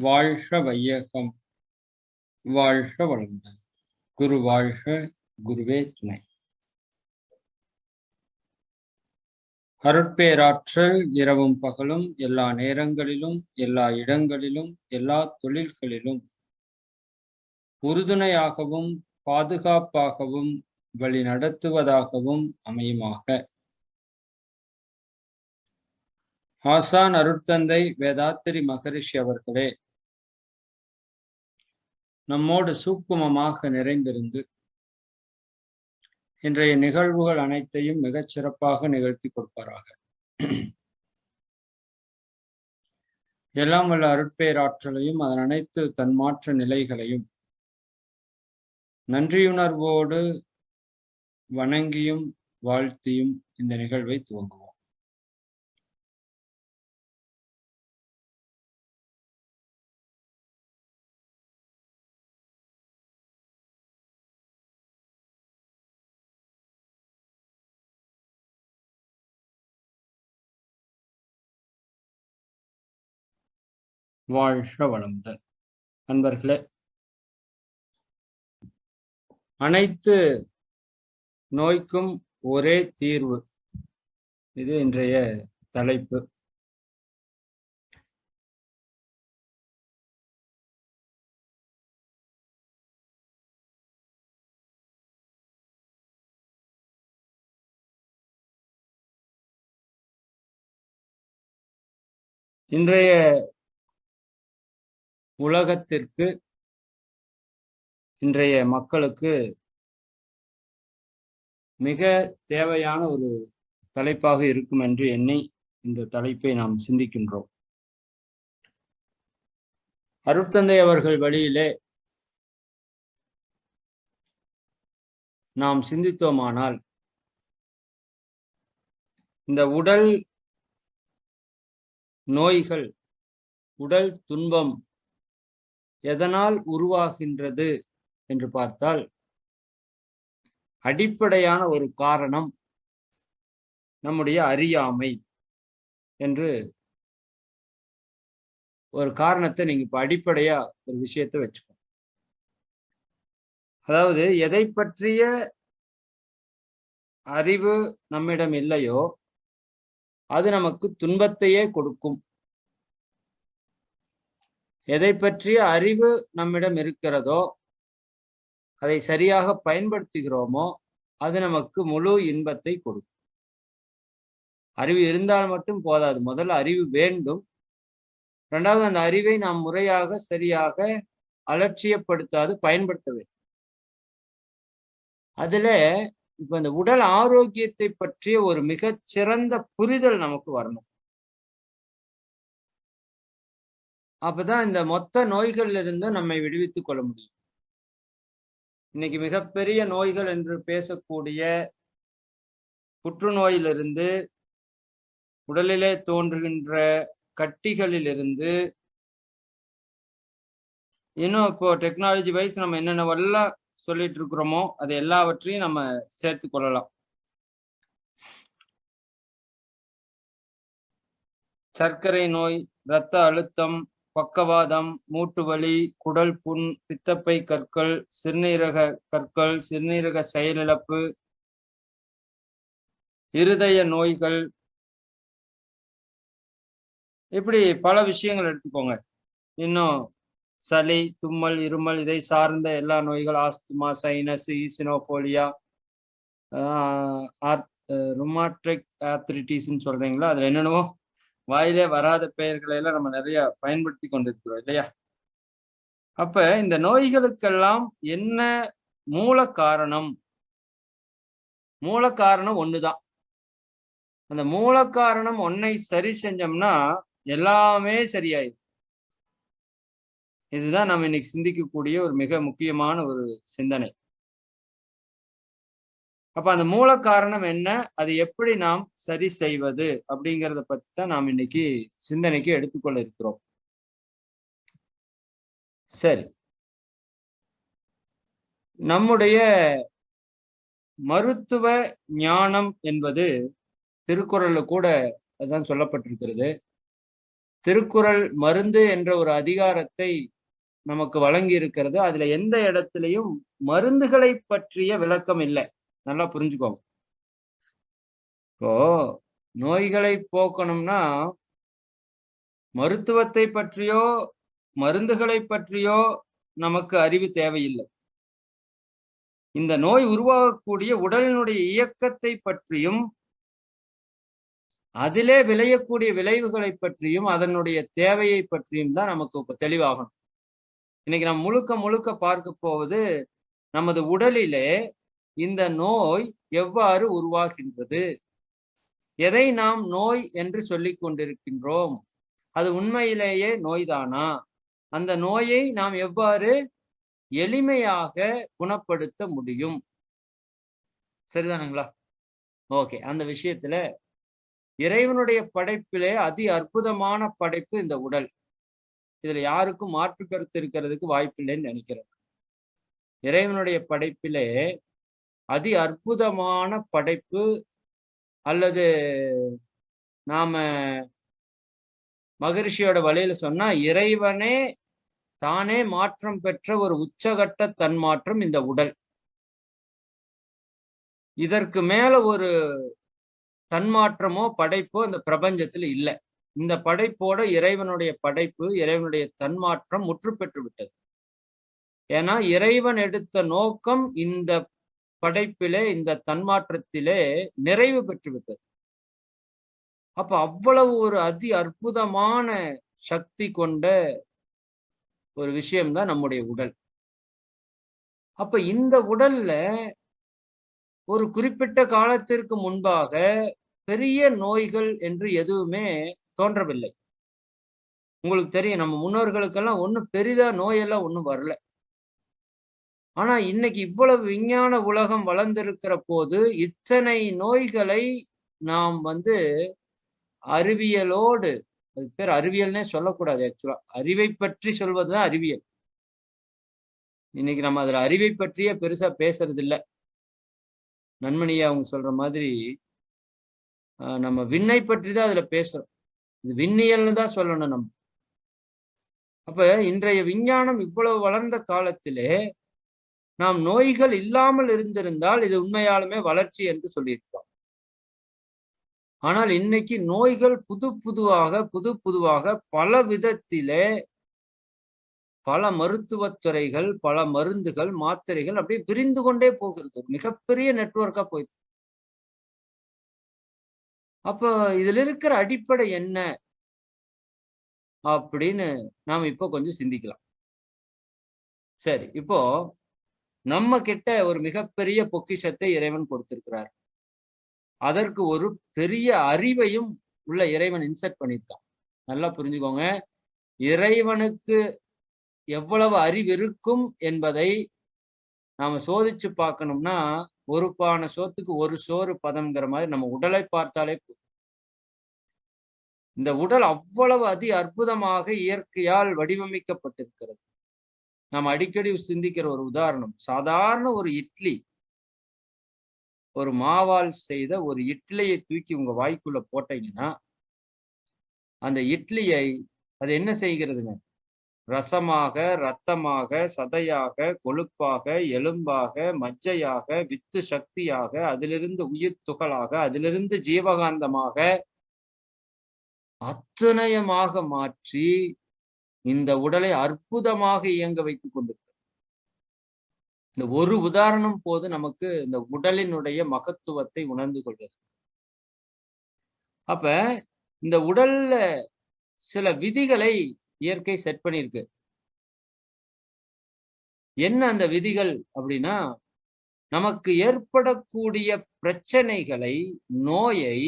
வாழ்க வையகம், வாழ்க வளமுடன். குரு வாழ்க, குருவே துணை. அருட்பேராற்றல் இரவும் பகலும் எல்லா நேரங்களிலும் எல்லா இடங்களிலும் எல்லா தொழில்களிலும் உறுதுணையாகவும் பாதுகாப்பாகவும் வழி நடத்துவதாகவும் அமையுமாக. ஆசான் அருட்தந்தை வேதாத்திரி மகரிஷி அவர்களே நம்மோடு சூக்குமமாக நிறைந்திருந்து இன்றைய நிகழ்வுகள் அனைத்தையும் மிகச் சிறப்பாக நிகழ்த்தி கொடுப்பாராக. எல்லாம் வல்ல அருட்பேராற்றலையும் அதன் அனைத்து தன்மாற்ற நிலைகளையும் நன்றியுணர்வோடு வணங்கியும் வாழ்த்தியும் இந்த நிகழ்வை துவங்குவோம். வாழ்க வளமுடன். நண்பர்களே, அனைத்து நோய்க்கும் ஒரே தீர்வு, இது இன்றைய தலைப்பு. இன்றைய உலகத்திற்கு, இன்றைய மக்களுக்கு மிக தேவையான ஒரு தலைப்பாக இருக்கும் என்று எண்ணி இந்த தலைப்பை நாம் சிந்திக்கின்றோம். அருட்தந்தை அவர்கள் வழியிலே நாம் சிந்தித்தோமானால் இந்த உடல் நோய்கள், உடல் துன்பம் எதனால் உருவாகின்றது என்று பார்த்தால் அடிப்படையான ஒரு காரணம் நம்முடைய அறியாமை என்று ஒரு காரணத்தை நீங்க இப்ப அடிப்படையா ஒரு விஷயத்தை வச்சுக்கோ. அதாவது எதை பற்றிய அறிவு நம்மிடம் இல்லையோ அது நமக்கு துன்பத்தையே கொடுக்கும். எதை பற்றிய அறிவு நம்மிடம் இருக்கிறதோ, அதை சரியாக பயன்படுத்துகிறோமோ, அது நமக்கு முழு இன்பத்தை கொடுக்கும். அறிவு இருந்தால் மட்டும் போதாது, முதல்ல அறிவு வேண்டும். இரண்டாவது, அந்த அறிவை நாம் முறையாக சரியாக அலட்சியப்படுத்தாது பயன்படுத்த வேண்டும். அதுல இப்ப இந்த உடல் ஆரோக்கியத்தை பற்றிய ஒரு மிகச் சிறந்த புரிதல் நமக்கு வரணும். அப்பதான் இந்த மொத்த நோய்கள்ல இருந்து நம்மை விடுவித்துக் கொள்ள முடியும். இன்னைக்கு மிகப்பெரிய நோய்கள் என்று பேசக்கூடிய புற்றுநோயிலிருந்து, உடலிலே தோன்றுகின்ற கட்டிகளிலிருந்து, இன்னும் இப்போ டெக்னாலஜி வைஸ் நம்ம என்னென்னவெல்லாம் சொல்லிட்டு இருக்கிறோமோ அது எல்லாவற்றையும் நம்ம சேர்த்து கொள்ளலாம். சர்க்கரை நோய், இரத்த அழுத்தம், பக்கவாதம், மூட்டு வலி, குடல் புண், பித்தப்பை கற்கள், சிறுநீரக கற்கள், சிறுநீரக செயலிழப்பு, இருதய நோய்கள், இப்படி பல விஷயங்கள் எடுத்துக்கோங்க. இன்னும் சளி, தும்மல், இருமல், இதை சார்ந்த எல்லா நோய்கள், ஆஸ்துமா, சைனஸ், ஈசினோபோலியா, ருமாட்ரிக் ஆர்த்ரிட்டிஸ்ன்னு சொல்றீங்களா, அதுல என்னென்னவோ வாயிலே வராத பெயர்களை எல்லாம் நம்ம நிறைய பயன்படுத்தி கொண்டிருக்கிறோம் இல்லையா? அப்ப இந்த நோய்களுக்கெல்லாம் என்ன மூல காரணம்? மூல காரணம் ஒண்ணுதான். அந்த மூல காரணம் ஒன்னை சரி செஞ்சோம்னா எல்லாமே சரியாயிடும். இதுதான் நம்ம இன்னைக்கு சிந்திக்கக்கூடிய ஒரு மிக முக்கியமான ஒரு சிந்தனை. அப்ப அந்த மூல காரணம் என்ன, அது எப்படி நாம் சரி செய்வது அப்படிங்கிறத பத்தி தான் நாம் இன்னைக்கு சிந்தனைக்கு எடுத்துக்கொள்ள இருக்கிறோம். சரி, நம்முடைய மருத்துவ ஞானம் என்பது திருக்குறள்ல கூட அதான் சொல்லப்பட்டிருக்கிறது. திருக்குறள் மருந்து என்ற ஒரு அதிகாரத்தை நமக்கு வழங்கி இருக்கிறது. அதுல எந்த இடத்திலையும் மருந்துகளை பற்றிய விளக்கம் இல்லை. நல்லா புரிஞ்சுக்கோங்க. இப்போ நோய்களை போக்கணும்னா மருத்துவத்தை பற்றியோ மருந்துகளை பற்றியோ நமக்கு அறிவு தேவையில்லை. இந்த நோய் உருவாகக்கூடிய உடலினுடைய இயக்கத்தை பற்றியும் அதிலே விளையக்கூடிய விளைவுகளை பற்றியும் அதனுடைய தேவையை பற்றியும் தான் நமக்கு தெளிவாகணும். இன்னைக்கு நம்ம முழுக்க முழுக்க பார்க்க போவது நமது உடலிலே இந்த நோய் எவ்வாறு உருவாகின்றது, எதை நாம் நோய் என்று சொல்லிக் கொண்டிருக்கின்றோம், அது உண்மையிலேயே நோய்தானா, அந்த நோயை நாம் எவ்வாறு எளிமையாக குணப்படுத்த முடியும். சரிதானுங்களா? ஓகே. அந்த விஷயத்துல இறைவனுடைய படைப்பிலே அதி அற்புதமான படைப்பு இந்த உடல். இதுல யாருக்கும் மாற்று கருத்து இருக்கிறதுக்கு வாய்ப்பில்லைன்னு நினைக்கிறேன். இறைவனுடைய படைப்பிலே அதி அற்புதமான படைப்பு, அல்லது நாம மகரிஷியோட வழியில சொன்னா இறைவனே தானே மாற்றம் பெற்ற ஒரு உச்சகட்ட தன்மாற்றம் இந்த உடல். இதற்கு மேல ஒரு தன்மாற்றமோ படைப்போ இந்த பிரபஞ்சத்துல இல்லை. இந்த படைப்போட இறைவனுடைய படைப்பு, இறைவனுடைய தன்மாற்றம் முற்று பெற்று விட்டது. ஏன்னா இறைவன் எடுத்த நோக்கம் இந்த படைப்பிலே, இந்த தன்மாற்றத்திலே நிறைவு பெற்று விட்டது. அப்ப அவ்வளவு ஒரு அதி அற்புதமான சக்தி கொண்ட ஒரு விஷயம்தான் நம்முடைய உடல். அப்ப இந்த உடல்ல ஒரு குறிப்பிட்ட காலத்திற்கு முன்பாக பெரிய நோய்கள் என்று எதுவுமே தோன்றவில்லை. உங்களுக்கு தெரியும், நம்ம முன்னோர்களுக்கெல்லாம் ஒண்ணும் பெரிதா நோயெல்லாம் ஒண்ணும் வரல. ஆனா இன்னைக்கு இவ்வளவு விஞ்ஞான உலகம் வளர்ந்திருக்கிற போது இத்தனை நோய்களை நாம் அறிவியலோடு, அதுக்கு பேர் அறிவியல்னே சொல்லக்கூடாது, ஆக்சுவலா அறிவை பற்றி சொல்வதுதான் அறிவியல். இன்னைக்கு நம்ம அதுல அறிவை பற்றியே பெருசா பேசுறது இல்லை. நன்மணியா அவங்க சொல்ற மாதிரி நம்ம விண்ணை பற்றி தான் அதுல பேசுறோம். இது விண்ணியல்னு தான் சொல்லணும் நம்ம. அப்ப இன்றைய விஞ்ஞானம் இவ்வளவு வளர்ந்த காலத்திலே நாம் நோய்கள் இல்லாமல் இருந்திருந்தால் இது உண்மையாலுமே வளர்ச்சி என்று சொல்லியிருக்கிறோம். ஆனால் இன்னைக்கு நோய்கள் புது புதுவாக பல விதத்திலே பல மருத்துவத்துறைகள், பல மருந்துகள், மாத்திரைகள் அப்படியே விரிந்து கொண்டே போகிறது. மிகப்பெரிய நெட்வொர்க்கா போயிட்டு. அப்ப இதுல இருக்கிற அடிப்படை என்ன அப்படின்னு நாம இப்போ கொஞ்சம் சிந்திக்கலாம். சரி, இப்போ நம்ம கிட்ட ஒரு மிகப்பெரிய பொக்கிஷத்தை இறைவன் கொடுத்திருக்கிறார். அதற்கு ஒரு பெரிய அறிவையும் உள்ள இறைவன் இன்செர்ட் பண்ணியிருக்கான். நல்லா புரிஞ்சுக்கோங்க. இறைவனுக்கு எவ்வளவு அறிவு இருக்கும் என்பதை நாம சோதிச்சு பார்க்கணும்னா, ஒரு பானை சோத்துக்கு ஒரு சோறு பதம்ங்கிற மாதிரி நம்ம உடலை பார்த்தாலே இந்த உடல் அவ்வளவு அதி அற்புதமாக இயற்கையால் வடிவமைக்கப்பட்டிருக்கிறது. நாம் அடிக்கடி சிந்திக்கிற ஒரு உதாரணம், சாதாரண ஒரு இட்லி, ஒரு மாவால் செய்த ஒரு இட்லியை தூக்கி உங்க வாய்க்குள்ள போட்டீங்கன்னா அந்த இட்லியை அது என்ன செய்கிறதுங்க? ரசமாக, இரத்தமாக, சதையாக, கொழுப்பாக, எலும்பாக, மஜ்ஜையாக, வித்து சக்தியாக, அதிலிருந்து உயிர் துகளாக, அதிலிருந்து ஜீவகாந்தமாக அத்தனையமாக மாற்றி இந்த உடலை அற்புதமாக இயங்க வைத்துக் கொண்டிருக்கிறது. இந்த ஒரு உதாரணம் போது நமக்கு இந்த உடலினுடைய மகத்துவத்தை உணர்ந்து கொள்வது. அப்ப இந்த உடல்ல சில விதிகளை இயற்கை செட் பண்ணியிருக்கு. என்ன அந்த விதிகள் அப்படின்னா, நமக்கு ஏற்படக்கூடிய பிரச்சனைகளை, நோயை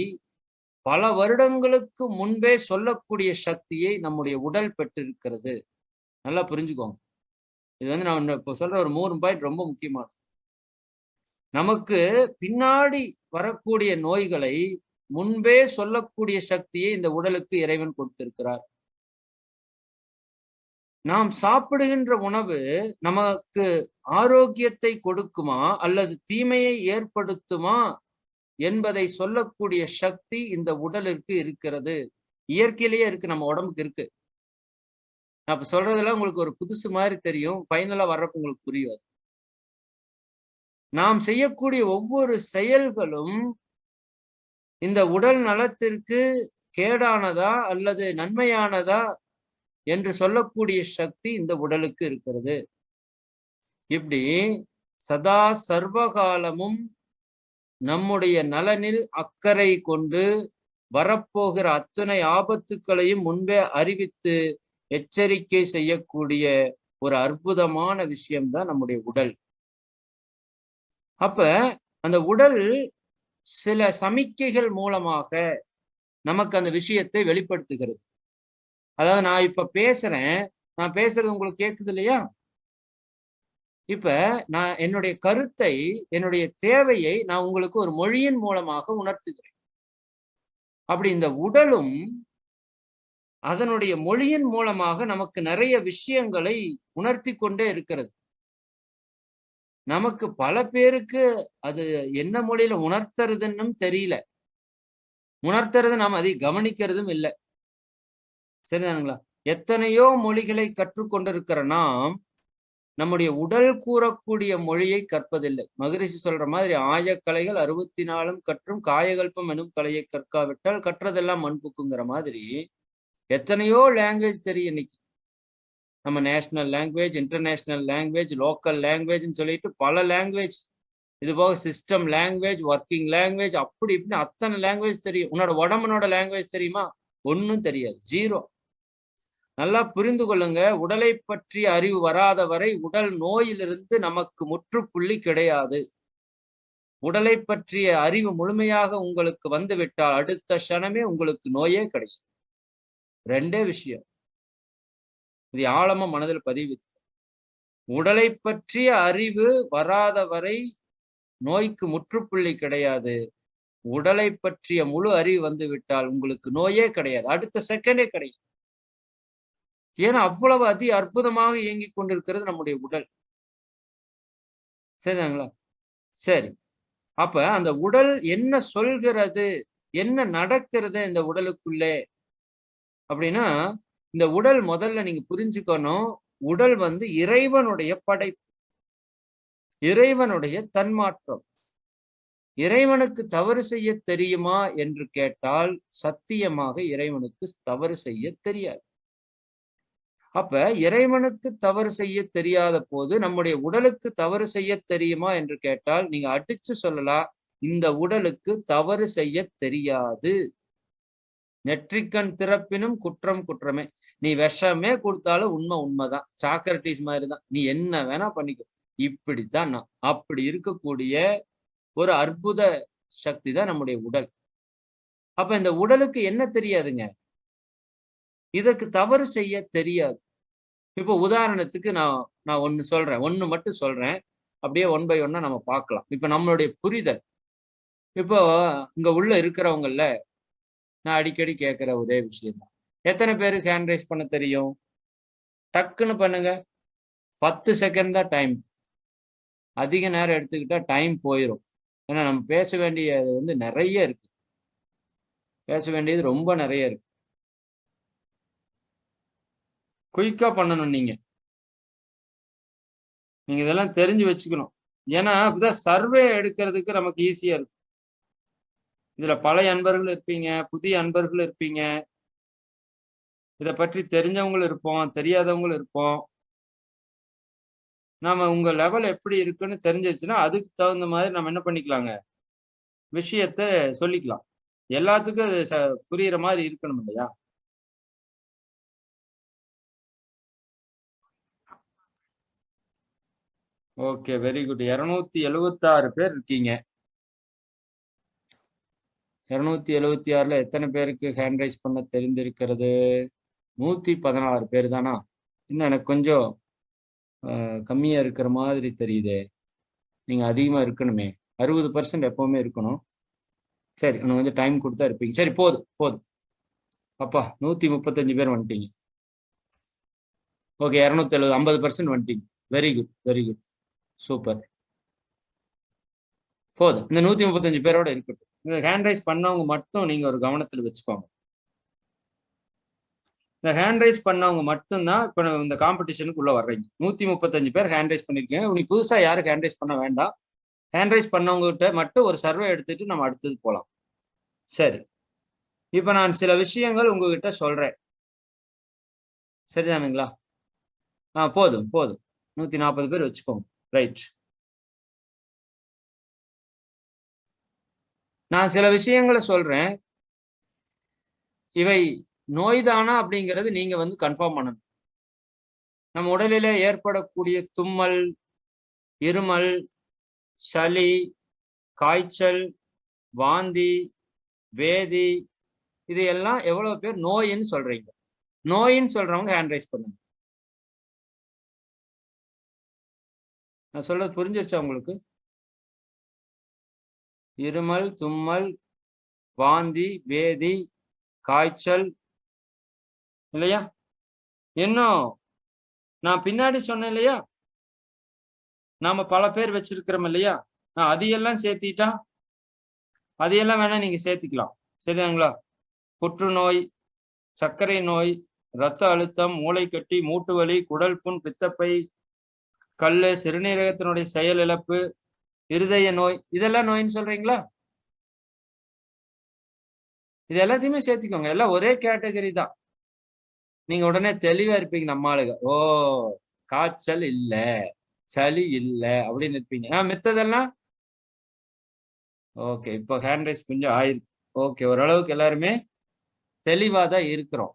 பல வருடங்களுக்கு முன்பே சொல்லக்கூடிய சக்தியை நம்முடைய உடல் பெற்றிருக்கிறது. நல்லா புரிஞ்சுக்கோங்க. இது நான் இப்போ சொல்ற ஒரு 3 பாயிண்ட் ரொம்ப முக்கியமானது. நமக்கு பின்னாடி வரக்கூடிய நோய்களை முன்பே சொல்லக்கூடிய சக்தியை இந்த உடலுக்கு இறைவன் கொடுத்திருக்கிறார். நாம் சாப்பிடுகின்ற உணவு நமக்கு ஆரோக்கியத்தை கொடுக்குமா அல்லது தீமையை ஏற்படுத்துமா என்பதை சொல்லக்கூடிய சக்தி இந்த உடலிற்கு இருக்கிறது. இயற்கையிலேயே இருக்கு, நம்ம உடம்புக்கு இருக்கு. நான் இப்ப சொல்றதெல்லாம் உங்களுக்கு ஒரு புதுசு மாதிரி தெரியும், ஃபைனலா வர்றப்ப உங்களுக்கு புரியும். நாம் செய்யக்கூடிய ஒவ்வொரு செயல்களும் இந்த உடல் நலத்திற்கு கேடானதா அல்லது நன்மையானதா என்று சொல்லக்கூடிய சக்தி இந்த உடலுக்கு இருக்கிறது. இப்படி சதா சர்வகாலமும் நம்முடைய நலனில் அக்கறை கொண்டு வரப்போகிற அத்தனை ஆபத்துக்களையும் முன்பே அறிவித்து எச்சரிக்கை செய்யக்கூடிய ஒரு அற்புதமான விஷயம்தான் நம்முடைய உடல். அப்ப அந்த உடல் சில சமிக்கைகள் மூலமாக நமக்கு அந்த விஷயத்தை வெளிப்படுத்துகிறது. அதாவது நான் இப்ப பேசுறேன், நான் பேசுறது உங்களுக்கு கேக்குது இல்லையா? இப்ப நான் என்னுடைய கருத்தை, என்னுடைய தேவையை நான் உங்களுக்கு ஒரு மொழியின் மூலமாக உணர்த்துகிறேன். அப்படி இந்த உடலும் அதனுடைய மொழியின் மூலமாக நமக்கு நிறைய விஷயங்களை உணர்த்தி கொண்டே இருக்கிறது. நமக்கு பல பேருக்கு அது என்ன மொழியில உணர்த்துறதுன்னு தெரியல. உணர்த்துறது நாம் அதை கவனிக்கிறதும் இல்லை. சரிதானுங்களா? எத்தனையோ மொழிகளை கற்றுக்கொண்டிருக்கிற நாம் நம்முடைய உடல் கூறக்கூடிய மொழியை கற்பதில்லை. மகரிஷி சொல்ற மாதிரி ஆயக்கலைகள் 64 கற்றும் காயகல்பம் எனும் கலையை கற்காவிட்டால் கற்றதெல்லாம் மண்புக்குங்கிற மாதிரி எத்தனையோ லாங்குவேஜ் தெரியும் இன்னைக்கு. நம்ம national language, international language, local லாங்குவேஜ்னு சொல்லிட்டு பல லாங்குவேஜ், இது போக சிஸ்டம் லாங்குவேஜ், ஒர்க்கிங் லாங்குவேஜ், அப்படி இப்படின்னு அத்தனை லாங்குவேஜ் தெரியும். உன்னோட உடம்புனோட லாங்குவேஜ் தெரியுமா? ஒன்னும் தெரியாது, ஜீரோ. நல்லா புரிந்து கொள்ளுங்க, உடலை பற்றிய அறிவு வராத வரை உடல் நோயிலிருந்து நமக்கு முற்றுப்புள்ளி கிடையாது. உடலை பற்றிய அறிவு முழுமையாக உங்களுக்கு வந்துவிட்டால் அடுத்த க்ஷணமே உங்களுக்கு நோயே கிடையாது. ரெண்டே விஷயம், இது ஆழமா மனதில் பதிவு. உடலை பற்றிய அறிவு வராத வரை நோய்க்கு முற்றுப்புள்ளி கிடையாது. உடலை பற்றிய முழு அறிவு வந்து விட்டால் உங்களுக்கு நோயே கிடையாது, அடுத்த செகண்டே கிடையாது. ஏன்னா அவ்வளவு அதி அற்புதமாக இயங்கிக் கொண்டிருக்கிறது நம்முடைய உடல். சரிதாங்களா? சரி, அப்ப அந்த உடல் என்ன சொல்கிறது, என்ன நடக்கிறது இந்த உடலுக்குள்ளே அப்படின்னா, இந்த உடல் முதல்ல நீங்க புரிஞ்சுக்கணும், உடல் வந்து இறைவனுடைய படைப்பு, இறைவனுடைய தன்மாற்றம். இறைவனுக்கு தவறு செய்ய தெரியுமா என்று கேட்டால் சத்தியமாக இறைவனுக்கு தவறு செய்ய தெரியாது. அப்ப இறைவனுக்கு தவறு செய்ய தெரியாத போது நம்முடைய உடலுக்கு தவறு செய்ய தெரியுமா என்று கேட்டால் நீங்க அடிச்சு சொல்லலாம், இந்த உடலுக்கு தவறு செய்ய தெரியாது. நெற்றிக்கண் திறப்பினும் குற்றம் குற்றமே. நீ விஷமே கொடுத்தாலும் உண்மை உண்மைதான், சாக்ரட்டிஸ் மாதிரிதான், நீ என்ன வேணா பண்ணிக்கோ, இப்படித்தான் நான். அப்படி இருக்கக்கூடிய ஒரு அற்புத சக்தி தான் நம்முடைய உடல். அப்ப இந்த உடலுக்கு என்ன தெரியாதுங்க? இதற்கு தவறு செய்ய தெரியாது. இப்போ உதாரணத்துக்கு நான் ஒண்ணு சொல்றேன், ஒண்ணு மட்டும் சொல்றேன், அப்படியே ஒன் பை ஒன்னா நம்ம பார்க்கலாம். இப்ப நம்மளுடைய புரிதல், இப்போ இங்க உள்ள இருக்கிறவங்கல்ல நான் அடிக்கடி கேட்கிற ஒரே விஷயம் தான், எத்தனை பேருக்கு ஹேண்ட் ரைஸ் பண்ண தெரியும்? டக்குன்னு பண்ணுங்க. 10 செகண்ட் தான் டைம். அதிக நேரம் எடுத்துக்கிட்டா டைம் போயிடும். ஏன்னா நம்ம பேச வேண்டியது வந்து நிறைய இருக்கு, பேச வேண்டியது ரொம்ப நிறைய இருக்கு. குயிக்கா பண்ணணும். நீங்க இதெல்லாம் தெரிஞ்சு வச்சுக்கணும். ஏன்னா அப்பதான் சர்வே எடுக்கிறதுக்கு நமக்கு ஈஸியா இருக்கும். இதுல பழைய அன்பர்கள் இருப்பீங்க, புதிய அன்பர்கள் இருப்பீங்க, இதை பற்றி தெரிஞ்சவங்களும் இருப்போம், தெரியாதவங்களும் இருப்போம். நாம உங்க லெவல் எப்படி இருக்குன்னு தெரிஞ்சிருச்சுன்னா அதுக்கு தகுந்த மாதிரி நம்ம என்ன பண்ணிக்கலாங்க, விஷயத்த சொல்லிக்கலாம். எல்லாத்துக்கும் அது புரியுற மாதிரி இருக்கணும் இல்லையா? Okay, very good. 276 பேர் இருக்கீங்க. 276ல எத்தனை பேருக்கு ஹேண்ட் ரைஸ் பண்ண தெரிந்திருக்கிறது? 116 பேர் தானா? இன்னும் எனக்கு கொஞ்சம் கம்மியா இருக்கிற மாதிரி தெரியுதே. நீங்க அதிகமா இருக்கணுமே, 60% எப்பவுமே இருக்கணும். சரி, இன்னும் கொஞ்சம் டைம் கொடுத்தா இருப்பீங்க. சரி, போதும் போதும். அப்பா 135 பேர் வந்துட்டீங்க. ஓகே, 270, 50% வந்துட்டீங்க. Very good, very good, super. போதும், இந்த 135 பேரோட இருக்கட்டும். இந்த ஹேண்ட் ரைஸ் பண்ணவங்க மட்டும் நீங்க ஒரு கவனத்தில் வச்சுக்கோங்க. இந்த ஹேண்ட் ரைஸ் பண்ணவங்க மட்டும்தான் இப்ப இந்த காம்படிஷனுக்குள்ள வர்றீங்க. 135 பேர் ஹேண்ட் ரைஸ் பண்ணிருக்கீங்க. நீ புதுசா யாரும் ஹேண்ட் ரைஸ் பண்ண வேண்டாம். ஹேண்ட் ரைஸ் பண்ணவங்ககிட்ட மட்டும் ஒரு சர்வே எடுத்துட்டு நம்ம அடுத்தது போலாம். சரி, இப்ப நான் சில விஷயங்கள் உங்ககிட்ட சொல்றேன். சரிதானுங்களா? போதும் போதும். 140 பேர் வச்சுக்கோங்க. ரைட். நான் சில விஷயங்களை சொல்றேன். இவை நோய்தானா அப்படிங்கிறது நீங்க வந்து கன்ஃபார்ம் பண்ணணும். நம்ம உடலிலே ஏற்படக்கூடிய தும்மல், இருமல், சளி, காய்ச்சல், வாந்தி, வேதி, இது எல்லாம் எவ்வளவு பேர் நோயின்னு சொல்றீங்க? நோயின்னு சொல்றவங்க ஹேண்ட் ரைஸ் பண்ணுங்க. நான் சொல்றது புரிஞ்சிருச்சா உங்களுக்கு? இருமல், தும்மல், வாந்தி, வேதி, காய்ச்சல், இல்லையா? இன்னும் நான் பின்னாடி சொன்னேன் இல்லையா, நாம பல பேர் வச்சிருக்கிறோம் இல்லையா, அதையெல்லாம் சேர்த்திட்டா அதையெல்லாம் வேணா நீங்க சேர்த்துக்கலாம். சரிங்களா? புற்றுநோய், சர்க்கரை நோய், இரத்த அழுத்தம், மூளைக்கட்டி, மூட்டு வலி, குடல் புண், பித்தப்பை, கல்லு, சிறுநீரகத்தினுடைய செயல் இழப்பு, இருதய நோய், இதெல்லாம் நோயின்னு சொல்றீங்களா? இது எல்லாத்தையுமே சேர்த்துக்கோங்க. எல்லாம் ஒரே கேட்டகரி தான். நீங்க உடனே தெளிவா இருப்பீங்க. நம்ம ஆளுங்க, ஓ காய்ச்சல் இல்ல, சளி இல்ல அப்படின்னு இருப்பீங்க. மித்ததெல்லாம் ஓகே. இப்போ ஹேண்ட் ரைஸ் கொஞ்சம் ஆயிருக்கு. ஓகே, ஓரளவுக்கு எல்லாருமே தெளிவா தான் இருக்கிறோம்.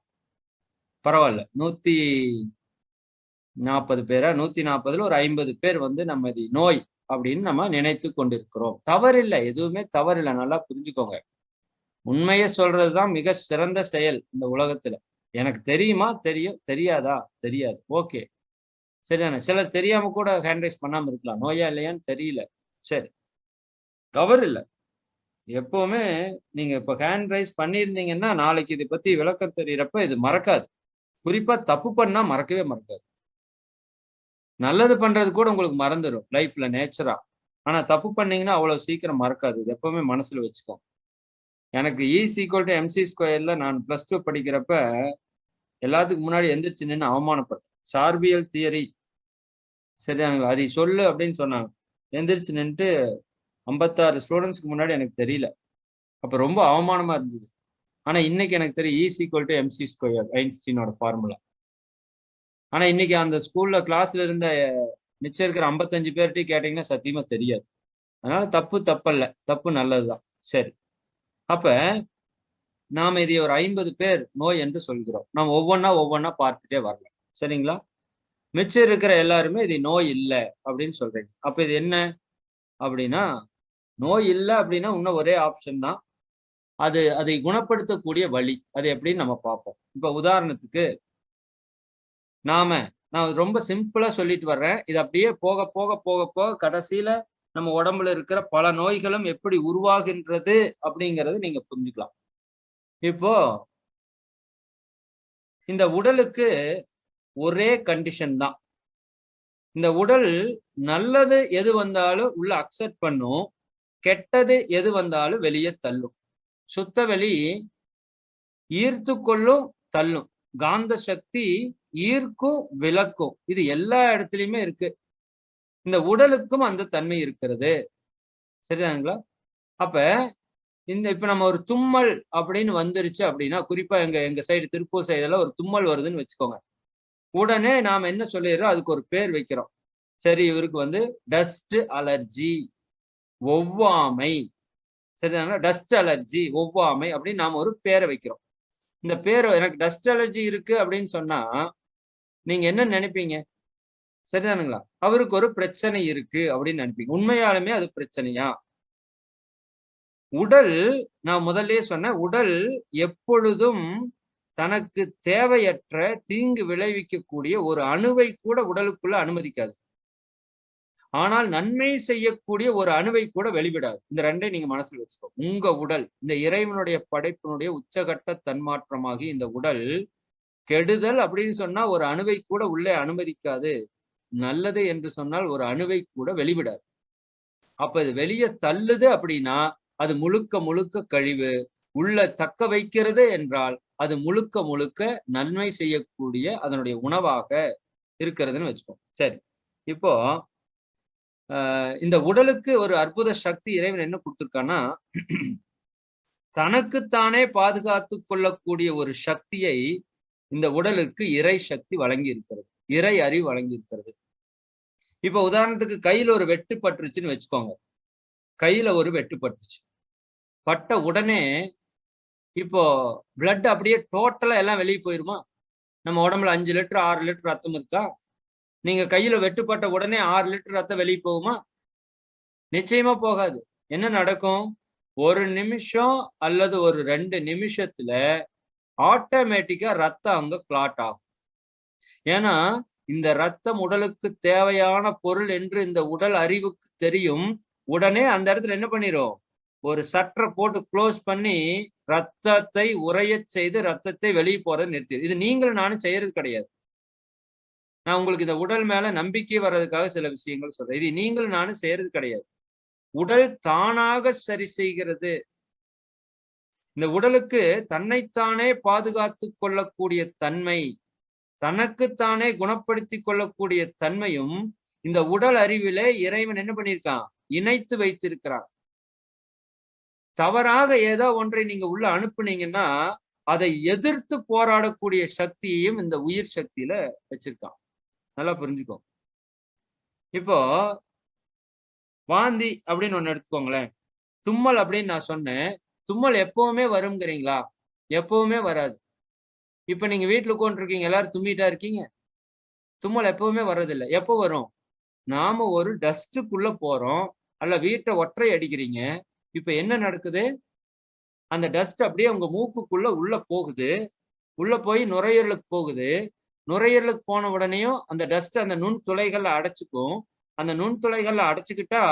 பரவாயில்ல. 140 பேரா? 140ல ஒரு 50 பேர் வந்து நம்ம இது நோய் அப்படின்னு நம்ம நினைத்து கொண்டிருக்கிறோம். தவறில்லை, எதுவுமே தவறில்லை. நல்லா புரிஞ்சுக்கோங்க. உண்மையை சொல்றதுதான் மிக சிறந்த செயல் இந்த உலகத்துல. எனக்கு தெரியுமா? தெரியும். தெரியாதா? தெரியாது. ஓகே, சரிதானே? சிலர் தெரியாம கூட ஹேண்ட் ரைஸ் பண்ணாம இருக்கலாம். நோயா இல்லையான்னு தெரியல. சரி, தவறு இல்லை. எப்பவுமே நீங்க இப்ப ஹேண்ட் ரைஸ் பண்ணியிருந்தீங்கன்னா நாளைக்கு இதை பத்தி விளக்கம் தெரியறப்ப இது மறக்காது. குறிப்பா தப்பு பண்ணா மறக்கவே மறக்காது. நல்லது பண்றது கூட உங்களுக்கு மறந்துடும் லைஃப்ல நேச்சரா. ஆனா தப்பு பண்ணீங்கன்னா அவ்வளவு சீக்கிரம் மறக்காது. இது எப்பவுமே மனசுல வச்சுக்கோங்க. எனக்கு E=mc² நான் +2 படிக்கிறப்ப எல்லாத்துக்கும் முன்னாடி எந்திரிச்சு நின்று அவமானப்பட்டேன். சார்பியல் தியரி, சரிதானுங்களா? அதை சொல்லு அப்படின்னு சொன்னாங்க. எந்திரிச்சு நின்றுட்டு 56 ஸ்டூடெண்ட்ஸ்க்கு முன்னாடி எனக்கு தெரியல. அப்ப ரொம்ப அவமானமா இருந்தது. ஆனா இன்னைக்கு எனக்கு தெரியும் E=mc², ஐன்ஸ்டீனோட ஃபார்முலா. ஆனா இன்னைக்கு அந்த ஸ்கூல்ல கிளாஸ்ல இருந்த மிச்சம் இருக்கிற 55 பேர்ட்டையும் கேட்டீங்கன்னா சத்தியமா தெரியாது. அதனால தப்பு தப்பல்ல, தப்பு நல்லதுதான். சரி, அப்ப நாம இதை ஒரு 50 பேர் நோய் என்று சொல்கிறோம். நாம் ஒவ்வொன்னா பார்த்துட்டே வரலாம். சரிங்களா? மிச்சம் இருக்கிற எல்லாருமே இது நோய் இல்லை அப்படின்னு சொல்றீங்க. அப்ப இது என்ன அப்படின்னா, நோய் இல்லை அப்படின்னா இன்னும் ஒரே ஆப்ஷன் தான். அதை குணப்படுத்தக்கூடிய வழி அது எப்படின்னு நம்ம பார்ப்போம். இப்ப உதாரணத்துக்கு நான் ரொம்ப சிம்பிளா சொல்லிட்டு வர்றேன். இது அப்படியே போக போக போக போக கடைசியில நம்ம உடம்புல இருக்கிற பல நோய்களும் எப்படி உருவாகின்றது அப்படிங்கறது நீங்க புரிஞ்சுக்கலாம். இப்போ இந்த உடலுக்கு ஒரே கண்டிஷன் தான். இந்த உடல் நல்லது எது வந்தாலும் உள்ள அக்செப்ட் பண்ணும், கெட்டது எது வந்தாலும் வெளியே தள்ளும். சுத்த வெளி ஈர்த்து கொள்ளும், தள்ளும். காந்த சக்தி ஈர்க்கும், விலக்கும். இது எல்லா இடத்துலயுமே இருக்கு. இந்த உடலுக்கும் அந்த தன்மை இருக்கிறது. சரிதானுங்களா? அப்ப இப்ப நம்ம ஒரு தும்மல் அப்படின்னு வந்துருச்சு அப்படின்னா, குறிப்பா எங்க சைடு திருப்பூர் சைடுல ஒரு தும்மல் வருதுன்னு வச்சுக்கோங்க. உடனே நாம என்ன சொல்லிடுறோம்? அதுக்கு ஒரு பேர் வைக்கிறோம். சரி, இவருக்கு வந்து டஸ்ட் அலர்ஜி, ஒவ்வாமை. சரிதானா? டஸ்ட் அலர்ஜி, ஒவ்வாமை அப்படின்னு நாம ஒரு பேரை வைக்கிறோம். இந்த பேர் எனக்கு டஸ்ட் அலர்ஜி இருக்கு அப்படின்னு சொன்னா நீங்க என்ன நினைப்பீங்க? சரிதானுங்களா? அவருக்கு ஒரு பிரச்சனை இருக்கு அப்படின்னு நினைப்பீங்க. உண்மையாலுமே அது பிரச்சனையா? உடல், நான் முதல்லயே சொன்னேன், உடல் எப்பொழுதும் தனக்கு தேவையற்ற தீங்கு விளைவிக்கக்கூடிய ஒரு அணுவை கூட உடலுக்குள்ள அனுமதிக்காது. ஆனால் நன்மை செய்யக்கூடிய ஒரு அணுவை கூட வெளிவிடாது. இந்த ரெண்டையும் நீங்க மனசுல வச்சுக்கோ. உங்க உடல் இந்த இறைவனுடைய படைப்பினுடைய உச்சகட்ட தன்மாற்றமாகி இந்த உடல் கெடுதல் அப்படின்னு சொன்னா ஒரு அணுவை கூட உள்ளே அனுமதிக்காது. நல்லது என்று சொன்னால் ஒரு அணுவை கூட வெளிவிடாது. அப்ப இது வெளியே தள்ளுது அப்படின்னா அது முழுக்க முழுக்க கழிவு. உள்ள தக்க வைக்கிறது என்றால் அது முழுக்க முழுக்க நன்மை செய்யக்கூடிய அதனுடைய உணவாக இருக்கிறதுன்னு வச்சுக்கோம். சரி, இப்போ இந்த உடலுக்கு ஒரு அற்புத சக்தி இறைவன் என்ன கொடுத்திருக்கான்னா, தனக்குத்தானே பாதுகாத்து கொள்ளக்கூடிய ஒரு சக்தியை இந்த உடலுக்கு இறை சக்தி வழங்கி இருக்கிறது, இறை அறிவு வழங்கி இருக்கிறது. இப்ப உதாரணத்துக்கு கையில ஒரு வெட்டு பட்டுருச்சுன்னு வச்சுக்கோங்க. கையில ஒரு வெட்டு பட்டுருச்சு. பட்ட உடனே இப்போ பிளட் அப்படியே டோட்டலா எல்லாம் வெளியே போயிருமா? நம்ம உடம்புல 5 லிட்டர் 6 லிட்டர் ரத்தம் இருக்கா? நீங்க கையில வெட்டுப்பட்ட உடனே 6 லிட்டர் ரத்தம் வெளியே போகுமா? நிச்சயமா போகாது. என்ன நடக்கும்? 1 நிமிஷம் அல்லது ஒரு 2 நிமிஷத்துல ஆட்டோமேட்டிக்கா ரத்தம் அங்க கிளாட் ஆகும். ஏன்னா இந்த ரத்தம் உடலுக்கு தேவையான பொருள் என்று இந்த உடல் அறிவுக்கு தெரியும். உடனே அந்த இடத்துல என்ன பண்ணிரும்? ஒரு சட்டரை போட்டு க்ளோஸ் பண்ணி ரத்தத்தை உறையச் செய்து ரத்தத்தை வெளியே போறதை நிறுத்தி. இது நீங்களும் நானும் செய்யறது கிடையாது. நான் உங்களுக்கு இந்த உடல் மேல நம்பிக்கை வர்றதுக்காக சில விஷயங்கள் சொல்றேன். இது நீங்களும் நானும் செய்யறது கிடையாது. உடல் தானாக சரி செய்கிறது. இந்த உடலுக்கு தன்னைத்தானே பாதுகாத்துக் கொள்ளக்கூடிய தன்மை, தனக்குத்தானே குணப்படுத்திக் கொள்ளக்கூடிய தன்மையும் இந்த உடல் அறிவிலே இறைவன் என்ன பண்ணியிருக்கான்? இணைத்து வைத்திருக்கிறான். தவறாக ஏதோ ஒன்றை நீங்க உள்ள அனுப்புனீங்கன்னா அதை எதிர்த்து போராடக்கூடிய சக்தியையும் இந்த உயிர் சக்தியில வச்சிருக்கான். நல்லா புரிஞ்சுக்கோ. இப்போ வாந்தி அப்படின்னு ஒண்ணு எடுத்துக்கோங்களேன். தும்மல் அப்படின்னு நான் சொன்னேன். தும்மல் எப்பவுமே வருங்கிறீங்களா? எப்பவுமே வராது. இப்ப நீங்க வீட்டுல உட்கார்ந்துருக்கீங்க, எல்லாரும் தும்மிட்டா இருக்கீங்க. தும்மல் எப்பவுமே வர்றதில்லை. எப்போ வரும்? நாம ஒரு டஸ்டுக்குள்ள போறோம், அல்ல வீட்டை ஒற்றை அடிக்கிறீங்க. இப்ப என்ன நடக்குது? அந்த டஸ்ட் அப்படியே உங்க மூக்குக்குள்ள உள்ள போகுது. உள்ள போய் நுரையீரலுக்கு போகுது. நுரையீரலுக்கு போன உடனேயும் அந்த டஸ்ட் அந்த நுண் துளைகள்ல அடைச்சுக்கும். அந்த நுண் துளைகள்ல அடைச்சுக்கிட்டா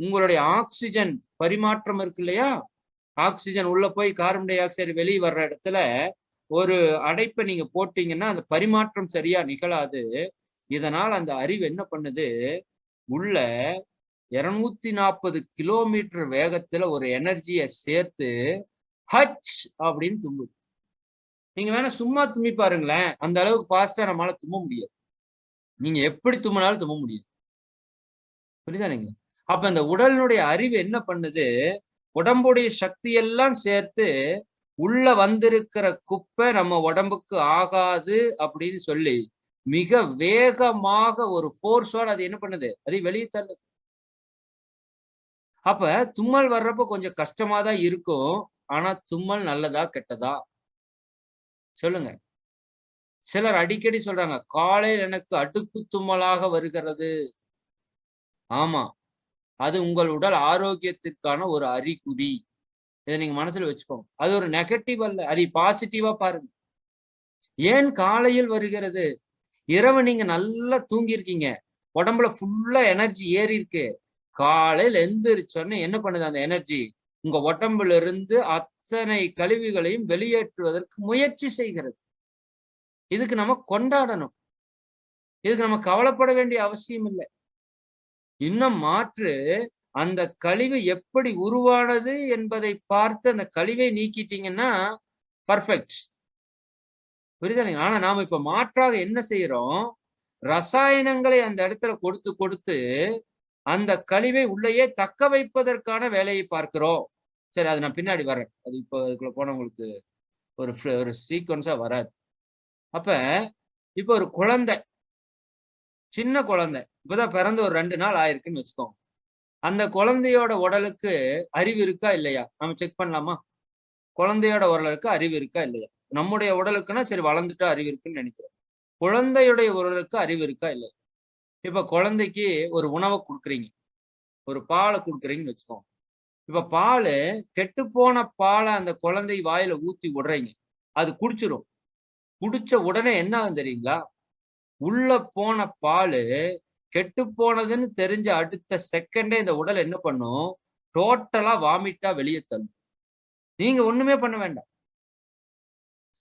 உங்களுடைய ஆக்சிஜன் பரிமாற்றம் இருக்கு இல்லையா? ஆக்சிஜன் உள்ள போய் கார்பன் டை ஆக்சைடு வெளியே வர்ற இடத்துல ஒரு அடைப்பை நீங்க போட்டீங்கன்னா அந்த பரிமாற்றம் சரியா நிகழாது. இதனால் அந்த அறிவு என்ன பண்ணுது? உள்ள 240 கிலோமீட்டர் வேகத்துல ஒரு எனர்ஜியை சேர்த்து ஹச் அப்படின்னு தும்புது. நீங்க வேணா சும்மா தும்மி பாருங்களேன். அந்த அளவுக்கு ஃபாஸ்டா நம்மளால தும்ப முடியாது. நீங்க எப்படி தும்மினாலும் தும்ப முடியாது. புரியுதானுங்க? அப்ப இந்த உடலினுடைய அறிவு என்ன பண்ணுது? உடம்புடைய சக்தி எல்லாம் சேர்த்து உள்ள வந்திருக்கிற குப்பை நம்ம உடம்புக்கு ஆகாது அப்படின்னு சொல்லி மிக வேகமாக ஒரு போர்ஸோட அது என்ன பண்ணுது? அதை வெளியே தள்ளுது. அப்ப தும்மல் வர்றப்ப கொஞ்சம் கஷ்டமா தான் இருக்கும். ஆனா தும்மல் நல்லதா கெட்டதா? சொல்லுங்க. சிலர் அடிக்கடி சொல்றாங்க, காலையில் எனக்கு அடுக்கு தும்மலாக வருகிறது. ஆமா, அது உங்கள் உடல் ஆரோக்கியத்திற்கான ஒரு அறிகுறி. இதை நீங்க மனசுல வச்சுக்கோங்க. அது ஒரு நெகட்டிவ் அல்ல, அதை பாசிட்டிவா பாருங்க. ஏன் காலையில் வருகிறது? இரவு நீங்க நல்லா தூங்கியிருக்கீங்க, உடம்புல ஃபுல்லா எனர்ஜி ஏறி இருக்கு. காலையில் எந்திரிச்சோன்னு என்ன பண்ணுது அந்த எனர்ஜி? உங்க உடம்புல இருந்து அத்தனை கழிவுகளையும் வெளியேற்றுவதற்கு முயற்சி செய்கிறது. இதுக்கு நம்ம கொண்டாடணும். இதுக்கு நம்ம கவலைப்பட வேண்டிய அவசியம் இல்லை. இன்னும் மாற்று, அந்த கழிவு எப்படி உருவானது என்பதை பார்த்து அந்த கழிவை நீக்கிட்டீங்கன்னா பர்ஃபெக்ட். புரியுதுங்களா? ஆனா நாம இப்ப மாற்றாக என்ன செய்யறோம்? ரசாயனங்களை அந்த இடத்துல கொடுத்து கொடுத்து அந்த கழிவை உள்ளேயே தக்க வைப்பதற்கான வேலையை பார்க்கிறோம். சரி, அது நான் பின்னாடி வரேன். அது இப்போ அதுக்குள்ள போனவங்களுக்கு ஒரு சீக்வன்ஸா வராது. அப்ப இப்ப ஒரு குழந்தை, சின்ன குழந்தை இப்பதான் பிறந்து ஒரு 2 நாள் ஆயிருக்குன்னு வச்சுக்கோங்க. அந்த குழந்தையோட உடலுக்கு அறிவு இருக்கா இல்லையா? நம்ம செக் பண்ணலாமா? குழந்தையோட உடலுக்கு அறிவு இருக்கா இல்லையா? நம்முடைய உடலுக்குன்னா சரி வளர்ந்துட்டா அறிவு இருக்குன்னு நினைக்கிறோம். குழந்தையுடைய உடலுக்கு அறிவு இருக்கா இல்லையா? இப்ப குழந்தைக்கு ஒரு உணவை கொடுக்குறீங்க, ஒரு பாலை கொடுக்குறீங்கன்னு வச்சுக்கோங்க. இப்ப பால் கெட்டு போன பாலை அந்த குழந்தை வாயில ஊத்தி விடுறீங்க, அது குடிச்சிடும். குடிச்ச உடனே என்ன ஆகும் தெரியுங்களா? உள்ள போன பால் கெட்டு போனதுன்னு தெரிஞ்ச அடுத்த செகண்டே இந்த உடல் என்ன பண்ணும்? டோட்டலா வாமிட்டா வெளியே தள்ளும். நீங்க ஒண்ணுமே பண்ண வேண்டாம்.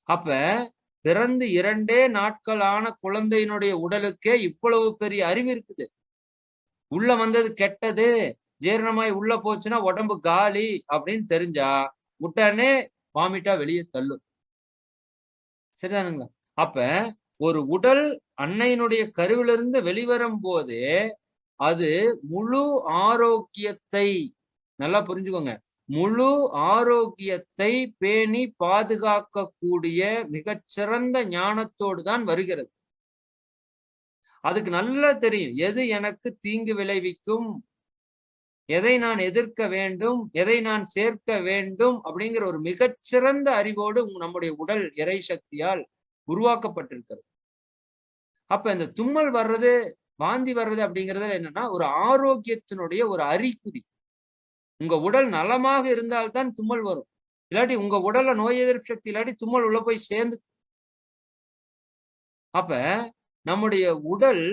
அப்ப பிறந்து 2 நாட்களான குழந்தையினுடைய உடலுக்கே இவ்வளவு பெரிய அறிவு இருக்குது. உள்ள வந்தது கெட்டது, ஜீரணமாய் உள்ள போச்சுன்னா உடம்பு காலி அப்படின்னு தெரிஞ்சா உடனே வாமிட்டா வெளியே தள்ளும். சரிதானுங்களா? அப்ப ஒரு உடல் அன்னையினுடைய கருவிலிருந்து வெளிவரும் போதே அது முழு ஆரோக்கியத்தை, நல்லா புரிஞ்சுக்கோங்க, முழு ஆரோக்கியத்தை பேணி பாதுகாக்கக்கூடிய மிகச்சிறந்த ஞானத்தோடு தான் வருகிறது. அதுக்கு நல்லா தெரியும் எது எனக்கு தீங்கு விளைவிக்கும், எதை நான் எதிர்க்க வேண்டும், எதை நான் சேர்க்க வேண்டும் அப்படிங்கிற ஒரு மிகச்சிறந்த அறிவோடு நம்முடைய உடல் இறை சக்தியால் உருவாக்கப்பட்டிருக்கிறது. அப்ப இந்த தும்மல் வர்றது, வாந்தி வர்றது அப்படிங்கிறது என்னன்னா ஒரு ஆரோக்கியத்தினுடைய ஒரு அறிகுறி. உங்க உடல் நலமாக இருந்தால்தான் தும்மல் வரும். இல்லாட்டி உங்க உடல்ல நோய் எதிர்ப்பு சக்தி இல்லாட்டி தும்மல் உள்ள போய் சேர்ந்து. அப்ப நம்முடைய உடல்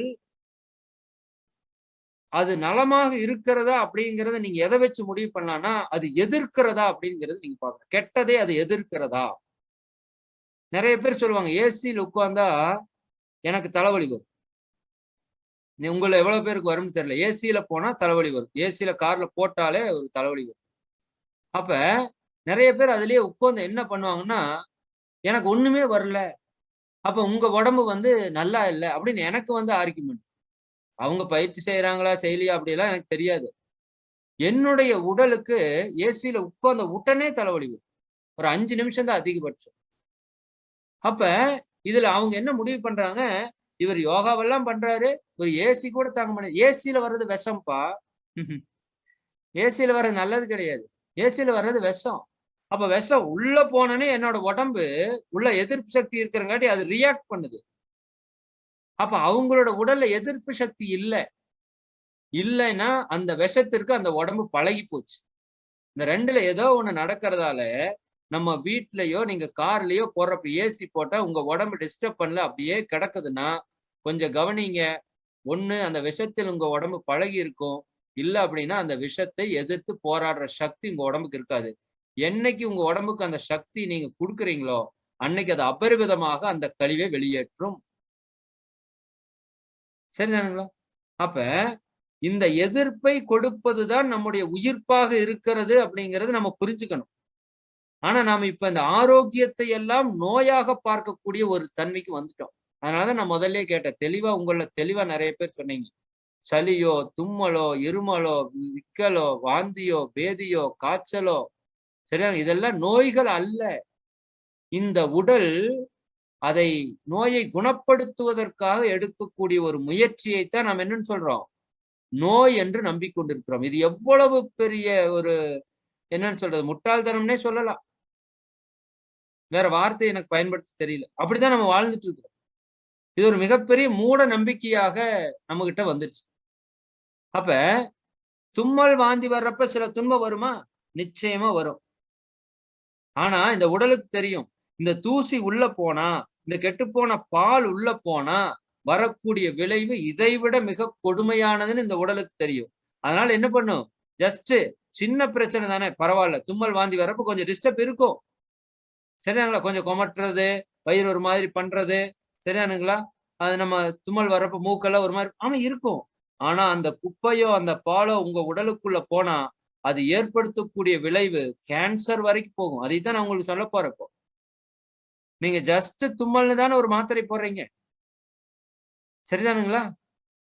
அது நலமாக இருக்கிறதா அப்படிங்கறத நீங்க எதை வச்சு முடிவு பண்ணலாம்னா அது எதிர்க்கிறதா அப்படிங்கிறது நீங்க பாக்கணும். கெட்டதே அது எதிர்க்கிறதா. நிறைய பேர் சொல்லுவாங்க ஏசியில் உட்கார்ந்தா எனக்கு தலைவலி வரும். உங்களை எவ்வளவு பேருக்கு வரும்னு தெரியல. ஏசியில போனா தலைவலி வரும். ஏசியில கார்ல போட்டாலே ஒரு தலைவலி வரும். அப்ப நிறைய பேர் அதுலயே உட்கார்ந்து என்ன பண்ணுவாங்கன்னா எனக்கு ஒண்ணுமே வரல, அப்ப உங்க உடம்பு நல்லா இல்லை அப்படின்னு எனக்கு ஆர்கியூமெண்ட். அவங்க பயிற்சி செய்யறாங்களா செய்யலையா அப்படிலாம் எனக்கு தெரியாது. என்னுடைய உடலுக்கு ஏசியில உட்கார்ந்த உடனே தலைவலி வரும். ஒரு 5 நிமிஷம் தான் அதிகபட்சம். அப்ப இதுல அவங்க என்ன முடிவு பண்றாங்க, இவர் யோகாவெல்லாம் பண்றாரு, ஒரு ஏசி கூட தாங்க மாட்டேன். ஏசியில வர்றது விஷம்பா. ஏசியில வர்றது நல்லது கிடையாது. ஏசியில வர்றது விஷம். அப்ப விஷம் உள்ள போனோன்னே என்னோட உடம்பு உள்ள எதிர்ப்பு சக்தி இருக்கிறங்காட்டி அது ரியாக்ட் பண்ணுது. அப்ப அவங்களோட உடல்ல எதிர்ப்பு சக்தி இல்லைன்னா அந்த விஷத்திற்கு அந்த உடம்பு பழகி போச்சு. இந்த ரெண்டுல ஏதோ ஒண்ணு நடக்கிறதால நம்ம வீட்லயோ நீங்க கார்லயோ போறப்ப ஏசி போட்டா உங்க உடம்பு டிஸ்டர்ப் பண்ணல அப்படியே கிடக்குதுன்னா கொஞ்சம் கவனிங்க. ஒண்ணு அந்த விஷத்தில் உங்க உடம்பு பழகி இருக்கும், இல்ல அப்படின்னா அந்த விஷத்தை எதிர்த்து போராடுற சக்தி உங்க உடம்புக்கு இருக்காது. என்னைக்கு உங்க உடம்புக்கு அந்த சக்தி நீங்க கொடுக்குறீங்களோ அன்னைக்கு அது அபரிவிதமாக அந்த கழிவை வெளியேற்றும். சரிதானுங்களா? அப்ப இந்த எதிர்ப்பை கொடுப்பதுதான் நம்முடைய உயிர்ப்பாக இருக்கிறது அப்படிங்கிறது நம்ம புரிஞ்சுக்கணும். ஆனா நாம இப்ப இந்த ஆரோக்கியத்தை எல்லாம் நோயாக பார்க்கக்கூடிய ஒரு தன்மைக்கு வந்துட்டோம். அதனாலதான் நான் முதல்ல கேட்டேன், தெளிவா தெளிவா நிறைய பேர் சொன்னீங்க. சளியோ, தும்மலோ, இருமலோ, விக்கலோ, வாந்தியோ, பேதியோ, காய்ச்சலோ, சரியா, இதெல்லாம் நோய்கள் அல்ல. இந்த உடல் அதை நோயை குணப்படுத்துவதற்காக எடுக்கக்கூடிய ஒரு முயற்சியைத்தான் நாம் என்னன்னு சொல்றோம், நோய் என்று நம்பிக்கொண்டிருக்கிறோம். இது எவ்வளவு பெரிய ஒரு என்னன்னு சொல்றது, முட்டாள்தனம்னே சொல்லலாம். வேற வார்த்தை எனக்கு பயன்படுத்த தெரியல. அப்படித்தான் நம்ம வாழ்ந்துட்டு இருக்கிறோம். இது ஒரு மிகப்பெரிய மூட நம்பிக்கையாக நம்ம கிட்ட வந்துருச்சு. அப்ப தும்மல் வாந்தி வர்றப்ப சில துன்பம் வருமா? நிச்சயமா வரும். ஆனா இந்த உடலுக்கு தெரியும், இந்த தூசி உள்ள போனா, இந்த கெட்டுப்போன பால் உள்ள போனா வரக்கூடிய விளைவு இதைவிட மிக கொடுமையானதுன்னு இந்த உடலுக்கு தெரியும். அதனால என்ன பண்ணும், ஜஸ்ட் சின்ன பிரச்சனை தானே பரவாயில்ல, தும்மல் வாந்தி வர்றப்ப கொஞ்சம் டிஸ்டர்ப் இருக்கும். சரியானுங்களா? கொஞ்சம் கொமட்டுறது, வயிறு ஒரு மாதிரி பண்றது, சரியானுங்களா? அது நம்ம தும்மல் வர்றப்ப மூக்கெல்லாம் ஒரு மாதிரி இருக்கும். ஆனா அந்த குப்பையோ அந்த பாலோ உங்க உடலுக்குள்ள போனா அது ஏற்படுத்தக்கூடிய விளைவு கேன்சர் வரைக்கும் போகும். அதைத்தான் நான் உங்களுக்கு சொல்ல போறப்போ. நீங்க ஜஸ்ட் தும்மல்னு தானே ஒரு மாத்திரை போடுறீங்க, சரிதானுங்களா?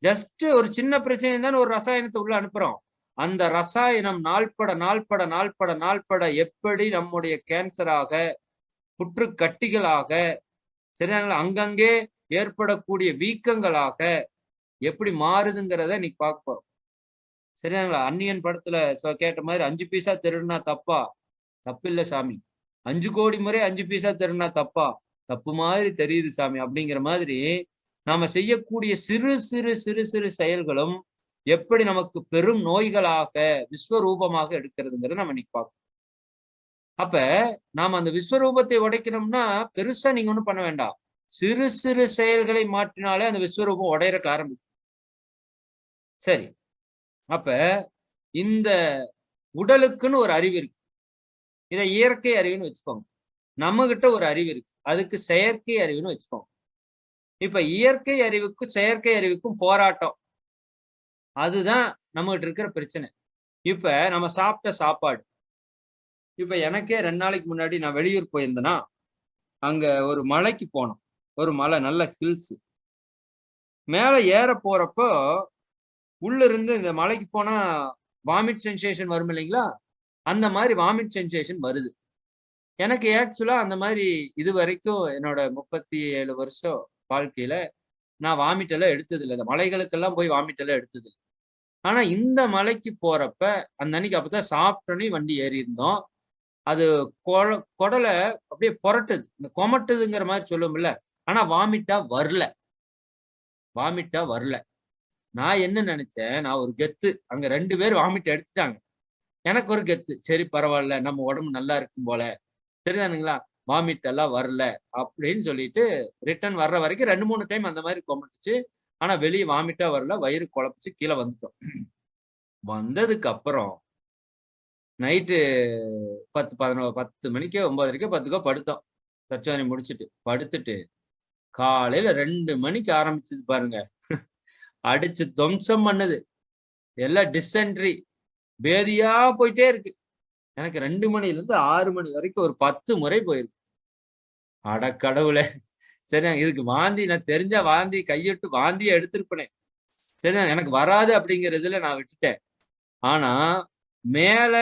ஜஸ்ட் ஒரு சின்ன பிரச்சனை தானே ஒரு ரசாயனத்தை உள்ள அனுப்புறோம். அந்த ரசாயனம் நாள்பட நாள்பட நாள்பட நாள்பட எப்படி நம்முடைய கேன்சராக, புற்று கட்டிகளாக, சரிதானுங்களா, அங்கங்கே ஏற்படக்கூடிய வீக்கங்களாக எப்படி மாறுதுங்கிறத இன்னைக்கு பார்க்க போறோம். சரிதானுங்களா? அந்நியன் படத்துல கேட்ட மாதிரி 5 பைசா திருடுனா தப்பா? தப்பு இல்ல சாமி. 5 கோடி முறை 5 பைசா திருடுனா தப்பா? தப்பு மாதிரி தெரியுது சாமி. அப்படிங்கிற மாதிரி நாம செய்யக்கூடிய சிறு சிறு சிறு சிறு செயல்களும் எப்படி நமக்கு பெரும் நோய்களாக விஸ்வரூபமாக எடுக்கிறதுங்கிறத நம்ம இன்னைக்கு பார்க்கணும். அப்ப நாம அந்த விஸ்வரூபத்தை உடைக்கணும்னா பெருசா நீங்க ஒண்ணும் பண்ண வேண்டாம். சிறு சிறு செயல்களை மாற்றினாலே அந்த விஸ்வரூபம் உடையறக்கு ஆரம்பிக்கும். சரி, அப்ப இந்த உடலுக்குன்னு ஒரு அறிவு இருக்கு. இதை இயற்கை அறிவுன்னு வச்சுக்கோங்க. நம்ம கிட்ட ஒரு அறிவு இருக்கு, அதுக்கு செயற்கை அறிவுன்னு வச்சுக்கோங்க. இப்ப இயற்கை அறிவுக்கும் செயற்கை அறிவுக்கும் போராட்டம். அதுதான் நம்ம கிட்ட இருக்கிற பிரச்சனை. இப்ப நம்ம சாப்பிட்ட சாப்பாடு, இப்ப எனக்கே 2 நாளைக்கு முன்னாடி நான் வெளியூர் போயிருந்தேன்னா, அங்க ஒரு மலைக்கு போனோம். ஒரு மலை நல்ல ஹில்ஸ். மேல ஏற போறப்போ, உள்ள இருந்து இந்த மலைக்கு போனா வாமிட் சென்சேஷன் வரும் இல்லைங்களா? அந்த மாரி வாமிட் சென்சேஷன் வருது. எனக்கு ஆக்சுவலா அந்த மாரி இதுவரைக்கும் என்னோட 37 வருஷம் வாழ்க்கையில நான் வாமிட் எல்லாம் எடுத்ததில்ல. இந்த மலைகளுக்கெல்லாம் போய் வாமிட் எல்லாம் எடுத்ததில்ல. ஆனா இந்த மலைக்கு போறப்ப, அந்த அன்னைக்கு அப்பதான் சாப்பிட்டோனே வண்டி ஏறியிருந்தோம். அது கொட குடல அப்படியே புரட்டுது. இந்த கொமட்டுதுங்கிற மாரி சொல்லுவோம்ல. ஆனா வாமிட்டா வரல. நான் என்ன நெனச்சேன், நான் ஒரு கெத்து. அங்க 2 பேர் வாமிட் எடுத்துட்டாங்க. எனக்கு ஒரு கெத்து. சரி பரவால்ல, நம்ம உடம்பு நல்லா இருக்கும் போல. சரிதானுங்களா? வாமிட் எல்லாம் வரல அப்படின்னு சொல்லிட்டு, ரிட்டர்ன் வர்ற வரைக்கும் 2, 3 டைம் அந்த மாரி கொமட்டுச்சு. ஆனா வெளிய வாமிட்டா வரல. வயிறு கொழப்பிச்சு கீழ வந்துட்டோம். வந்ததுக்கு அப்புறம் நைட்டு 10 மணிக்கோ, 9:30க்கோ, 10க்கோ படுத்தோம். தட்சணை முடிச்சுட்டு. படுத்துட்டு, காலையில 2 மணிக்கு ஆரம்பிச்சது பாருங்க. அடிச்சு துவம்சம் பண்ணுது. எல்லாம் டிசென்ட்ரி. பேதியா போயிட்டே இருக்கு. எனக்கு 2 மணியிலிருந்து 6 மணி வரைக்கும் ஒரு 10 முறை போயிருக்கு. அட கடவுளே! சரி இதுக்கு வாந்தி நான் தெரிஞ்சா வாந்தி கையுட்டு வாந்தியே எடுத்திருப்பனே. சரி எனக்கு வராது அப்படிங்கிறதுல நான் விட்டுட்டேன். ஆனா, மேல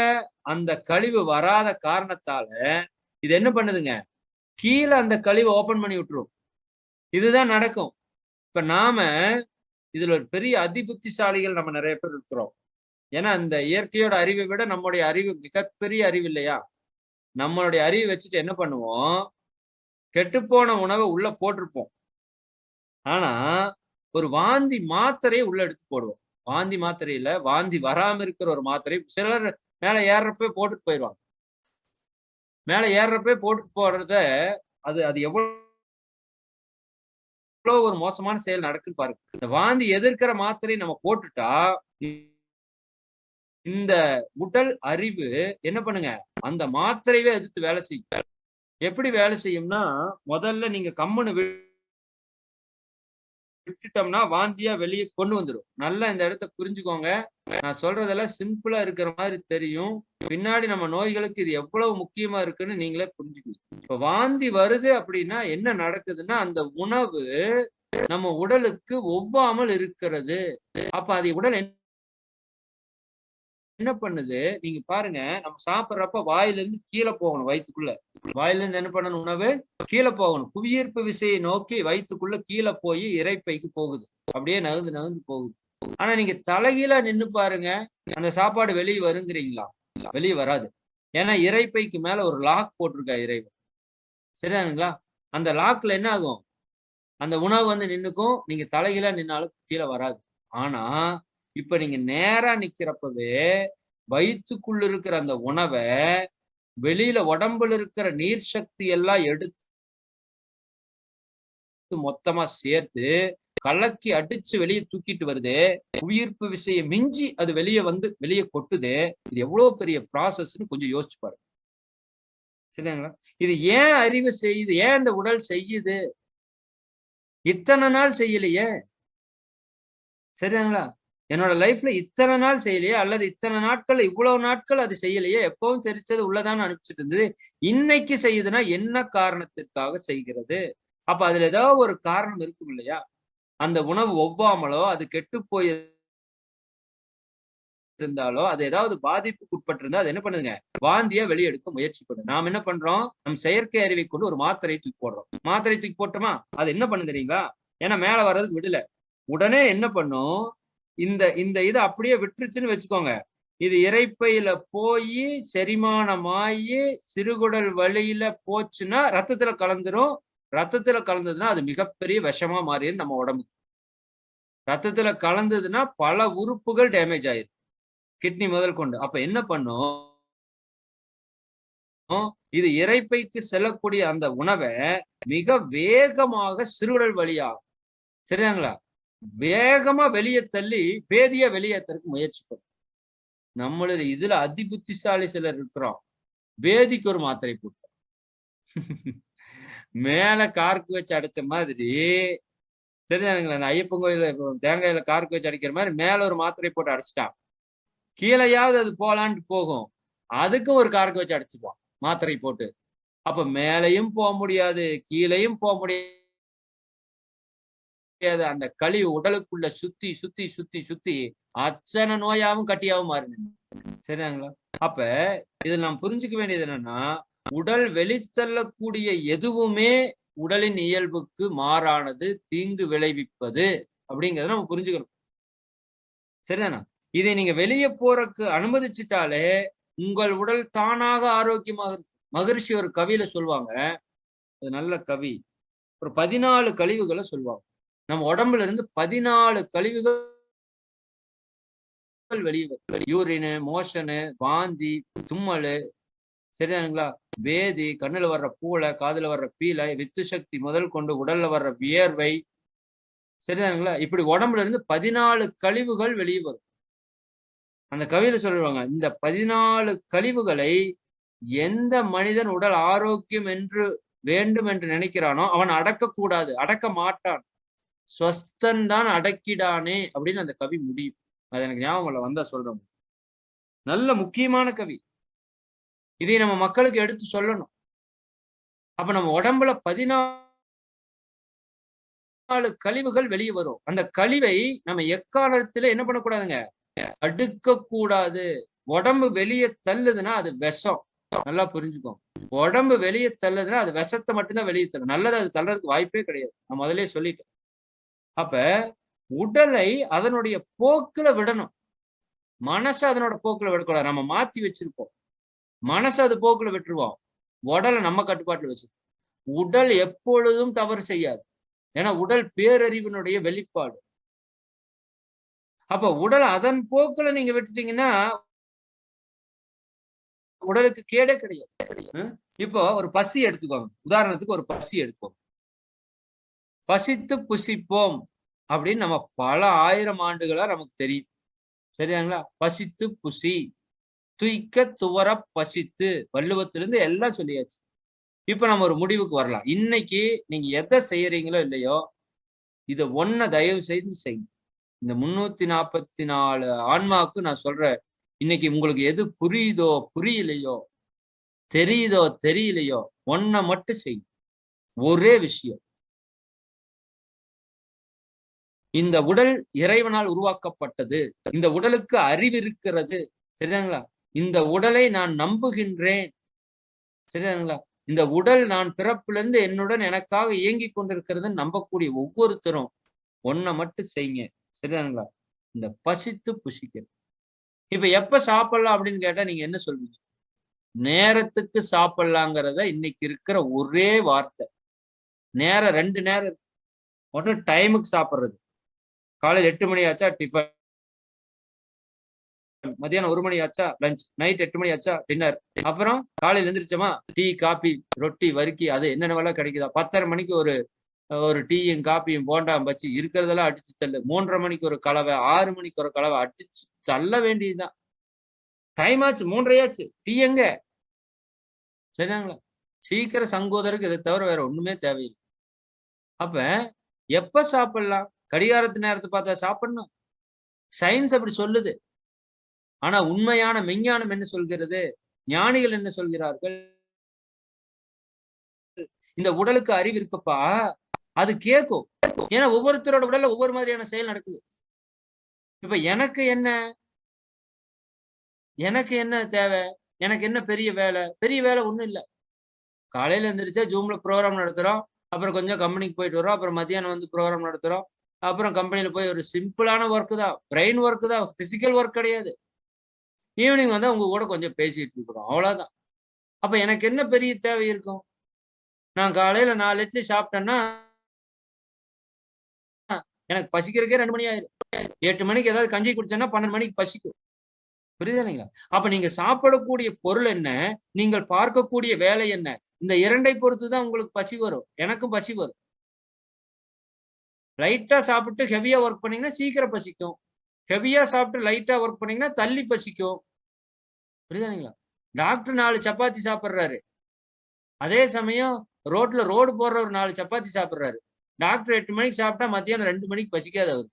அந்த கழிவு வராத காரணத்தால, இது என்ன பண்ணுதுங்க? கீழ அந்த கழிவ ஓப்பன் பண்ணி விட்டுரும். இதுதான் நடக்கும். இப்ப நாம இதுல ஒரு பெரிய அதிபுத்திசாலிகள் நம்ம நெறைய பேர் இருக்கிறோம். ஏன்னா, இந்த இயற்கையோட அறிவை விட நம்முடைய அறிவு மிகப்பெரிய அறிவு இல்லையா? நம்மளுடைய அறிவு வச்சுட்டு என்ன பண்ணுவோம்? கெட்டுப்போன உணவ உள்ள போட்டிருப்போம். ஆனா, ஒரு வாந்தி மாத்திரைய உள்ள எடுத்து போடுவோம். வாந்தி மாத்திரை இல்ல, வாந்தி வராம இருக்கிற ஒரு மாத்திரை. சிலர் மேல ஏர்றப்பவே போட்டுட்டு போயிருவாங்க. மேல ஏர்றப்பவே போட்டுட்டு போறத, அது அது எவ்வளோ ஒரு மோசமான செயல் நடக்குன்னு பாருங்க. இந்த வாந்தி எதிர்க்கிற மாத்திரைய நம்ம போட்டுட்டா, இந்த உடல் அறிவு என்ன பண்ணுங்க? அந்த மாத்திரையவே எதிர்த்து வேலை செய்யும். எப்படி வேலை செய்யும்னா, முதல்ல நீங்க கம்முனு விட்டுட்டோம்னா, வாந்தியா வெளிய கொண்டு வந்துரும். நல்லா இந்த இடத்த புரிஞ்சுக்கோங்க. நான் சொல்றதெல்லாம் சிம்பிளா இருக்கிற மாரி தெரியும். பின்னாடி நம்ம நோய்களுக்கு இது எவ்வளவு முக்கியமா இருக்குன்னு நீங்களே புரிஞ்சுக்கணும். இப்ப வாந்தி வருது அப்படின்னா என்ன நடக்குதுன்னா, அந்த உணவு நம்ம உடலுக்கு ஒவ்வாமல் இருக்கிறது. அப்ப அது உடல் என்ன பண்ணுது? நீங்க பாருங்க, நம்ம சாப்பிடுறப்ப வாயிலிருந்து கீழ போகணும் வயித்துக்குள்ள. வாயிலிருந்து என்ன பண்ணணும் உணவு? கீழ போகணும். புவியீர்ப்பு விசையை நோக்கி வயித்துக்குள்ள கீழ போய் இரைப்பைக்கு போகுது. அப்படியே நகர்ந்து நகர்ந்து போகுது. ஆனா நீங்க தலைகீழா நின்னு பாருங்க, அந்த சாப்பாடு வெளிய வருங்கிறீங்களா? வெளிய வராது. ஏன்னா இரைப்பைக்கு மேல ஒரு லாக் போட்டிருக்கார் இறைவன். சரிதானுங்களா? அந்த லாக்ல என்ன ஆகும்? அந்த உணவு வந்து நின்னுக்கும். நீங்க தலைகீழா நின்னாலும் கீழ வராது. ஆனா, இப்ப நீங்க நேரா நிக்கிறப்பவே, வயித்துக்குள்ள இருக்கிற அந்த உணவ, வெளியில உடம்புல இருக்கிற நீர் சக்தி எல்லாம் எடுத்து மொத்தமா சேர்த்து, கலக்கி அடிச்சு வெளிய தூக்கிட்டு வருதே. புவியீர்ப்பு விசைய மிஞ்சி அது வெளிய வந்து வெளிய கொட்டுதே. இது எவ்வளவு பெரிய ப்ராசஸ்ன்னு கொஞ்சம் யோசிச்சு பாருங்க. சரிங்களா? இது ஏன் அறிவு செய்யுது? ஏன் இந்த உடல் செய்யுது? இத்தன நாள் செய்யலையே! சரிதாங்களா? என்னோட லைஃப்ல இத்தன நாள் செய்யலையே, அல்லது இத்தன நாட்கள் இவ்வளவு நாட்கள் அது செய்யலையே, எப்பவும் செரிச்சது உள்ளதான்னு அனுப்பிச்சுட்டு இருந்தது. இன்னைக்கு செய்யுதுன்னா என்ன காரணத்திற்காக செய்கிறது? அப்ப அதுல ஏதாவது ஒரு காரணம் இருக்கும் இல்லையா? அந்த உணவு ஒவ்வாமலோ, அது கெட்டுப் போய் இருந்தாலோ, அது ஏதாவது பாதிப்புக்கு உட்பட்டிருந்தா, அது என்ன பண்ணுதுங்க? வாந்தியா வெளிய எடுக்க முயற்சி பண்ணுது. நாம என்ன பண்றோம்? நம் செயற்கை அறிவை கொண்டு ஒரு மாத்திரைய தூக்கி போடுறோம். மாத்திரை தூக்கி போட்டோமா? அது என்ன பண்ணுது தெரியுங்களா? ஏன்னா மேல வர்றதுக்கு விடல. உடனே என்ன பண்ணும்? இந்த இந்த இத அப்படியே விட்டுருச்சுன்னு வச்சுக்கோங்க. இது இரைப்பையில போயி, செரிமானமாயி, சிறுகுடல் வழியில போச்சுன்னா, ரத்தத்துல கலந்துரும். ரத்தத்துல கலந்ததுன்னா, அது மிகப்பெரிய விஷமா மாறிரும் நம்ம உடம்புக்கு. ரத்தத்துல கலந்ததுன்னா, பல உறுப்புகள் டேமேஜ் ஆயிரும். கிட்னி முதல் கொண்டு. அப்ப என்ன பண்ணும்? இது இரைப்பைக்கு செல்லக்கூடிய அந்த உணவ மிக வேகமாக சிறுகுடல் வழியா சரிதாங்களா? வேகமா வெளிய தள்ளி, பேதியா வெளியேத்துறதுக்கு முயற்சி பண்ணும். நம்மளுடைய இதுல அதிபுத்திசாலி சிலர் இருக்கிறோம். பேதிக்கு ஒரு மாத்திரை போட்டோம். மேல கார்க்கு வச்சு அடைச்ச மாதிரி, சரிதானுங்களா? அந்த ஐயப்பன் கோயில்ல தேங்காயில கார்க்கு வச்சு அடைக்கிற மாரி மேல ஒரு மாத்திரை போட்டு அடைச்சுட்டான். கீழயாவது அது போலான்ட்டு போகும். அதுக்கும் ஒரு காரக்கு வச்சு அடிச்சுக்குவான் மாத்திரை போட்டு. அப்ப மேலையும் போக முடியாது, கீழையும் போக முடியாது. அந்த கழிவு உடலுக்குள்ள சுத்தி சுத்தி சுத்தி சுத்தி அத்தனை நோயாவும் கட்டியாவும் மாறுது. சரிங்களா? அப்ப இதுல நாம் புரிஞ்சுக்க வேண்டியது என்னன்னா, உடல் வெளித்தள்ளக்கூடிய எதுவுமே உடலின் இயல்புக்கு மாறானது, தீங்கு விளைவிப்பது அப்படிங்கிறத நம்ம புரிஞ்சுக்கணும். சரிதானா? இதை நீங்க வெளியே போறதுக்கு அனுமதிச்சுட்டாலே உங்கள் உடல் தானாக ஆரோக்கியமாக இருக்கும். மகரிஷி ஒரு கவியில சொல்லுவாங்க, அது நல்ல கவி. ஒரு 14 கழிவுகளை சொல்லுவாங்க. நம்ம உடம்புல இருந்து 14 கழிவுகள் வெளியே வரும். யூரின், மோஷனு, வாந்தி, தும்மலு, சரிதானுங்களா? வேதி, கண்ணுல வர்ற பூளை, காதுல வர்ற பீலை, வித்து சக்தி முதல் கொண்டு உடல்ல வர்ற வியர்வை, சரிதானுங்களா? இப்படி உடம்புல இருந்து 14 கழிவுகள் வெளியே வரும். அந்த கவியில சொல்லுவாங்க, இந்த 14 கழிவுகளை எந்த மனிதன் உடல் ஆரோக்கியம் என்று வேண்டும் என்று நினைக்கிறானோ அவன் அடக்கக்கூடாது, அடக்க மாட்டான். ஸ்வஸ்தன் தான் அடக்கிடானே அப்படின்னு அந்த கவி முடியும். அது எனக்கு ஞாபகம் வந்தா சொல்றோம். நல்ல முக்கியமான கவி. இதை நம்ம மக்களுக்கு எடுத்து சொல்லணும். அப்ப நம்ம உடம்புல 14 கழிவுகள் வெளியே வரும். அந்த கழிவை நம்ம எக்காலத்துல என்ன பண்ணக்கூடாதுங்க, அடுக்க கூடாது. உடம்பு வெளியே தள்ளுதுன்னா அது விஷம். நல்லா புரிஞ்சுக்கோங்க. உடம்பு வெளியே தள்ளுதுன்னா அது விஷத்தை மட்டும்தான் வெளியே தள்ளும். நல்லது அது தள்ளுறதுக்கு வாய்ப்பே கிடையாது. நான் முதலே சொல்லிட்டேன். அப்ப உடலை அதனுடைய போக்குல விடணும். மனசை அதனோட போக்குல விடக்கூடாது. நம்ம மாத்தி வச்சிருப்போம். மனசு அது போக்குல விட்டுருவோம். உடலை நம்ம கட்டுப்பாட்டுல வச்சிருக்கோம். உடல் எப்பொழுதும் தவறு செய்யாது. ஏன்னா உடல் பேரறிவினுடைய வெளிப்பாடு. அப்ப உடல் அதன் போக்குல நீங்க விட்டுட்டீங்கன்னா உடலுக்கு கேடே கிடையாது. இப்போ ஒரு பசி எடுத்துக்கோங்க. உதாரணத்துக்கு ஒரு பசி எடுப்போம். பசித்து புசிப்போம் அப்படின்னு நம்ம பல ஆயிரம் ஆண்டுகளா நமக்கு தெரியும். சரியாங்களா? பசித்து புசி, துய்க்க துவர பசித்து, வள்ளுவத்திலிருந்து எல்லாம் சொல்லியாச்சு. இப்ப நம்ம ஒரு முடிவுக்கு வரலாம். இன்னைக்கு நீங்க எதை செய்யறீங்களோ இல்லையோ, இத ஒன்ன தயவு செய்து செய்யுங்க. இந்த 344 ஆன்மாவுக்கு நான் சொல்றேன், இன்னைக்கு உங்களுக்கு எது புரியுதோ புரியலையோ, தெரியுதோ தெரியலையோ, ஒன்ன மட்டும் செய்யுங்க. ஒரே விஷயம். இந்த உடல் இறைவனால் உருவாக்கப்பட்டது. இந்த உடலுக்கு அறிவு இருக்கிறது. சரிதாங்களா? இந்த உடலை நான் நம்புகின்றேன். சரிதாங்களா? இந்த உடல் நான் பிறப்பிலிருந்து என்னுடன் எனக்காக இயங்கிக் கொண்டிருக்கிறதுன்னு நம்பக்கூடிய ஒவ்வொருத்தரும் ஒன்ன மட்டும் செய்யுங்க. சரிதானுங்களா? இந்த பசித்து புசிக்கிறது. இப்ப எப்ப சாப்பிடலாம் அப்படின்னு கேட்டா நீங்க என்ன சொல்வீங்க? நேரத்துக்கு சாப்பிடலாங்கிறத இன்னைக்கு இருக்கிற ஒரே வார்த்தை. நேரம் 2 நேரம். ஒண்ணு டைமுக்கு சாப்பிடுறது. காலையில் 8 மணி ஆச்சா டிஃபன், மதியானம் 1 மணி ஆச்சா லஞ்ச், நைட் 8 மணி ஆச்சா டின்னர். அப்புறம் காலையில் எழுந்திரிச்சோமா டீ, காபி, ரொட்டி, வறுக்கி, அது என்னென்னவெல்லாம் கிடைக்குதா. 10:30 மணிக்கு ஒரு டீயும் காப்பியும் போண்டாம் பச்சி இருக்கிறதெல்லாம் அடிச்சு தள்ளு. 3:30 மணிக்கு ஒரு கலவை, 6 மணிக்கு ஒரு கலவை அடிச்சு தள்ள வேண்டியதுதான். டைம் ஆச்சு, 3:30 ஆச்சு, டீ எங்க? சரிங்களா? சீக்கிரம் சங்கோதருக்கு இதை தவிர வேற ஒண்ணுமே தேவையில்லை. அப்ப எப்ப சாப்பிடலாம்? கடிகாரத்து நேரத்தை பார்த்தா சாப்பிடணும். சயின்ஸ் அப்படி சொல்லுது. ஆனா உண்மையான மெஞ்ஞானம் என்ன சொல்கிறது? ஞானிகள் என்ன சொல்கிறார்கள்? இந்த உடலுக்கு அறிவு இருக்குப்பா, அது கேட்கும். ஏன்னா ஒவ்வொருத்தரோட உடல்ல ஒவ்வொரு மாதிரியான செயல் நடக்குது. இப்ப எனக்கு என்ன தேவை? எனக்கு என்ன பெரிய வேலை? பெரிய வேலை ஒண்ணும் இல்ல. காலையில எந்திரிச்சா ஜூம்ல ப்ரோகிராம் நடத்துறோம். அப்புறம் கொஞ்சம் கம்பெனிக்கு போயிட்டு வரோம். அப்புறம் மத்தியானம் வந்து ப்ரோகிராம் நடத்துறோம். அப்புறம் கம்பெனில போய் ஒரு சிம்பிளான ஒர்க் தான். பிரெயின் ஒர்க் தான். பிசிக்கல் ஒர்க் கிடையாது. ஈவினிங் வந்து உங்க கூட கொஞ்சம் பேசிட்டு இருக்கிறோம். அவ்வளவுதான். அப்ப எனக்கு என்ன பெரிய தேவை இருக்கும்? நான் காலையில 4 இட்லி சாப்பிட்டேன்னா எனக்கு பசிக்கிறதுக்கே 2 மணி ஆயிரும். 8 மணிக்கு ஏதாவது கஞ்சி குடிச்சேன்னா 12 மணிக்கு பசிக்கும். புரியுதுங்களா? அப்ப நீங்க சாப்பிடக்கூடிய பொருள் என்ன? நீங்கள் பார்க்கக்கூடிய வேலை என்ன? இந்த 2ஐ பொறுத்து தான் உங்களுக்கு பசி வரும். எனக்கும் பசி வரும். லைட்டா சாப்பிட்டு ஹெவியா ஒர்க் பண்ணீங்கன்னா சீக்கிரம் பசிக்கும். ஹெவியா சாப்பிட்டு லைட்டா ஒர்க் பண்ணீங்கன்னா தள்ளி பசிக்கும். புரியுதுங்களா? டாக்டர் 4 சப்பாத்தி சாப்பிடுறாரு. அதே சமயம் ரோடு போடுறவர் 4 சப்பாத்தி சாப்பிடுறாரு. டாக்டர் 8 மணிக்கு சாப்பிட்டா மத்தியானம் 2 மணிக்கு பசிக்காது அவருக்கு.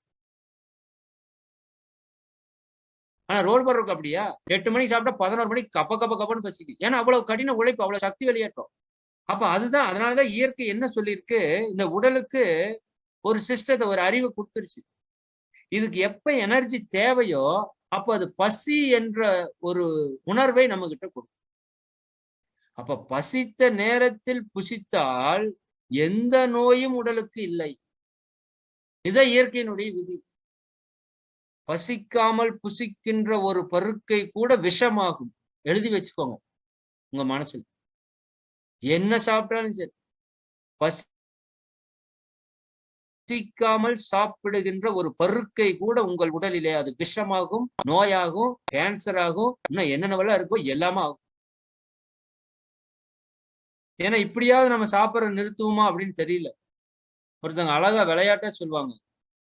ஆனா ரோல் பண்றதுக்கு அப்படியா? 8 மணிக்கு சாப்பிட்டா 11 மணிக்கு கப்ப கப்ப கப்பன்னு பசிக்குது. ஏன்னா அவ்வளவு கடின உழைப்பு, அவ்வளவு சக்தி வெளியேற்றம். அப்ப அதுதான், அதனாலதான் இயற்கை என்ன சொல்லியிருக்கு, இந்த உடலுக்கு ஒரு சிஸ்டத்தை, ஒரு அறிவு கொடுத்துருச்சு. இதுக்கு எப்ப எனர்ஜி தேவையோ அப்ப அது பசி என்ற ஒரு உணர்வை நம்ம கிட்ட கொடுக்கும். அப்ப பசித்த நேரத்தில் புசித்தால் எந்த நோயும் உடலுக்கு இல்லை. இதான் இயற்கையினுடைய விதி. பசிக்காமல் புசிக்கின்ற ஒரு பருக்கை கூட விஷமாகும். எழுதி வச்சுக்கோங்க உங்க மனசுல. என்ன சாப்பிட்டாலும் சரி, பசிக்காமல் சாப்பிடுகின்ற ஒரு பருக்கை கூட உங்கள் உடலிலே அது விஷமாகும், நோயாகும், கேன்சர் ஆகும், இன்னும் என்னென்னவெல்லாம் இருக்கோ எல்லாமே ஆகும். ஏன்னா இப்படியாவது நம்ம சாப்பிட நிறுத்துவோமா அப்படின்னு தெரியல. ஒருத்தவங்க அழகா விளையாட்டா சொல்லுவாங்க,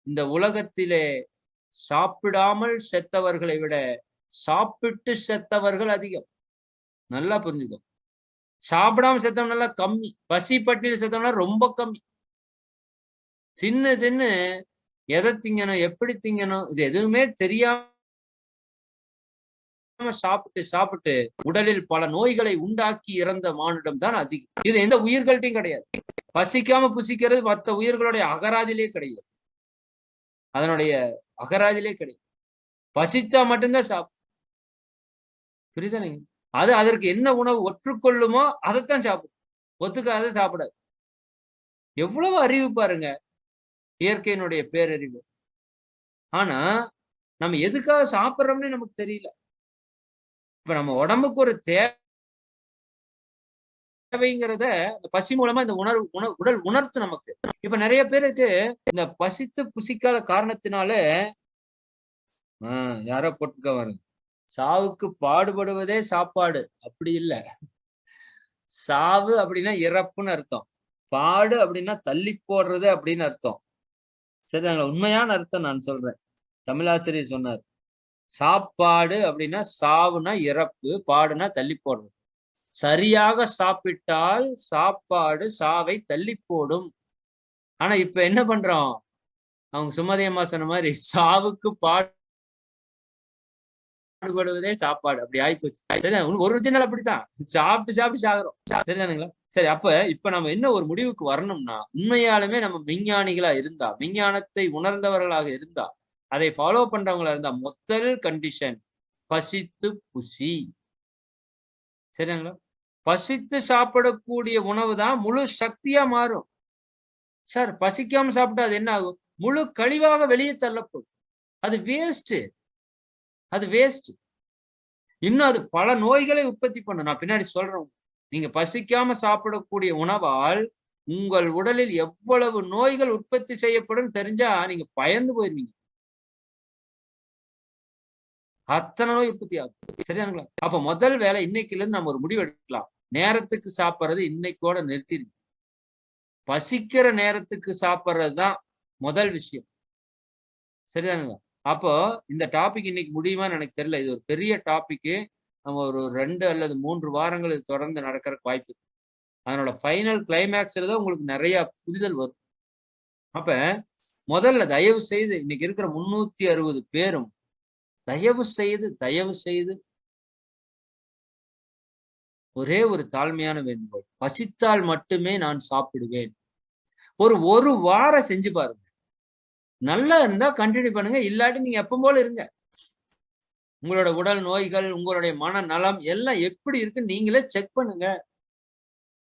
இந்த உலகத்திலே சாப்பிடாமல் செத்தவர்களை விட சாப்பிட்டு செத்தவர்கள் அதிகம். நல்லா புரிஞ்சுக்கோ. சாப்பிடாம செத்தவங்க கம்மி, பசி பட்டியல் செத்தவங்க ரொம்ப கம்மி. தின்னு தின்னு எதை திங்கணும், எப்படி திங்கணும், இது எதுவுமே தெரியாம சாப்பிட்டு சாப்பிட்டு உடலில் பல நோய்களை உண்டாக்கி இறந்த மானிடம் தான் அதிகம். இது எந்த உயிர்கள்ட்டையும் கிடையாது. பசிக்காம புசிக்கிறது மற்ற உயிர்களுடைய அகராதிலே கிடையாது. அதனுடைய அகராதிலே கிடையாது. பசித்தா மட்டும்தான் சாப்பிடும். புரியுதானீங்க? அது அதற்கு என்ன உணவு ஒற்றுக்கொள்ளுமோ அதைத்தான் சாப்பிடும். ஒத்துக்காத சாப்பிடாது. எவ்வளவு அறிவு பாருங்க, இயற்கையினுடைய பேரறிவு. ஆனா நம்ம எதுக்காக சாப்பிடுறோம்னு நமக்கு தெரியல. இப்ப நம்ம உடம்புக்கு ஒரு தேவைங்கிறத பசி மூலமா இந்த உடல் உணர்த்து நமக்கு. இப்ப நிறைய பேருக்கு இந்த பசித்து புசிக்காத காரணத்தினால யாரோ போட்டுக்க வருங்க, சாவுக்கு பாடுபடுவதே சாப்பாடு. அப்படி இல்ல. சாவு அப்படின்னா இறப்புன்னு அர்த்தம். பாடு அப்படின்னா தள்ளி போடுறது அப்படின்னு அர்த்தம். சரிங்களா? உண்மையான அர்த்தம் நான் சொல்றேன். தமிழாசிரியர் சொன்னார், சாப்பாடு அப்படின்னா சாவுனா இறப்பு, பாடுனா தள்ளி போடுறது. சரியாக சாப்பிட்டால் சாப்பாடு சாவை தள்ளி போடும். ஆனா இப்ப என்ன பண்றோம், அவங்க சுமதி அம்மா சொன்ன மாதிரி சாவுக்கு பாடுபடுவதே சாப்பாடு. அப்படி ஆயிப்போச்சு. ஒரிஜினல் அப்படித்தான். சாப்பிட்டு சாப்பிட்டு சாகுறோம். சரிதானுங்களா? சரி, அப்ப இப்ப நம்ம என்ன ஒரு முடிவுக்கு வரணும்னா, உண்மையாலுமே நம்ம விஞ்ஞானிகளா இருந்தா, விஞ்ஞானத்தை உணர்ந்தவர்களாக இருந்தா, அதை ஃபாலோ பண்றவங்களா இருந்தா, முதல் கண்டிஷன் பசித்து புசி. சரிங்களா? பசித்து சாப்பிடக்கூடிய உணவு தான் முழு சக்தியா மாறும். சார், பசிக்காம சாப்பிட்டா அது என்ன ஆகும்? முழு கழிவாக வெளியே தள்ளப்படும். அது வேஸ்ட். அது வேஸ்ட். இன்னும் அது பல நோய்களை உற்பத்தி பண்ணும். நான் பின்னாடி சொல்றேன். நீங்க பசிக்காம சாப்பிடக்கூடிய உணவால் உங்கள் உடலில் எவ்வளவு நோய்கள் உற்பத்தி செய்யப்படும் தெரிஞ்சா நீங்க பயந்து போயிருவீங்க. அத்தனை நோய் உற்பத்தி ஆகும். சரியானுங்களா? அப்ப முதல் வேலை, இன்னைக்குல இருந்து நம்ம ஒரு முடிவு எடுக்கலாம். நேரத்துக்கு சாப்பிடுறது இன்னைக்கோட நிறுத்திடுங்க. பசிக்கிற நேரத்துக்கு சாப்பிடுறதுதான் முதல் விஷயம். சரிதானுங்களா? அப்போ இந்த டாபிக் இன்னைக்கு முடியுமான்னு எனக்கு தெரியல. இது ஒரு பெரிய டாபிக். நம்ம ஒரு 2 அல்லது 3 வாரங்கள் இது தொடர்ந்து நடக்கிறதுக்கு வாய்ப்பு இருக்கு. அதனோட ஃபைனல் கிளைமேக்ஸ்ல தான் உங்களுக்கு நிறைய புரிதல் வரும். அப்ப முதல்ல தயவு செய்து இன்னைக்கு இருக்கிற 360 பேரும் தயவு செய்து ஒரே ஒரு தாழ்மையான வேண்டுகோள், பசித்தால் மட்டுமே நான் சாப்பிடுவேன். ஒரு வாரம் செஞ்சு பாருங்க. நல்லா இருந்தா கண்டினியூ பண்ணுங்க, இல்லாட்டி நீங்க எப்பவும் போல இருங்க. உங்களோட உடல் நோய்கள், உங்களுடைய மன நலம் எல்லாம் எப்படி இருக்கு நீங்களே செக் பண்ணுங்க.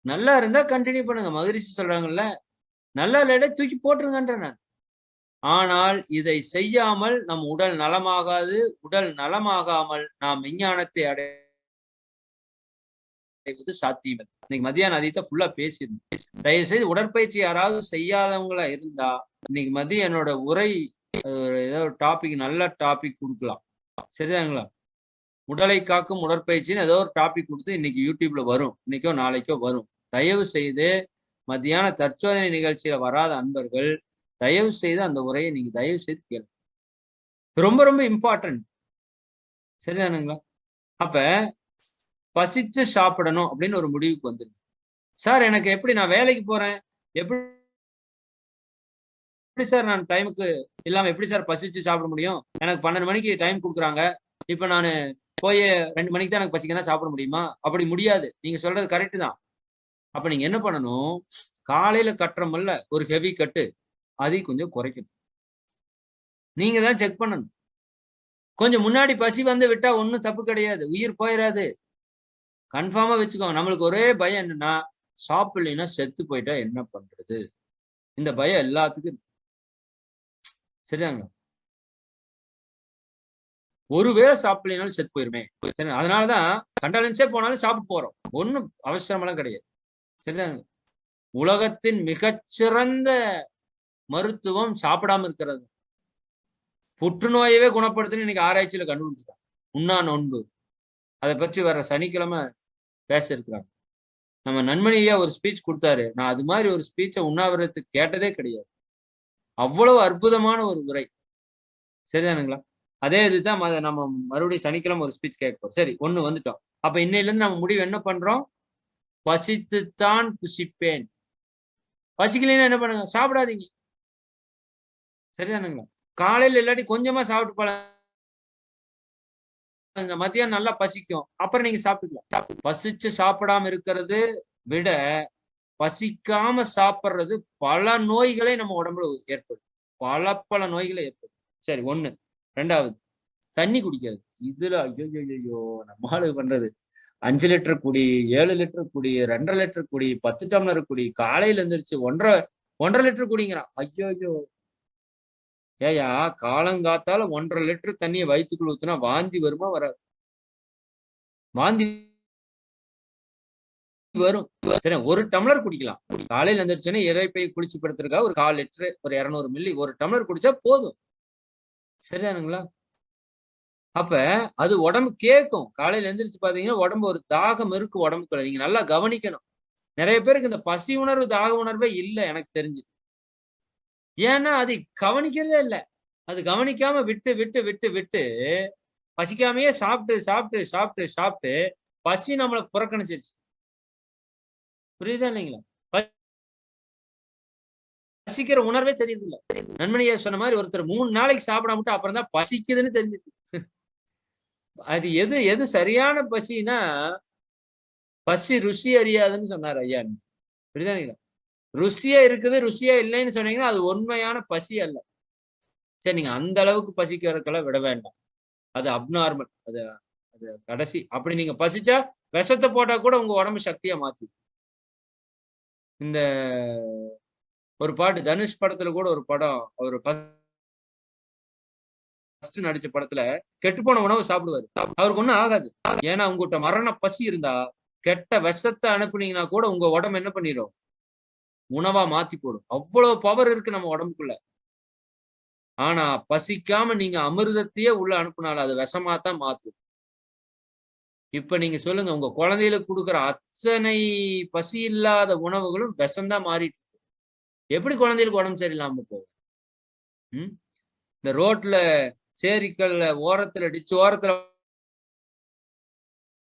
நல்லா இருந்தா கண்டினியூ பண்ணுங்க. மகரிஷி சொல்றாங்கல்ல, நல்லா இல்லாட்டி தூக்கி போட்டுருங்கன்ற நான். ஆனால் இதை செய்யாமல் நம் உடல் நலமாகாது. உடல் நலமாகாமல் நாம் விஞ்ஞானத்தை அடைவது சாத்தியம். இன்னைக்கு மதியான அதிகத்தை ஃபுல்லா பேசியிருந்தேன். தயவு செய்து உடற்பயிற்சி யாராவது செய்யாதவங்களா இருந்தா இன்னைக்கு மதியம் என்னோட உரை ஏதோ ஒரு டாபிக், நல்ல டாபிக் கொடுக்கலாம். சரிதாங்களா? உடலை காக்கும் உடற்பயிற்சின்னு ஏதோ ஒரு டாபிக் கொடுத்து இன்னைக்கு யூடியூப்ல வரும். இன்னைக்கோ நாளைக்கோ வரும். தயவு செய்து மத்தியான தற்சோதனை நிகழ்ச்சியில வராத அன்பர்கள் தயவு செய்து அந்த உரையை நீங்க தயவு செய்து கேளுங்க. ரொம்ப ரொம்ப இம்பார்ட்டன்ட். சரிதானுங்களா? அப்ப பசித்து சாப்பிடணும் அப்படின்னு ஒரு முடிவுக்கு வந்துடும். சார், எனக்கு எப்படி, நான் வேலைக்கு போறேன், எப்படி சார் நான் டைமுக்கு இல்லாம எப்படி சார் பசிச்சு சாப்பிட முடியும்? எனக்கு 12 மணிக்கு டைம் கொடுக்குறாங்க, இப்ப நானு போய் 2 மணிக்கு தான் எனக்கு பசிக்குதுன்னா சாப்பிட முடியுமா? அப்படி முடியாது. நீங்க சொல்றது கரெக்ட் தான். அப்ப நீங்க என்ன பண்ணணும்? காலையில கட்டுறோம்ல ஒரு ஹெவி கட்டு, அதையும் கொஞ்சம் குறைக்கணும். நீங்க தான் செக் பண்ணணும். கொஞ்சம் முன்னாடி பசி வந்து விட்டா ஒண்ணும் தப்பு கிடையாது. உயிர் போயிராது. கன்ஃபார்மா வச்சுக்கோங்க. நம்மளுக்கு ஒரே பயம் என்னன்னா, சாப்பிடலைன்னா செத்து போயிட்டா என்ன பண்றது? இந்த பயம் எல்லாத்துக்கும் இருக்கு. சரிதாங்களா? ஒருவேளை சாப்பிடலைனாலும் செத்து போயிருமே. சரி, அதனாலதான் கண்டலன்ஸே போனாலும் சாப்பிட்டு போறோம். ஒண்ணும் அவசரமெல்லாம் கிடையாது. சரிதாங்க. உலகத்தின் மிகச்சிறந்த மருத்துவம் சாப்பிடாம இருக்கிறது. புற்றுநோயவே குணப்படுத்துன்னு இன்னைக்கு ஆராய்ச்சியில கண்டுபிடிச்சிட்டாங்க. உண்ணா நோன்பு. அதை பற்றி வர சனிக்கிழமை பேச இருக்கிறாங்க. நம்ம நண்பனையா ஒரு ஸ்பீச் கொடுத்தாரு. நான் அது மாதிரி ஒரு ஸ்பீச்சை உண்ணாவிரதத்துக்கு கேட்டதே கிடையாது. அவ்வளவு அற்புதமான ஒரு உரை. சரிதானுங்களா? அதே இதுதான் நம்ம மறுபடியும் சனிக்கிழமை ஒரு ஸ்பீச் கேட்போம். சரி, ஒண்ணு வந்துட்டோம். அப்ப இன்னையில இருந்து நம்ம முடிவு என்ன பண்றோம்? பசித்துத்தான் புசிப்பேன். பசிக்கலைன்னா என்ன பண்ணுங்க? சாப்பிடாதீங்க. சரிதானுங்களா? காலையில இல்லாட்டி கொஞ்சமா சாப்பிட்டு பழங்க. மதியம் நல்லா பசிக்கும். அப்புறம் நீங்க சாப்பிட்டுக்கலாம். பசிச்சு சாப்பிடாம இருக்கிறது விட பசிக்காம சாப்பிடுறது பல நோய்களை நம்ம உடம்புல ஏற்படும். பல நோய்களை ஏற்படும். சரி, 1. 2வது தண்ணி குடிக்கிறது. இதுல ஐயோ நம்மால பண்றது 5 லிட்டர் குடி, 7 லிட்டர் குடி, 2.5 லிட்டர் குடி, 10 டம்ளர் குடி, காலையில எந்திரிச்சு 1.5 லிட்டர் குடிங்கிறான். ஐயோ ஏயா, காலங்காத்தால 1.5 லிட்டர் தண்ணியை வயிற்றுக்குள்ள ஊத்துனா வாந்தி வருமா? வராது. வாந்தி வரும். சரி, 1 டம்ளர் குடிக்கலாம். காலையில எந்திரிச்சோன்னே இரைப்பை குளிச்சு படுத்திருக்கா ஒரு 1/4 லிட்டர், ஒரு 200 மில்லி 1 டம்ளர் குடிச்சா போதும். சரிதானுங்களா? அப்ப அது உடம்பு கேட்கும். காலையில எந்திரிச்சு பாத்தீங்கன்னா உடம்பு ஒரு தாகம் இருக்கு உடம்புக்குள்ள. நீங்க நல்லா கவனிக்கணும். நிறைய பேருக்கு இந்த பசி உணர்வு, தாக உணர்வே இல்ல எனக்கு தெரிஞ்சு. ஏன்னா அது கவனிக்கிறதே இல்ல. அது கவனிக்காம விட்டு விட்டு விட்டு விட்டு பசிக்காமையே சாப்பிட்டு சாப்பிட்டு சாப்பிட்டு சாப்பிட்டு பசி நம்மளை புறக்கணிச்சிருச்சு. புரியுதா இல்லைங்களா? பசிக்கிற உணர்வே தெரியுது இல்ல. நண்பனையா சொன்ன மாதிரி ஒருத்தர் 3 நாளைக்கு சாப்பிடாமட்டு அப்புறம் தான் பசிக்குதுன்னு தெரிஞ்சுது. அது எது எது சரியான பசினா, பசி ருசி அறியாதுன்னு சொன்னார் ஐயா. புரியுதா? ருசியா இருக்குது, ருசியா இல்லைன்னு சொன்னீங்கன்னா அது உண்மையான பசி அல்ல. சரி, நீங்க அந்த அளவுக்கு பசிக்கிறதுக்கெல்லாம் விட வேண்டாம். அது அப்நார்மல். அது அது கடைசி. அப்படி நீங்க பசிச்சா விஷத்தை போட்டா கூட உங்க உடம்பு சக்தியா மாத்தி. இந்த ஒரு பாட்டு தனுஷ் படத்துல கூட ஒரு படம், அவரு ஃபர்ஸ்ட் நடிச்ச படத்துல கெட்டுப்போன உணவு சாப்பிடுவாரு. அவருக்கு ஒண்ணும் ஆகாது. ஏன்னா உங்ககிட்ட மரண பசி இருந்தா கெட்ட விஷத்தை அனுப்புனீங்கன்னா கூட உங்க உடம்பு என்ன பண்ணிடும்? உணவா மாத்தி போடும். அவ்வளவு பவர் இருக்கு நம்ம உடம்புக்குள்ள. ஆனா பசிக்காம நீங்க அமிர்தத்தையே உள்ள அனுப்புனாலும் அது விஷமாத்தான் மாத்தும். இப்ப நீங்க சொல்லுங்க, உங்க குழந்தைகளுக்கு கொடுக்குற அத்தனை பசி இல்லாத உணவுகளும் விஷம்தான் மாறிட்டு இருக்கு. எப்படி குழந்தைகளுக்கு உடம்பு சரியில்லாம போகும்? இந்த ரோட்ல சேரிக்கல்ல ஓரத்துல டிச்சு ஓரத்துல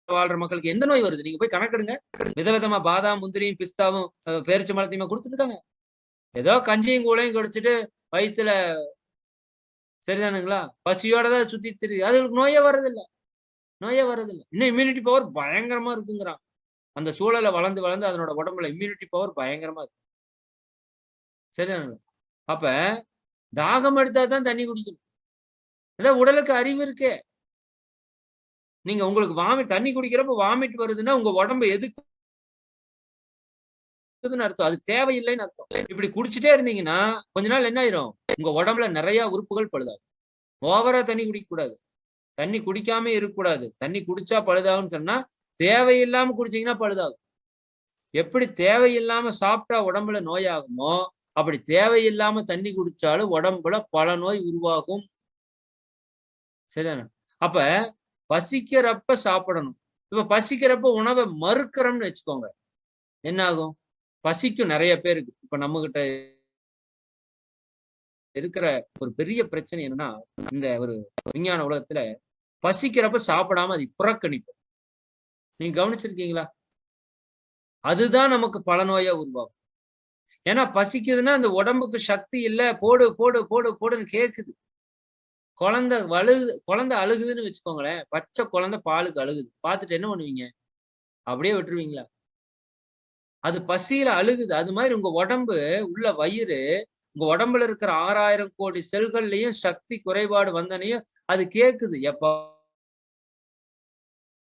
வாழ்ற மக்களுக்கு எந்த நோய் வருது? நீங்க போய் கணக்கெடுங்க. விதவிதமா பாதாம், முந்திரியும், பிஸ்தாவும், பேரிச்ச மரத்தையுமா கொடுத்துட்டு இருக்காங்க. ஏதோ கஞ்சியும் கூழையும் குடிச்சிட்டு வயிற்றுல, சரிதானுங்களா, பசியோட தான் சுத்தி தெரியுது. அதுக்கு நோயே வர்றதில்லை. நோயே வர்றதில்லை. இன்னும் இம்யூனிட்டி பவர் பயங்கரமா இருக்குங்கிறான். அந்த சூழலை வளர்ந்து வளர்ந்து அதனோட உடம்புல இம்யூனிட்டி பவர் பயங்கரமா இருக்கு. சரிதானுங்களா? அப்ப தாகம் எடுத்தா தான் தண்ணி குடிக்கணும். அதான் உடலுக்கு அறிவு இருக்கே. நீங்க உங்களுக்கு தண்ணி குடிக்கிறப்ப வாமிட் வருதுன்னா உங்க உடம்பு எதுக்கு அர்த்தம், அது தேவையில்லைன்னு அர்த்தம். இப்படி குடிச்சிட்டே இருந்தீங்கன்னா கொஞ்ச நாள் என்ன ஆயிரும்? உங்க உடம்புல நிறைய உறுப்புகள் பழுதாகும். ஓவரா தண்ணி குடிக்க கூடாது. தண்ணி குடிக்காம இருக்கக்கூடாது. தண்ணி குடிச்சா பழுதாகும்னு சொன்னா தேவையில்லாம குடிச்சீங்கன்னா பழுதாகும். எப்படி தேவையில்லாம சாப்பிட்டா உடம்புல நோய் ஆகுமோ, அப்படி தேவையில்லாம தண்ணி குடிச்சாலும் உடம்புல பல நோய் உருவாகும். சரிதானே? அப்ப பசிக்கிறப்ப சாப்பிடணும். இப்ப பசிக்கிறப்ப உணவை மறுக்கிறோம்னு வச்சுக்கோங்க, என்ன ஆகும்? பசிக்கும் நிறைய பேருக்கு. இப்ப நம்ம கிட்ட இருக்கிற ஒரு பெரிய பிரச்சனை என்னன்னா, இந்த ஒரு விஞ்ஞான உலகத்துல பசிக்கிறப்ப சாப்பிடாம அது புறக்கணிப்பு. நீங்க கவனிச்சிருக்கீங்களா? அதுதான் நமக்கு பல நோயா உருவாகும். ஏன்னா பசிக்குதுன்னா அந்த உடம்புக்கு சக்தி இல்ல, போடு போடு போடு போடுன்னு கேக்குது. குழந்தை அழுகுதுன்னு வச்சுக்கோங்களேன். பச்சை குழந்தை பாலுக்கு அழுகுது. பார்த்துட்டு என்ன பண்ணுவீங்க? அப்படியே விட்டுருவீங்களா? அது பசியில அழுகுது. அது மாதிரி உங்க உடம்பு உள்ள வயிறு, உங்க உடம்புல இருக்கிற 6000 கோடி செல்கள்லயும் சக்தி குறைபாடு வந்தனையும் அது கேக்குது. எப்பா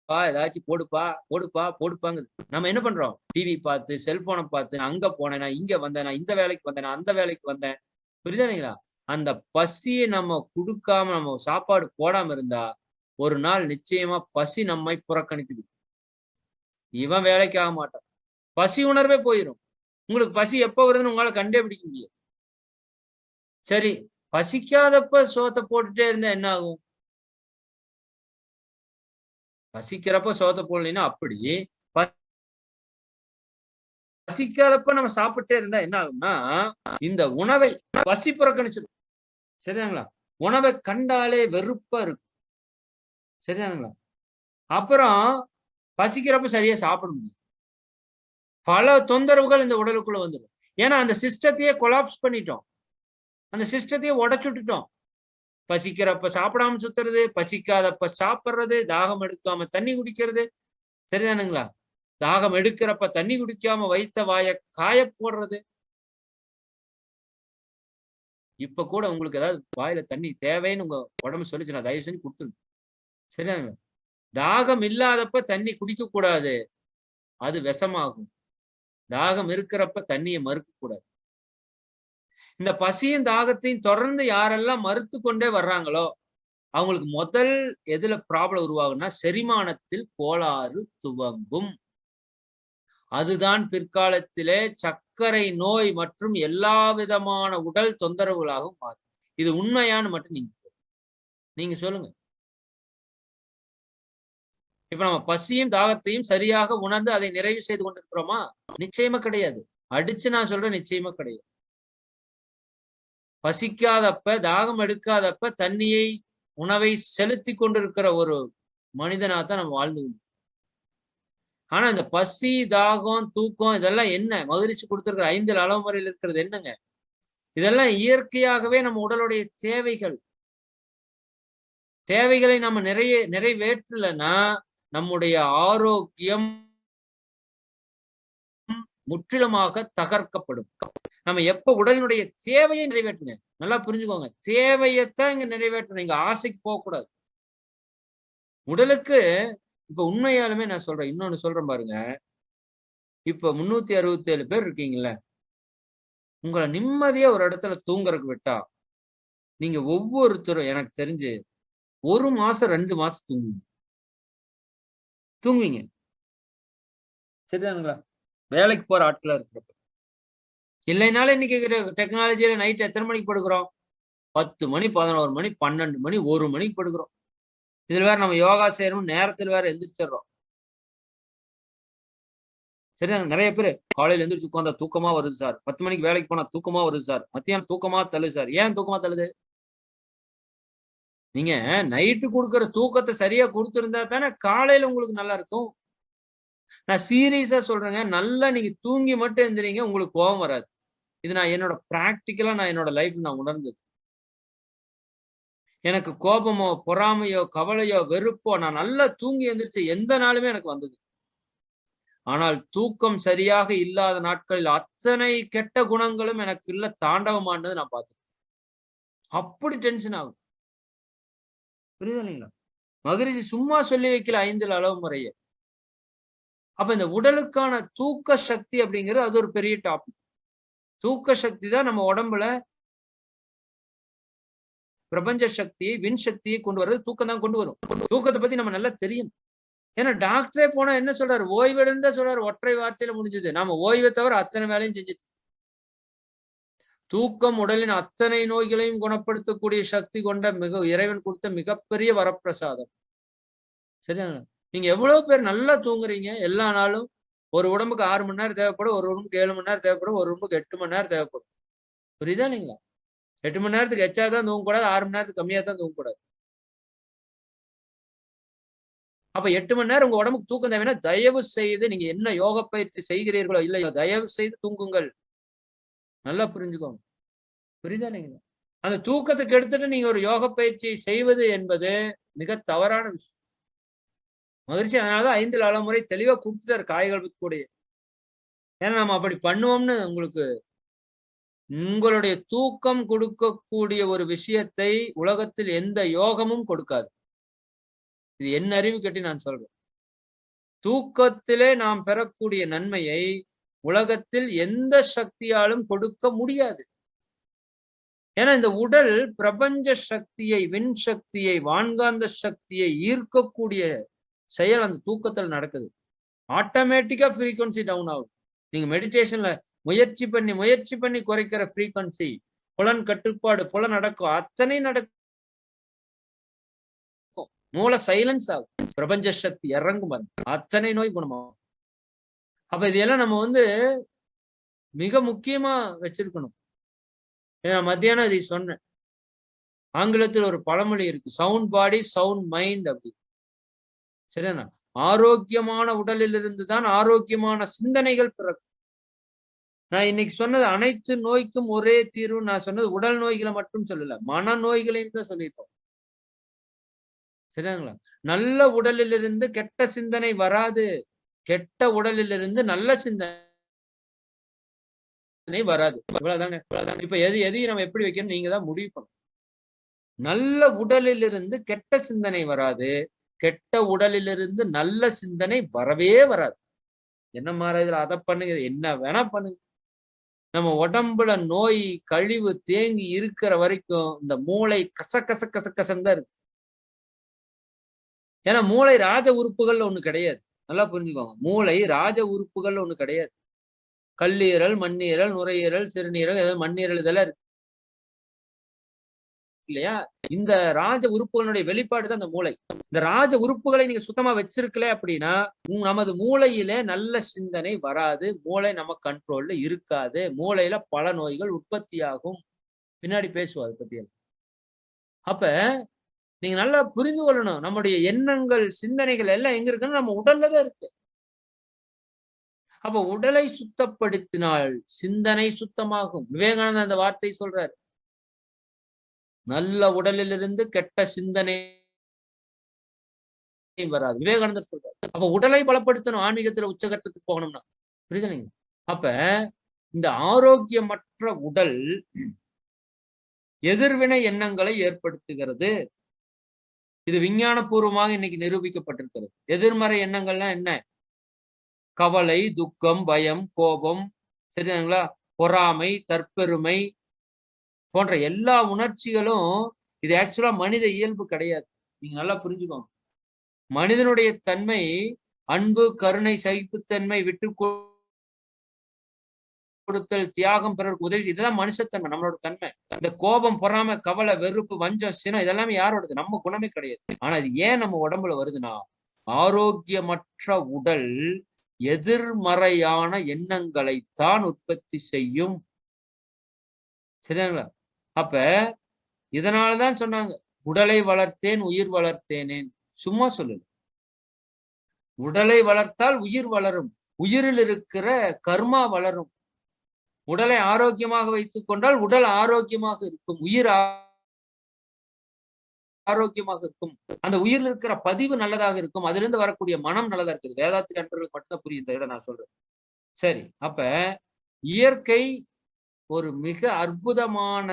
ஏதாச்சும் போடுப்பா, போடுப்பா, போடுப்பாங்குது. நம்ம என்ன பண்றோம்? டிவி பார்த்து, செல்போன பார்த்து, அங்க போனேன், நான் இங்க வந்தேன், நான் இந்த வேலைக்கு வந்தேன், நான் அந்த வேலைக்கு வந்தேன். புரியுதுங்களா? அந்த பசிய நம்ம குடுக்காம நம்ம சாப்பாடு போடாம இருந்தா, ஒரு நாள் நிச்சயமா பசி நம்மை புறக்கணிக்குது. இவன் வேலைக்கு ஆக மாட்டான். பசி உணர்வே போயிரும். உங்களுக்கு பசி எப்ப வருதுன்னு உங்களால கண்டே பிடிக்க முடியாது. சரி, பசிக்காதப்ப சோத்த போட்டுட்டே இருந்தா என்ன ஆகும்? பசிக்கிறப்ப சோத்த போடலைன்னா அப்படி, பசிக்காதப்ப நம்ம சாப்பிட்டே இருந்தா என்ன ஆகும்னா, இந்த உணவை பசி புறக்கணிச்சிடும். சரிதாங்களா? உணவை கண்டாலே வெறுப்பா இருக்கும். சரிதாங்களா? அப்புறம் பசிக்கிறப்ப சரியா சாப்பிட முடியும். பல தொந்தரவுகள் இந்த உடலுக்குள்ள வந்துடும். ஏன்னா அந்த சிஸ்டத்தையே கொலாப்ஸ் பண்ணிட்டோம். அந்த சிஸ்டத்தையே உடைச்சுட்டுட்டோம். பசிக்கிறப்ப சாப்பிடாம சுத்துறது, பசிக்காதப்ப சாப்பிடுறது, தாகம் எடுக்காம தண்ணி குடிக்கிறது. சரிதானுங்களா? தாகம் எடுக்கிறப்ப தண்ணி குடிக்காம வைத்த வாய காய போடுறது. இப்ப கூட உங்களுக்கு ஏதாவது வாயில தண்ணி தேவைன்னு உங்க உடம்பு சொல்லிச்சுன்னா தயவு செஞ்சு கொடுத்துருங்க. சரிதானுங்களா? தாகம் இல்லாதப்ப தண்ணி குடிக்க கூடாது. அது விஷமாகும். தாகம் இருக்கிறப்ப தண்ணியை மறுக்க கூடாது. இந்த பசியும் தாகத்தையும் தொடர்ந்து யாரெல்லாம் மறுத்து கொண்டே வர்றாங்களோ அவங்களுக்கு முதல் எதுல ப்ராப்ளம் உருவாகும்னா செரிமானத்தில் கோளாறு துவங்கும். அதுதான் பிற்காலத்திலே சர்க்கரை நோய் மற்றும் எல்லா விதமான உடல் தொந்தரவுகளாகவும் மாறும். இது உண்மையான்னு மட்டும் நீங்க சொல்லுங்க. இப்ப நம்ம பசியும் தாகத்தையும் சரியாக உணர்ந்து அதை நிறைவு செய்து கொண்டிருக்கிறோமா? நிச்சயமா கிடையாது. அடிச்சு நான் சொல்றேன், நிச்சயமா கிடையாது. பசிக்காதப்ப, தாகம் எடுக்காதப்ப தண்ணியை, உணவை செலுத்தி கொண்டிருக்கிற ஒரு மனிதனாத்தான் நம்ம வாழ்ந்து. ஆனா இந்த பசி, தாகம், தூக்கம் இதெல்லாம் என்ன? மகிழ்ச்சி கொடுத்திருக்கிற 5 அளவுமுறையில் இருக்கிறது என்னங்க? இதெல்லாம் இயற்கையாகவே நம்ம உடலுடைய தேவைகள். தேவைகளை நம்ம நிறைவேற்றலைன்னா நம்முடைய ஆரோக்கியம் முற்றிலுமாக தகர்க்கப்படும். நம்ம எப்ப உடலினுடைய தேவையை நிறைவேற்றுங்க. நல்லா புரிஞ்சுக்கோங்க. தேவையத்தான் இங்க நிறைவேற்றணும். இங்க ஆசைக்கு போகக்கூடாது. உடலுக்கு இப்ப உண்மையாலுமே நான் சொல்றேன். இன்னொன்னு சொல்றேன் பாருங்க. இப்ப 367 பேர் இருக்கீங்கல்ல. உங்களை நிம்மதியா ஒரு இடத்துல தூங்குறதுக்கு விட்டா, நீங்க ஒவ்வொருத்தரும் எனக்கு தெரிஞ்சு 1 மாசம் 2 மாசம் தூங்குவீங்க. சரிதானுங்களா? வேலைக்கு போற ஆட்களா இருக்கிறப்ப. இல்லைனாலும் இன்னைக்கு டெக்னாலஜியில நைட் எத்தனை மணிக்கு படுக்கிறோம்? 10 மணி, 11 மணி, 12 மணி, 1 மணிக்கு படுக்கிறோம். இதுல வேற நம்ம யோகா செய்யணும் நேரத்துல வேற எந்திரிச்சிடுறோம். சரிதாங்க. நிறைய பேரு காலையில எந்திரிச்சு உட்கார்ந்தா தூக்கமா வருது சார். 10 மணிக்கு வேலைக்கு போனா தூக்கமா வருது சார். மத்தியானம் தூக்கமா தள்ளுது சார். ஏன் தூக்கமா தள்ளுது? நீங்க நைட்டு குடுக்குற தூக்கத்தை சரியா குடுத்திருந்தா தானே காலையில உங்களுக்கு நல்லா இருக்கும். நான் சீரியஸா சொல்றேங்க. நல்லா நீங்க தூங்கி மட்டும் எந்திரிங்க. உங்களுக்கு கோபம் வராது. இது நான் என்னோட பிராக்டிகலா நான் என்னோட லைஃப்ல நான் உணர்ந்தது. எனக்கு கோபமோ, பொறாமையோ, கவலையோ, வெறுப்போ நான் நல்லா தூங்கி எந்திரிச்ச எந்த நாளுமே எனக்கு வந்தது. ஆனால் தூக்கம் சரியாக இல்லாத நாட்களில் அத்தனை கெட்ட குணங்களும் எனக்குள்ள தாண்டவமானது நான் பார்த்தேன். அப்படி டென்ஷன் ஆகும். புரியுதா இல்லைங்களா? மகரிஷி சும்மா சொல்லி வைக்கல 5 அளவு முறைய. அப்ப இந்த உடலுக்கான தூக்க சக்தி அப்படிங்கிறது அது ஒரு பெரிய டாபிக். தூக்க சக்தி தான் நம்ம உடம்புல பிரபஞ்ச சக்தியை, விண் சக்தியை கொண்டு வர்றது தூக்கம் தான் கொண்டு வரும். தூக்கத்தை பத்தி நம்ம நல்லா தெரியும். ஏன்னா டாக்டரே போனா என்ன சொல்றாரு? ஓய்வெடுன்னு தான் சொல்றாரு. ஒற்றை வார்த்தையில முடிஞ்சது. நாம ஓய்வை தவிர அத்தனை வேலையும் செஞ்சுட்டு. தூக்கம் உடலின் அத்தனை நோய்களையும் குணப்படுத்தக்கூடிய சக்தி கொண்ட இறைவன் கொடுத்த மிகப்பெரிய வரப்பிரசாதம். சரியா? நீங்க எவ்வளவு பேர் நல்லா தூங்குறீங்க எல்லா நாளும்? ஒரு உடம்புக்கு 6 மணி நேரம் தேவைப்படும், ஒரு உடம்புக்கு 7 மணி நேரம் தேவைப்படும், ஒரு உடம்புக்கு 8 மணி நேரம் தேவைப்படும். புரியுதா இல்லைங்களா? 8 மணி நேரத்துக்கு எச்சா தான் தூங்கக்கூடாது, 6 மணி நேரத்துக்கு கம்மியா தான் தூங்கக்கூடாது. அப்ப 8 மணி நேரம் உங்க உடம்புக்கு தூக்கம் தேவைன்னா தயவு செய்து நீங்க என்ன யோக பயிற்சி செய்கிறீர்களோ இல்லையோ தயவு செய்து தூங்குங்கள். நல்லா புரிஞ்சுக்கோங்க. புரியுதா இல்லைங்களா? அந்த தூக்கத்துக்கு எடுத்துட்டு நீங்க ஒரு யோக பயிற்சியை செய்வது என்பது மிக தவறான விஷயம். மகிழ்ச்சி அதனாலதான் 5 அளமுறை தெளிவா கொடுத்துட்டாரு காய்கள் கூட. ஏன்னா நம்ம அப்படி பண்ணுவோம்னு உங்களுக்கு உங்களுடைய தூக்கம் கொடுக்கக்கூடிய ஒரு விஷயத்தை உலகத்தில் எந்த யோகமும் கொடுக்காது. இது என் அறிவு கட்டி நான் சொல்றேன். தூக்கத்திலே நாம் பெறக்கூடிய நன்மையை உலகத்தில் எந்த சக்தியாலும் கொடுக்க முடியாது. ஏன்னா இந்த உடல் பிரபஞ்ச சக்தியை, விண் சக்தியை, வான்காந்த சக்தியை ஈர்க்கக்கூடிய செயல் அந்த தூக்கத்தில் நடக்குது. ஆட்டோமேட்டிக்கா ஃப்ரீக்வன்சி டவுன் ஆகும். நீங்க மெடிடேஷன்ல முயற்சி பண்ணி குறைக்கிற ஃப்ரீக்வன்சி, புலன் கட்டுப்பாடு, புலன் அடக்கம் அத்தனை நடக்கும். மூளை சைலன்ஸ் ஆகும். பிரபஞ்ச சக்தி இறங்கும், அத்தனை நோய் குணமாகும். அப்ப இதெல்லாம் நம்ம மிக முக்கியமா வச்சிருக்கணும். மத்தியானம் இதை சொன்னேன். ஆங்கிலத்தில் ஒரு பழமொழி இருக்கு, சவுண்ட் பாடி சவுண்ட் மைண்ட் அப்படி. சரியா? ஆரோக்கியமான உடலில் இருந்துதான் ஆரோக்கியமான சிந்தனைகள் பிறக்கும். நான் இன்னைக்கு சொன்னது அனைத்து நோய்க்கும் ஒரே தீர்வு. நான் சொன்னது உடல் நோய்களை மட்டும் சொல்லல, மன நோய்களையும் தான் சொல்லியிருக்கோம். சரிங்களா? நல்ல உடலிலிருந்து கெட்ட சிந்தனை வராது, கெட்ட உடலிலிருந்து நல்ல சிந்தனை வராது. இவ்வளவுதாங்க. இப்ப எதையும் நம்ம எப்படி வைக்கணும் நீங்க தான் முடிவு பண்ணணும். நல்ல உடலிலிருந்து கெட்ட சிந்தனை வராது, கெட்ட உடலிலிருந்து நல்ல சிந்தனை வரவே வராது. என்ன மாறாதுல அதை பண்ணுங்க, என்ன வேணா பண்ணுங்க. நம்ம உடம்புல நோய் கழிவு தேங்கி இருக்கிற வரைக்கும் இந்த மூளை கசன்னு தான் இருக்கு. ஏன்னா மூளை ராஜ உறுப்புகள்ல ஒண்ணு கிடையாது. நல்லா புரிஞ்சுக்கோங்க, மூளை ராஜ உறுப்புகள்ல ஒண்ணு கிடையாது. கல்லீரல், மண்ணீரல், நுரையீரல், சிறுநீரல், மண்ணீரல் இதெல்லாம் இருக்கு இல்லையா? இந்த ராஜ உறுப்புகளுடைய வெளிப்பாடு தான் இந்த மூளை. இந்த ராஜ உறுப்புகளை நீங்க சுத்தமா வச்சிருக்கல அப்படின்னா நமது மூளையில நல்ல சிந்தனை வராது, மூளை நம்ம கண்ட்ரோல்ல இருக்காது, மூளையில பல நோய்கள் உற்பத்தி ஆகும். பின்னாடி பேசுவோம் அதை பத்தி. அப்ப நீங்க நல்லா புரிந்து கொள்ளணும், நம்முடைய எண்ணங்கள் சிந்தனைகள் எல்லாம் எங்க இருக்குன்னு நம்ம உடல்ல தான் இருக்கு. அப்ப உடலை சுத்தப்படுத்தினால் சிந்தனை சுத்தமாகும். விவேகானந்தர் அந்த வார்த்தை சொல்றாரு, நல்ல உடலிலிருந்து கெட்ட சிந்தனை வராது. விவேகானந்தர் சொல்றாரு. அப்ப உடலை பலப்படுத்தணும், ஆன்மீகத்துல உச்சகட்டத்துக்கு போகணும்னா. புரியுதுங்க? அப்ப இந்த ஆரோக்கியமற்ற உடல் எதிர்வினை எண்ணங்களை ஏற்படுத்துகிறது. இது விஞ்ஞான பூர்வமாக இன்னைக்கு நிரூபிக்கப்பட்டிருக்கிறது. எதிர்மறை எண்ணங்கள்லாம் என்ன? கவலை, துக்கம், பயம், கோபம், சரிங்களா, பொறாமை, தற்பெருமை போன்ற எல்லா உணர்ச்சிகளும் இது ஆக்சுவலா மனித இயல்பு கிடையாது. நீங்க நல்லா புரிஞ்சுக்கோங்க. மனிதனுடைய தன்மை அன்பு, கருணை, சகிப்புத்தன்மை, விட்டு கொடுத்தல், தியாகம், பிறருக்கு உதவி, இதெல்லாம் மனுஷத்தன்மை, நம்மளோட தன்மை. இந்த கோபம், பொறாமை, கவலை, வெறுப்பு, வஞ்சம், சினம் இதெல்லாமே யாரோடது? நம்ம குணமே கிடையாது. ஆனா இது ஏன் நம்ம உடம்புல வருதுன்னா, ஆரோக்கியமற்ற உடல் எதிர்மறையான எண்ணங்களைத்தான் உற்பத்தி செய்யும். சரிங்களா? அப்ப இதனாலதான் சொன்னாங்க, உடலை வளர்த்தேன் உயிர் வளர்த்தேனேன். சும்மா சொல்லல. உடலை வளர்த்தால் உயிர் வளரும், உயிரில் இருக்கிற கர்மா வளரும். உடலை ஆரோக்கியமாக வைத்துக் கொண்டால் உடல் ஆரோக்கியமாக இருக்கும், உயிர் ஆரோக்கியமாக இருக்கும், அந்த உயிரில் இருக்கிற பதிவு நல்லதாக இருக்கும், அதிலிருந்து வரக்கூடிய மனம் நல்லதா இருக்குது. வேதாத்திரி அன்பர்களுக்கு மட்டும்தான் புரியும் இந்த இடம் நான் சொல்றேன். சரி, அப்ப இயற்கை ஒரு மிக அற்புதமான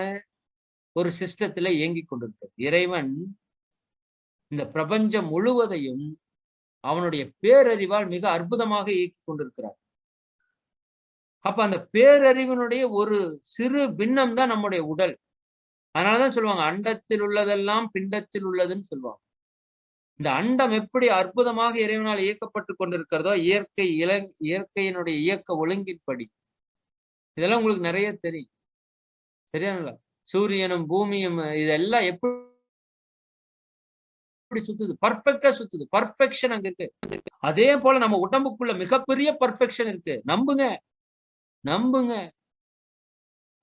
ஒரு சிஸ்டத்துல இயங்கி கொண்டிருக்கிறது. இறைவன் இந்த பிரபஞ்சம் முழுவதையும் அவனுடைய பேரறிவால் மிக அற்புதமாக இயக்கி கொண்டிருக்கிறார். அப்ப அந்த பேரறிவினுடைய ஒரு சிறு பின்னம் தான் நம்முடைய உடல். அதனாலதான் சொல்லுவாங்க, அண்டத்தில் உள்ளதெல்லாம் பிண்டத்தில் உள்ளதுன்னு சொல்லுவாங்க. இந்த அண்டம் எப்படி அற்புதமாக இறைவனால் இயக்கப்பட்டு கொண்டிருக்கிறதோ, இயற்கையினுடைய இயக்க ஒழுங்கின்படி, இதெல்லாம் உங்களுக்கு நிறைய தெரியும். சரியானுங்களா? சூரியனும் பூமியும் இதெல்லாம் எப்படி சுத்துது? பர்ஃபெக்டா சுத்துது. பர்ஃபெக்ஷன் அங்க இருக்கு. அதே போல நம்ம உடம்புக்குள்ள மிகப்பெரிய பர்ஃபெக்ஷன் இருக்கு. நம்புங்க.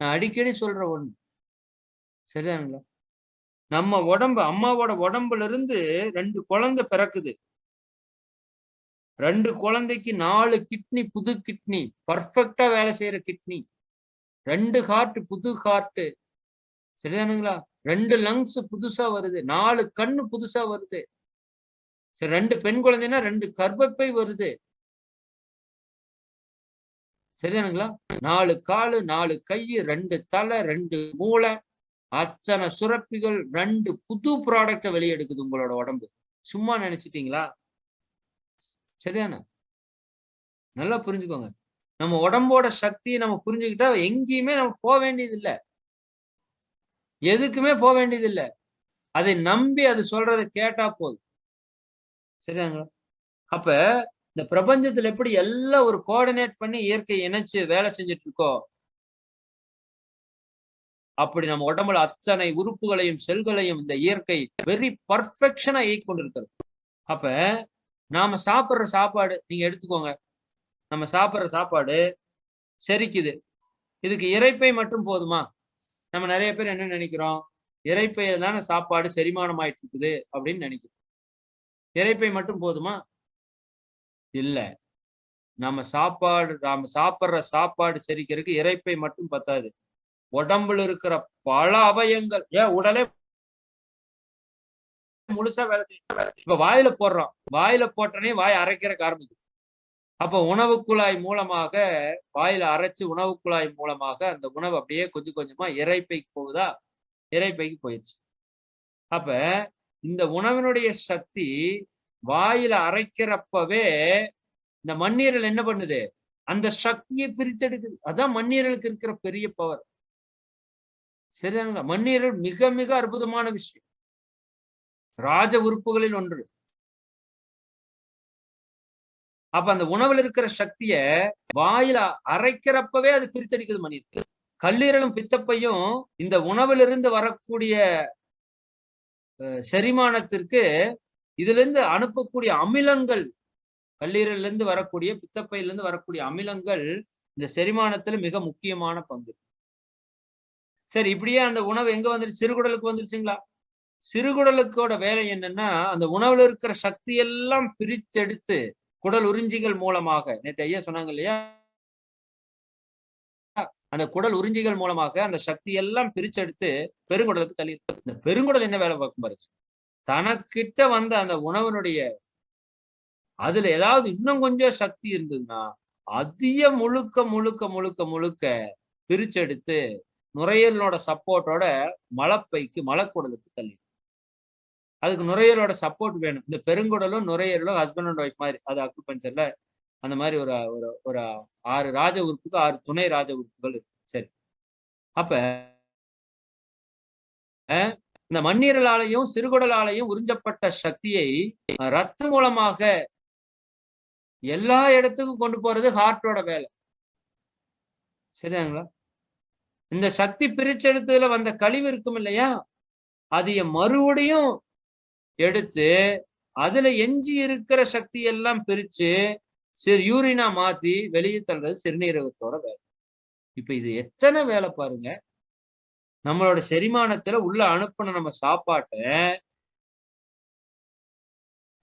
நான் அடிக்கடி சொல்ற ஒண்ணு. சரிதானுங்களா? நம்ம உடம்பு, அம்மாவோட உடம்புல இருந்து 2 குழந்தை பிறக்குது. 2 குழந்தைக்கு 4 கிட்னி, புது கிட்னி, பர்ஃபெக்டா வேலை செய்யற கிட்னி, 2 ஹார்ட், புது ஹார்ட், சரிதானுங்களா? 2 லங்ஸ் புதுசா வருது, 4 கண்ணு புதுசா வருது. சரி, 2 பெண் குழந்தைன்னா 2 கர்ப்பப்பை வருது. சரிதானுங்களா? 4 காலு, 4 கை, 2 தலை, 2 மூளை, அத்தனை சுரப்பிகள், 2 புது ப்ராடக்ட வெளியெடுக்குது உங்களோட உடம்பு. சும்மா நினைச்சிட்டீங்களா? சரிதானே? நல்லா புரிஞ்சுக்கோங்க. நம்ம உடம்போட சக்தியை நம்ம புரிஞ்சுக்கிட்டா எங்கேயுமே நம்ம போக வேண்டியது இல்ல. எதுக்குமே போக வேண்டியது இல்ல. அதை நம்பி அது சொல்றதை கேட்டா போதும். சரிதாங்களா? அப்ப இந்த பிரபஞ்சத்துல எப்படி எல்லாம் ஒரு கோஆர்டினேட் பண்ணி இயற்கை இணைச்சு வேலை செஞ்சுட்டு இருக்கோ, அப்படி நம்ம உடம்புல அத்தனை உறுப்புகளையும் செல்களையும் இந்த இயற்கை வெரி பர்ஃபெக்ஷனா இயக்கி கொண்டிருக்கிறது. அப்ப நாம சாப்பிடுற சாப்பாடு நீங்க எடுத்துக்கோங்க. நம்ம சாப்பிடுற சாப்பாடு செரிக்குது. இதுக்கு இரைப்பை மட்டும் போதுமா? நம்ம நிறைய பேர் என்ன நினைக்கிறோம்? இரைப்பையில தானே சாப்பாடு செரிமானம் ஆயிட்டு இருக்குது அப்படின்னு நினைக்கிறோம். இரைப்பை மட்டும் போதுமா? இல்ல. நாம சாப்பிடுற சாப்பாடு செரிக்கிறதுக்கு இரைப்பை மட்டும் பத்தாது. உடம்புல இருக்கிற பல அவயங்கள், உடலே முழுசா வேலை செய்யும். இப்ப வாயில போடுறோம். வாயில போட்டனே வாய் அரைக்கிறக்கு ஆரம்பிக்குது. அப்ப உணவு குழாய் மூலமாக வாயில அரைச்சு உணவு குழாய் மூலமாக அந்த உணவு அப்படியே கொஞ்சம் கொஞ்சமா இரைப்பைக்கு போகுதா? இரைப்பைக்கு போயிடுச்சு. அப்ப இந்த உணவினுடைய சக்தி வாயில அரைக்கிறப்பவே இந்த மண்ணீரல் என்ன பண்ணுது? அந்த சக்தியை பிரித்தெடுக்குது. அதான் மண்ணீரலுக்கு இருக்கிற பெரிய பவர். சரிதானுங்களா? மண்ணீரல் மிக மிக அற்புதமான விஷயம். ராஜ உறுப்புகளில் ஒன்று. அப்ப அந்த உணவுல இருக்கிற சக்திய வாயில அரைக்கிறப்பவே அது பிரித்தெடுக்குது மண்ணீரல். கல்லீரலும் பித்தப்பையும் இந்த உணவிலிருந்து வரக்கூடிய செரிமானத்திற்கு இதுல இருந்து அனுப்பக்கூடிய அமிலங்கள், கல்லீரல்ல இருந்து வரக்கூடிய பித்தப்பையில இருந்து வரக்கூடிய அமிலங்கள் இந்த செரிமானத்துல மிக முக்கியமான பங்கு. சரி, இப்படியே அந்த உணவு எங்க வந்துருச்சு? சிறுகுடலுக்கு வந்துருச்சுங்களா? சிறுகுடலுக்கோட வேலை என்னன்னா, அந்த உணவுல இருக்கிற சக்தி எல்லாம் பிரித்தெடுத்து குடல் உறிஞ்சிகள் மூலமாக, நேத்து ஐயா சொன்னாங்க இல்லையா? அந்த குடல் உறிஞ்சிகள் மூலமாக அந்த சக்தி எல்லாம் பிரிச்செடுத்து பெருங்குடலுக்கு தள்ளி. இந்த பெருங்குடல் என்ன வேலை பார்க்கும் பாருங்க. தனக்கிட்ட வந்த அந்த உணவனுடைய அதுல ஏதாவது இன்னும் கொஞ்சம் சக்தி இருந்ததுன்னா அதிக முழுக்க முழுக்க முழுக்க முழுக்க பிரிச்செடுத்து நுரையீரலோட சப்போர்ட்டோட மலப்பைக்கு மலக்குடலுக்கு தள்ளி. அதுக்கு நுரையீரலோட சப்போர்ட் வேணும். இந்த பெருங்குடலும் நுரையீரலும் ஹஸ்பண்ட் அண்ட் ஒய்ஃப் மாதிரி. அது அக்குபஞ்சர்ல அந்த மாதிரி ஒரு ஒரு 6 ராஜ உறுப்புக்கு 6 துணை ராஜ உறுப்புகள் இருக்கு. சரி, அப்ப இந்த மண்ணீரலாலையும் சிறுகுடலாலையும் உறிஞ்சப்பட்ட சக்தியை ரத்தம் மூலமாக எல்லா இடத்துக்கும் கொண்டு போறது ஹார்ட்டோட வேலை. சரிதாங்களா? இந்த சக்தி பிரிச்செடுத்ததுல வந்த கழிவு இருக்கும் இல்லையா? அதைய மறுபடியும் எடுத்து அதுல எஞ்சி இருக்கிற சக்தி எல்லாம் பிரிச்சு யூரினா மாத்தி வெளியே தள்ளுறது சிறுநீரகத்தோட வேலை. இப்ப இது எத்தனை வேலை பாருங்க. நம்மளோட செரிமானத்துல உள்ள அனுப்பின நம்ம சாப்பாட்டை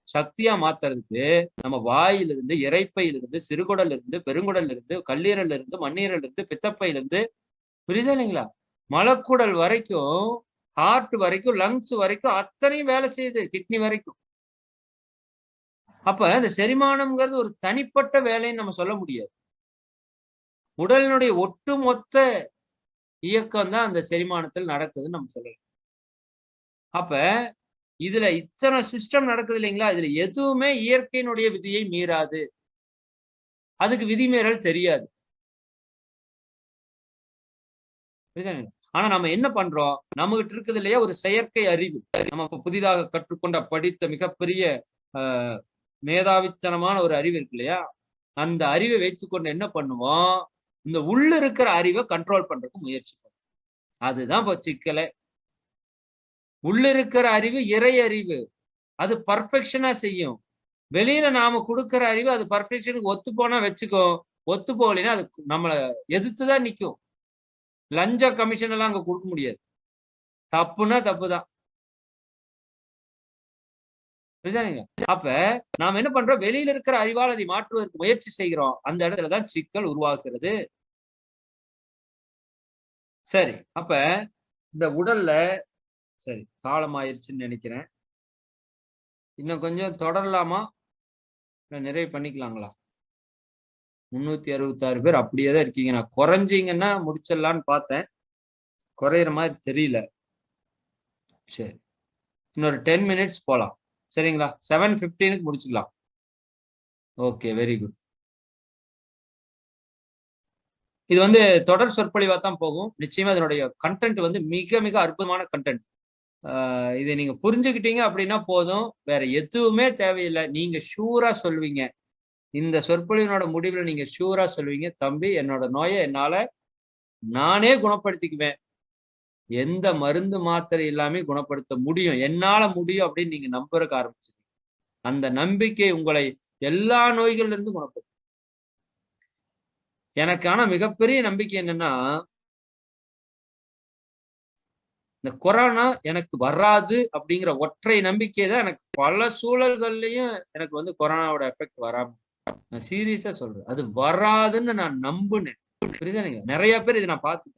சக்தியா மாத்துறதுக்கு நம்ம வாயிலிருந்து, இரைப்பையிலிருந்து, சிறுகுடல் இருந்து, பெருங்குடல் இருந்து, கல்லீரல் இருந்து, மண்ணீரல் இருந்து, பித்தப்பையிலிருந்து, புரியுதா இல்லைங்களா? மலக்குடல் வரைக்கும், ஹார்ட் வரைக்கும், லங்ஸ் வரைக்கும் அத்தனையும் வேலை செய்யுது, கிட்னி வரைக்கும். அப்ப இந்த செரிமானம்ங்கிறது ஒரு தனிப்பட்ட வேலைன்னு நம்ம சொல்ல முடியாது. உடலினுடைய ஒட்டுமொத்த இயக்கம் தான் அந்த செரிமானத்தில் நடக்குதுன்னு நம்ம சொல்லலாம். அப்ப இதுல இத்தனை சிஸ்டம் நடக்குது இல்லைங்களா? இதுல எதுவுமே இயற்கையினுடைய விதியை மீறாது. அதுக்கு விதிமீறல் தெரியாது. ஆனா நம்ம என்ன பண்றோம்? நம்மகிட்ட இருக்குது இல்லையா ஒரு செயற்கை அறிவு. நம்ம புதிதாக கற்றுக்கொண்ட படித்த மிகப்பெரிய மேதாவித்தனமான ஒரு அறிவு இருக்கு இல்லையா? அந்த அறிவை வைத்துக்கொண்டு என்ன பண்ணுவோம்? இந்த உள்ள இருக்கிற அறிவை கண்ட்ரோல் பண்றதுக்கு முயற்சி பண்ணுவோம். அதுதான் இப்போ சிக்கலே. உள்ள இருக்கிற அறிவு இறை அறிவு. அது பர்ஃபெக்ஷனா செய்யும். வெளியில நாம கொடுக்கிற அறிவு அது பர்ஃபெக்ஷனுக்கு ஒத்து போனா வச்சுக்கோ, ஒத்து போகலைன்னா அது நம்மள எதிர்த்துதான் நிற்கும். லஞ்ச கமிஷன் எல்லாம் அங்க கொடுக்க முடியாது. தப்புன்னா தப்புதான். அப்ப நாம என்ன பண்றோம்? வெளியில இருக்கிற அறிவால் அதை மாற்றுவதற்கு முயற்சி செய்கிறோம். அந்த இடத்துலதான் சிக்கல் உருவாக்குறது. சரி, அப்ப இந்த உடல்ல சரி காலம் ஆயிருச்சுன்னு நினைக்கிறேன். இன்னும் கொஞ்சம் தொடரலாமா? நிறைவு பண்ணிக்கலாங்களா? 366 பேர் அப்படியே தான் இருக்கீங்க. நான் குறைஞ்சீங்கன்னா முடிச்சிடலான்னு பார்த்தேன். குறையிற மாதிரி தெரியல. சரி. இன்னொரு 10 மினிட்ஸ் போலாம். சரிங்களா? 7:15க்கு முடிச்சுக்கலாம். Okay, very good. இது வந்து தொடர் சொற்பொழிவா தான் போகும். நிச்சயமா இதனுடைய கன்டென்ட் வந்து மிக மிக அற்புதமான கன்டென்ட். இதை நீங்க புரிஞ்சுக்கிட்டீங்க அப்படின்னா போதும். வேற எதுவுமே தேவையில்லை. நீங்க ஷூரா சொல்வீங்க. இந்த சொற்பொழிவினோட முடிவுல நீங்க ஷூரா சொல்வீங்க, தம்பி என்னோட நோயை என்னால நானே குணப்படுத்திக்குவேன். எந்த மருந்து மாத்திரை இல்லாம குணப்படுத்த முடியும். என்னால முடியும் அப்படின்னு நீங்க நம்புறதுக்கு ஆரம்பிச்சிருங்க. அந்த நம்பிக்கை உங்களை எல்லா நோய்கள்ல இருந்து குணப்படுத்தும். எனக்கான மிகப்பெரிய நம்பிக்கை என்னன்னா, இந்த கொரோனா எனக்கு வராது அப்படிங்கிற ஒற்றை நம்பிக்கை தான் எனக்கு பல சூழல்கள்லயும் எனக்கு வந்து கொரோனாவோட எஃபெக்ட் வராம. நான் சீரியஸா சொல்றேன். அது வராதுன்னு நான் நம்புனேன். புரியுதானுங்க? நிறைய பேர் இதை நான் பார்த்துட்டேன்.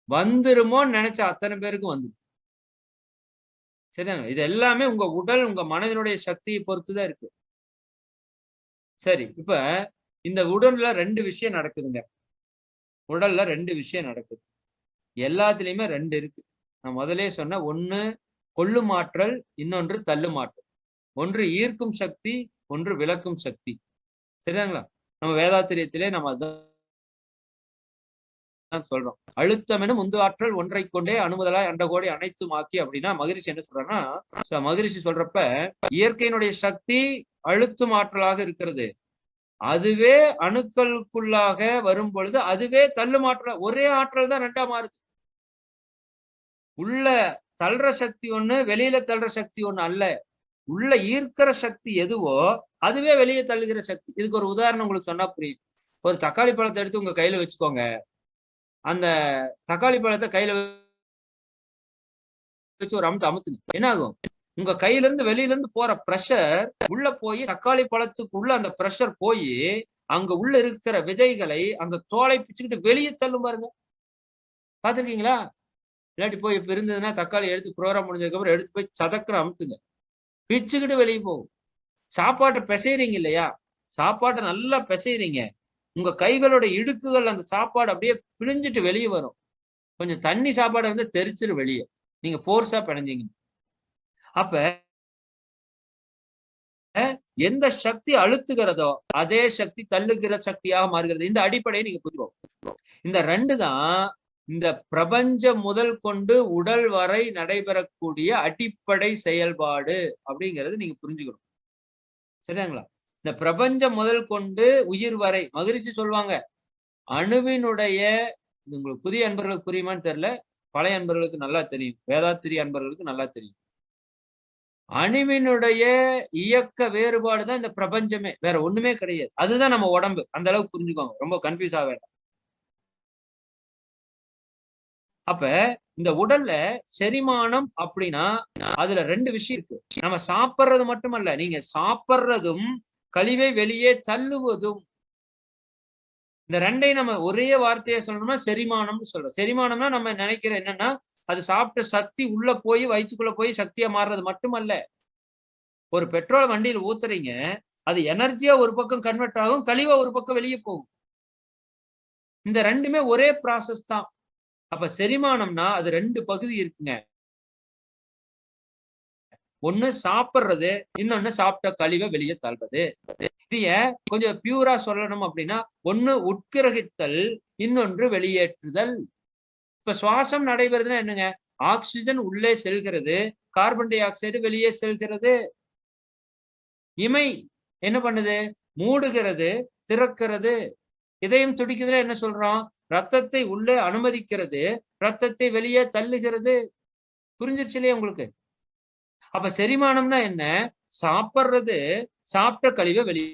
வந்துருமோன்னு நினைச்ச அத்தனை பேருக்கும் வந்து சரிதாங்க. இது எல்லாமே உங்க உடல், உங்க மனதினுடைய சக்தியை பொறுத்துதான் இருக்கு. சரி, இப்ப இந்த உடல்ல 2 விஷயம் நடக்குதுங்க. உடல்ல 2 விஷயம் நடக்குது. எல்லாத்துலயுமே 2 இருக்கு. நான் முதலே சொன்ன ஒண்ணு கொல்லும் ஆற்றல், இன்னொன்று தள்ளும் ஆற்றல். ஒன்று ஈர்க்கும் சக்தி, ஒன்று விலக்கும் சக்தி. சரிதாங்களா? நம்ம வேதாத்திரியத்திலே நம்ம அதான் சொல்றோம். அழுத்தம் எனும் உந்து ஆற்றல் ஒன்றை கொண்டே அணுமுதலாய் அண்டகோடி அனைத்தும் ஆக்கி அப்படின்னா மகரிஷி என்ன சொல்றாங்கன்னா, மகரிஷி சொல்றப்ப இயற்கையினுடைய சக்தி அழுத்தும் ஆற்றலாக இருக்கிறது. அதுவே அணுக்களுக்குள்ளாக வரும் பொழுது அதுவே தள்ளும் ஆற்றல். ஒரே ஆற்றல் தான் 2ஆ மாறுது. உள்ள தள்ளுற சக்தி ஒண்ணு, வெளியில தள்ளுற சக்தி ஒண்ணு அல்ல. உள்ள ஈர்க்கிற சக்தி எதுவோ அதுவே வெளியே தள்ளுகிற சக்தி. இதுக்கு ஒரு உதாரணம் உங்களுக்கு சொன்னா புரியும். ஒரு தக்காளி பழத்தை எடுத்து உங்க கையில வச்சுக்கோங்க. அந்த தக்காளி பழத்தை கையில வச்சு ஒரு அமுத்துங்க. என்ன ஆகும்? உங்க கையில இருந்து வெளியில இருந்து போற பிரஷர் உள்ள போய் தக்காளி பழத்துக்குள்ள அந்த பிரஷர் போய் அங்க உள்ள இருக்கிற விதைகளை அந்த தோலை பிச்சுக்கிட்டு வெளியே தள்ளும் பாருங்க. பாத்துருக்கீங்களா? இல்லாட்டி போய் இப்ப இருந்ததுன்னா தக்காளி எடுத்து ப்ரோக்ராம் முடிஞ்சதுக்கு அப்புறம் எடுத்து போய் சதக்குற அமுத்துங்க. பிச்சுக்கிட்டு வெளியே போகும். சாப்பாட்டை பிசைறீங்க இல்லையா? சாப்பாட்டை நல்லா பிசைறீங்க. உங்க கைகளோட இடுக்குகள் அந்த சாப்பாடு அப்படியே பிழிஞ்சிட்டு வெளியே வரும். கொஞ்சம் தண்ணி சாப்பாடு வந்து தெரிச்சிரு வெளியே. நீங்க ஃபோர்ஸா பிணைஞ்சீங்க. அப்ப எந்த சக்தி அழுத்துகிறதோ அதே சக்தி தள்ளுகிற சக்தியாக மாறுகிறது. இந்த அடிப்படையை நீங்க புரிஞ்சுக்கணும். இந்த 2 தான் இந்த பிரபஞ்சம் முதல் கொண்டு உடல் வரை நடைபெறக்கூடிய அடிப்படை செயல்பாடு அப்படிங்கிறது நீங்க புரிஞ்சுக்கணும். சரிங்களா? இந்த பிரபஞ்சம் முதல் கொண்டு உயிர் வரை மகரிஷி சொல்லுவாங்க, அணுவினுடைய உங்களுக்கு புதிய அன்பர்களுக்கு புரியுமான்னு தெரியல. பழைய அன்பர்களுக்கு நல்லா தெரியும். வேதாத்திரி அன்பர்களுக்கு நல்லா தெரியும். அணுவினுடைய இயக்க வேறுபாடு தான் இந்த பிரபஞ்சமே. வேற ஒண்ணுமே கிடையாது. அதுதான் நம்ம உடம்பு. அந்த அளவுக்கு புரிஞ்சுக்கோங்க. ரொம்ப கன்ஃபியூஸ் ஆக வேண்டாம். அப்ப இந்த உடல்ல செரிமானம் அப்படின்னா அதுல 2 விஷயம் இருக்கு. நம்ம சாப்பிடுறது மட்டுமல்ல, நீங்க சாப்பிடுறதும் கழிவை வெளியே தள்ளுவதும். இந்த 2ஐயும் நம்ம ஒரே வார்த்தையா சொல்லணும்னா செரிமானம்னு சொல்றோம். செரிமானம்னா நம்ம நினைக்கிற என்னன்னா, அது சாப்பிட்ட சக்தி உள்ள போய் வயிற்றுக்குள்ள போய் சக்தியா மாறுறது மட்டுமல்ல. ஒரு பெட்ரோல் வண்டியில் ஊத்துறீங்க, அது எனர்ஜியா ஒரு பக்கம் கன்வெர்ட் ஆகும், கழிவா ஒரு பக்கம் வெளியே போகும். இந்த 2மே ஒரே ப்ராசஸ் தான். அப்ப செரிமானம்னா அது 2 பகுதி இருக்குங்க. ஒண்ணு சாப்பிடுறது, இன்னொன்னு சாப்பிட்ட கழிவை வெளியே தள்ளுறது. இதைய கொஞ்சம் பியூரா சொல்லணும் அப்படின்னா, ஒண்ணு உட்கிரகித்தல், இன்னொன்று வெளியேற்றுதல். இப்ப சுவாசம் நடைபெறுதுன்னா என்னங்க? ஆக்சிஜன் உள்ளே செல்கிறது, கார்பன் டை ஆக்சைடு வெளியே செல்கிறது. இமை என்ன பண்ணுது? மூடுகிறது, திறக்கிறது. இதயம் துடிக்குதுன்னா என்ன சொல்றோம்? ரத்தத்தை உள்ளே அனுமதிக்கிறது, ரத்தத்தை வெளியே தள்ளுகிறது. புரிஞ்சிருச்சு இல்லையா உங்களுக்கு? அப்ப செரிமானம்னா என்ன? சாப்பிடுறது, சாப்பிட்ட கழிவை வெளியே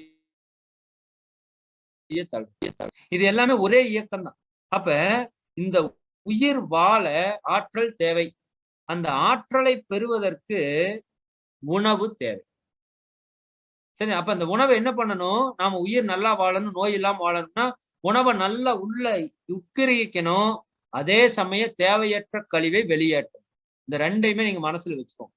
தள்ளுறது. இது எல்லாமே ஒரே இயக்கம் தான். அப்ப இந்த உயிர் வாழ ஆற்றல் தேவை. அந்த ஆற்றலை பெறுவதற்கு உணவு தேவை. சரி, அப்ப அந்த உணவை என்ன பண்ணணும்? நாம உயிர் நல்லா வாழணும், நோய் இல்லாம வாழணும்னா உணவை நல்லா உள்ள உட்கிரகிக்கணும். அதே சமய தேவையற்ற கழிவை வெளியேற்றும். இந்த ரெண்டையுமே நீங்க மனசுல வச்சுக்கோங்க.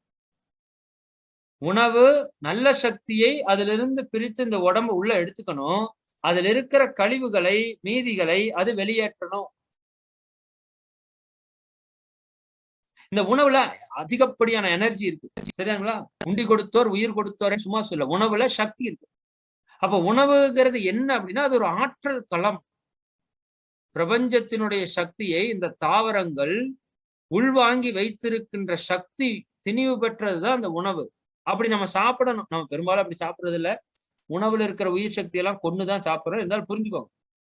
உணவு நல்ல சக்தியை அதிலிருந்து பிரித்து இந்த உடம்பு உள்ள எடுத்துக்கணும். அதுல இருக்கிற கழிவுகளை, மீதிகளை அது வெளியேற்றணும். இந்த உணவுல அதிகப்படியான எனர்ஜி இருக்கு. சரிங்களா? உண்டி கொடுத்தோர் உயிர் கொடுத்தோர் சும்மா சொல்ல. உணவுல சக்தி இருக்கு. அப்ப உணவுங்கிறது என்ன அப்படின்னா, அது ஒரு ஆற்றல் களம். பிரபஞ்சத்தினுடைய சக்தியை இந்த தாவரங்கள் உள்வாங்கி வைத்திருக்கின்ற சக்தி திணிவு பெற்றதுதான் அந்த உணவு. அப்படி நம்ம சாப்பிடணும். நம்ம பெரும்பாலும் அப்படி சாப்பிடுறது இல்ல. உணவுல இருக்கிற உயிர் சக்தி எல்லாம் கொண்டுதான் சாப்பிடுறோம். இருந்தாலும் புரிஞ்சுக்கோங்க.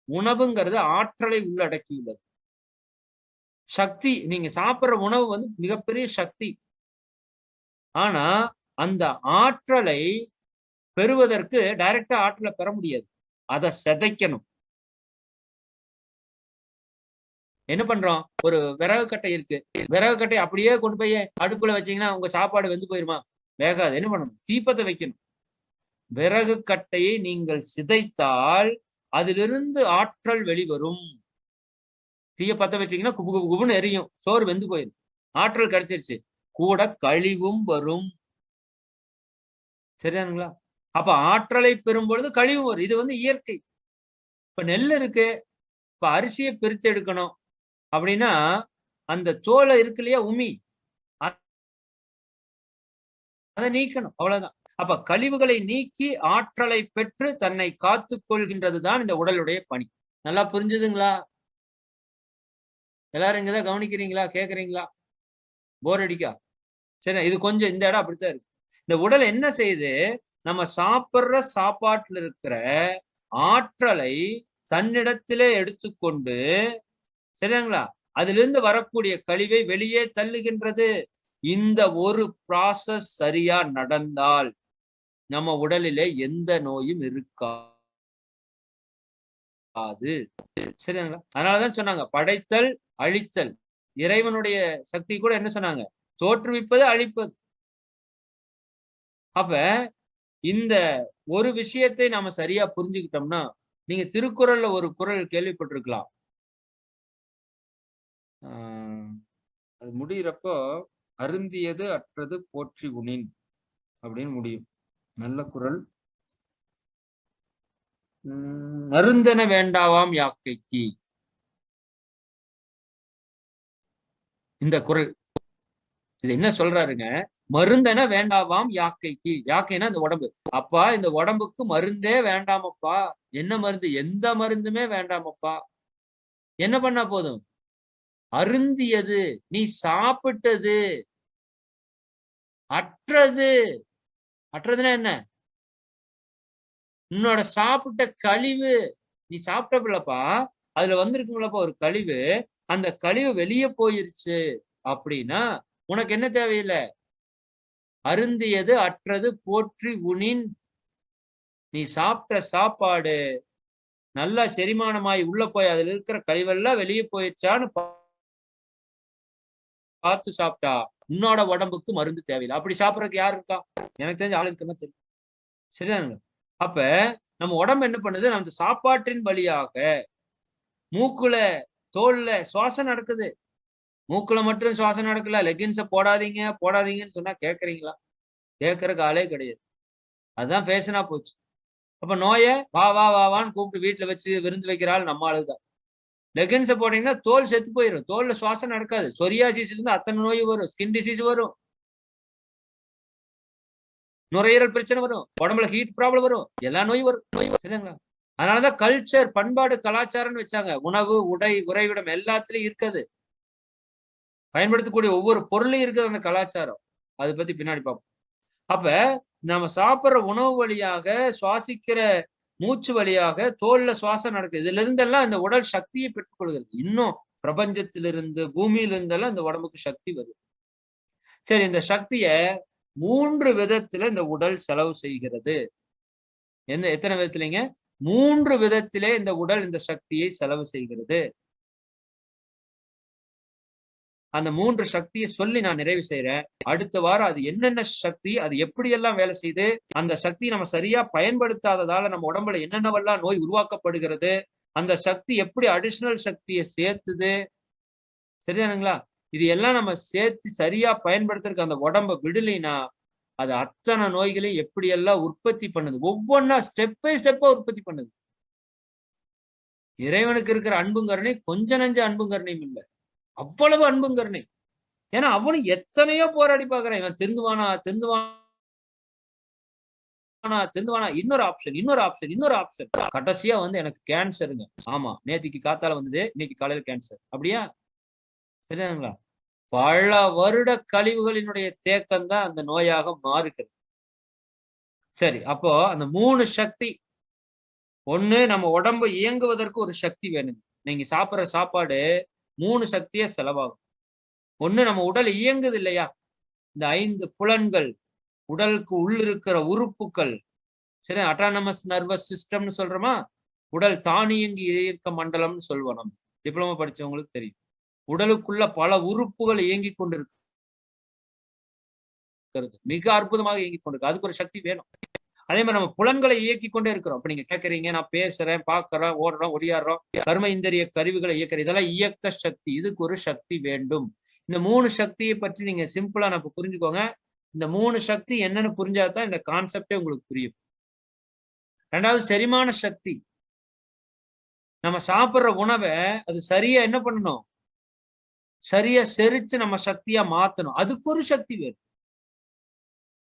உணவுங்கிறது ஆற்றலை உள்ளடக்கியுள்ளது. சக்தி, நீங்க சாப்பிடுற உணவு வந்து மிகப்பெரிய சக்தி. ஆனா அந்த ஆற்றலை பெறுவதற்கு டைரக்டா ஆற்றலை பெற முடியாது. அதை சிதைக்கணும். என்ன பண்றோம்? ஒரு விறகு கட்டை இருக்கு. விறகு கட்டை அப்படியே கொண்டு போய் அடுப்புல வச்சீங்கன்னா உங்க சாப்பாடு வெந்து போயிருமா? வேகாது. என்ன பண்ணணும்? தீப்பத்தை வைக்கணும். விறகு கட்டையை நீங்கள் சிதைத்தால் அதிலிருந்து ஆற்றல் வெளிவரும். தீய பத்த வச்சீங்கன்னா குபு குபு குபுன்னு எரியும். சோறு வெந்து போயிடும். ஆற்றல் கிடைச்சிருச்சு. கூட கழிவும் வரும். சரியானுங்களா? அப்ப ஆற்றலை பெறும் பொழுது கழிவும் வரும். இது வந்து இயற்கை. இப்ப நெல் இருக்கு. இப்ப அரிசியை பிரித்து எடுக்கணும் அப்படின்னா அந்த தோலை இருக்கு இல்லையா, உமி, அதை நீக்கணும். அவ்வளவுதான். அப்ப கழிவுகளை நீக்கி ஆற்றலை பெற்று தன்னை காத்துக் கொள்கின்றதுதான் இந்த உடலுடைய பணி. நல்லா புரிஞ்சுதுங்களா? எல்லாரும் இங்கதான் கவனிக்கிறீங்களா? கேக்குறீங்களா? போர் அடிக்கா? சரி, இது கொஞ்சம் இந்த இடம் அப்படித்தான் இருக்கு. இந்த உடல் என்ன செய்யுது? நம்ம சாப்பிடுற சாப்பாட்டுல இருக்கிற ஆற்றலை தன்னிடத்திலே எடுத்துக்கொண்டு, சரிங்களா, அதிலிருந்து வரக்கூடிய கழிவை வெளியே தள்ளுகின்றது. இந்த ஒரு ப்ராசஸ் சரியா நடந்தால் நம்ம உடலிலே எந்த நோயும் இருக்காது. சரிங்களா? அதனாலதான் சொன்னாங்க படைத்தல் அழித்தல். இறைவனுடைய சக்தி கூட என்ன சொன்னாங்க? தோற்றுவிப்பது அழிப்பது. அப்ப இந்த ஒரு விஷயத்தை நாம சரியா புரிஞ்சுக்கிட்டோம்னா, நீங்க திருக்குறள்ல ஒரு குறள் கேள்விப்பட்டிருக்கலாம். அது முடியிறப்போ அருந்தியது அற்றது போற்றி உணின் அப்படின்னு முடியும். நல்ல குறள். மருந்தென வேண்டாவாம் யாக்கைக்கு. இந்த குறள் இது என்ன சொல்றாருங்க? மருந்தென வேண்டாவாம் யாக்கைக்கு. யாக்கைன்னா இந்த உடம்பு. அப்பா இந்த உடம்புக்கு மருந்தே வேண்டாமப்பா. என்ன மருந்து? எந்த மருந்துமே வேண்டாமப்பா. என்ன பண்ணா போதும்? அருந்தியது, நீ சாப்பிட்டது, அற்றது. அற்றதுன்னா என்ன? உன்னோட சாப்பிட்ட கழிவு. நீ சாப்பிட்டப்பலப்பா, அதுல வந்திருக்குங்களப்பா ஒரு கழிவு. அந்த கழிவு வெளியே போயிருச்சு அப்படின்னா உனக்கு என்ன தேவையில்லை? அருந்தியது அற்றது போற்றி உணின். நீ சாப்பிட்ட சாப்பாடு நல்லா செரிமானமாய் உள்ள போய் அதுல இருக்கிற கழிவெல்லாம் வெளியே போயிடுச்சான்னு பார்த்து சாப்பிட்டா உன்னோட உடம்புக்கு மருந்து தேவையில்லை. அப்படி சாப்பிடறதுக்கு யாரு இருக்கா? எனக்கு தெரிஞ்ச ஆளு இருக்குன்னா தெரியும். சரிதானுங்க? அப்ப நம்ம உடம்பு என்ன பண்ணுது? நம்ம சாப்பாட்டின் வழியாக மூக்குல, தோல்ல சுவாசம் நடக்குது. மூக்குல மட்டும் சுவாசம் நடக்கல. லெகின்ஸ போடாதீங்க போடாதீங்கன்னு சொன்னா கேட்கறீங்களா? கேட்கறதுக்கு ஆளே கிடையாது. அதுதான் ஃபேஷனா போச்சு. அப்ப நோய வா வா வா வான்னு கூப்பிட்டு வீட்டுல வச்சு விருந்து வைக்கிற ஆள் நம்ம ஆளுதான். லெகின்ஸ போட்டீங்கன்னா தோல் செத்து போயிடும். தோல்ல சுவாசம் நடக்காது. சொரியாசிஸ்ல இருந்து அத்தனை நோய் வரும். ஸ்கின் டிசீஸ் வரும். நுரையீரல் பிரச்சனை வரும். உடம்புல ஹீட் ப்ராப்ளம் வரும். எல்லா நோயும் வரும். சரிங்களா? அதனாலதான் கல்ச்சர், பண்பாடு, கலாச்சாரம்னு வச்சாங்க. உணவு, உடை, உறைவிடம் எல்லாத்துலயும் இருக்குது. பயன்படுத்தக்கூடிய ஒவ்வொரு பொருளையும் இருக்குது அந்த கலாச்சாரம். அதை பத்தி பின்னாடி பார்ப்போம். அப்ப நம்ம சாப்பிடுற உணவு வழியாக, சுவாசிக்கிற மூச்சு வழியாக தோல்ல சுவாசம் நடக்குது. இதுல இருந்தெல்லாம் இந்த உடல் சக்தியை பெற்றுக் கொள்கிறது. இன்னும் பிரபஞ்சத்திலிருந்து, பூமியிலிருந்தெல்லாம் இந்த உடம்புக்கு சக்தி வருது. சரி, இந்த சக்திய 3 விதத்துல இந்த உடல் செலவு செய்கிறது. எத்தனை விதத்துலங்க? 3 விதத்திலே இந்த உடல் இந்த சக்தியை செலவு செய்கிறது. அந்த 3 சக்தியை சொல்லி நான் நிறைவு செய்யறேன். அடுத்த வாரம் அது என்னென்ன சக்தி, அது எப்படியெல்லாம் வேலை செய்யுது, அந்த சக்தி நம்ம சரியா பயன்படுத்தாததால நம்ம உடம்புல என்னென்னவெல்லாம் நோய் உருவாக்கப்படுகிறது, அந்த சக்தி எப்படி அடிஷனல் சக்தியை சேர்த்துது, சரிதானுங்களா? இது எல்லாம் நம்ம சேர்த்து சரியா பயன்படுத்துறதுக்கு அந்த உடம்ப விடலைன்னா அது அத்தனை நோய்களையும் எப்படி எல்லாம் உற்பத்தி பண்ணுது. ஒவ்வொன்னா ஸ்டெப் பை ஸ்டெப்பா உற்பத்தி பண்ணுது. இறைவனுக்கு இருக்கிற அன்பும் கருணை கொஞ்ச நஞ்ச அன்பும் கருணையும் இல்ல. அவ்வளவு அன்பும் கருணை. ஏன்னா அவனும் எத்தனையோ போராடி பார்க்கிறான். இவன் திருந்துவானா, திருந்துவானா, இன்னொரு ஆப்ஷன். கடைசியா வந்து எனக்கு கேன்சருங்க. ஆமா, நேத்திக்கு காத்தால வந்தது, இன்னைக்கு காலையில கேன்சர். அப்படியா? சரிதானுங்களா? பல வருட கழிவுகளினுடைய தேக்கம் தான் அந்த நோயாக மாறுகிறது. சரி, அப்போ அந்த 3 சக்தி. ஒண்ணு, நம்ம உடம்பு இயங்குவதற்கு ஒரு சக்தி வேணும். நீங்க சாப்பிடுற சாப்பாடு 3 சக்தியா செலவாகும். ஒண்ணு, நம்ம உடல் இயங்குது இல்லையா? இந்த 5 புலன்கள், உடலுக்கு உள்ள இருக்கிற உறுப்புகள், சரி, அட்டானமஸ் நர்வஸ் சிஸ்டம்னு சொல்றோமா? உடல் தானியங்கி இயக்க மண்டலம்னு சொல்வோம். நம்ம டிப்ளமோ படிச்சவங்களுக்கு தெரியும். உடலுக்குள்ள பல உறுப்புகள் இயங்கிக் கொண்டிருக்கு, மிக அற்புதமாக இயங்கிக் கொண்டிருக்கு. அதுக்கு ஒரு சக்தி வேணும். அதே மாதிரி நம்ம புலன்களை இயக்கி கொண்டே இருக்கிறோம். இப்ப நீங்க கேட்கறீங்க, நான் பேசுறேன், பாக்குறேன், ஓடுறோம், ஒடியாடுறோம், கர்ம இந்திரிய கருவிகளை இயக்குறேன், இதெல்லாம் இயக்க சக்தி. இதுக்கு ஒரு சக்தி வேண்டும். இந்த 3 சக்தியை பற்றி நீங்க சிம்பிளா நம்ம புரிஞ்சுக்கோங்க. இந்த 3 சக்தி என்னன்னு புரிஞ்சாதான் இந்த கான்செப்டே உங்களுக்கு புரியும். 2வது, செரிமான சக்தி. நம்ம சாப்பிடுற உணவை அது சரியா என்ன பண்ணணும்? சரியா செரிச்சு நம்ம சக்தியா மாத்தணும். அதுக்கு ஒரு சக்தி வேணும்.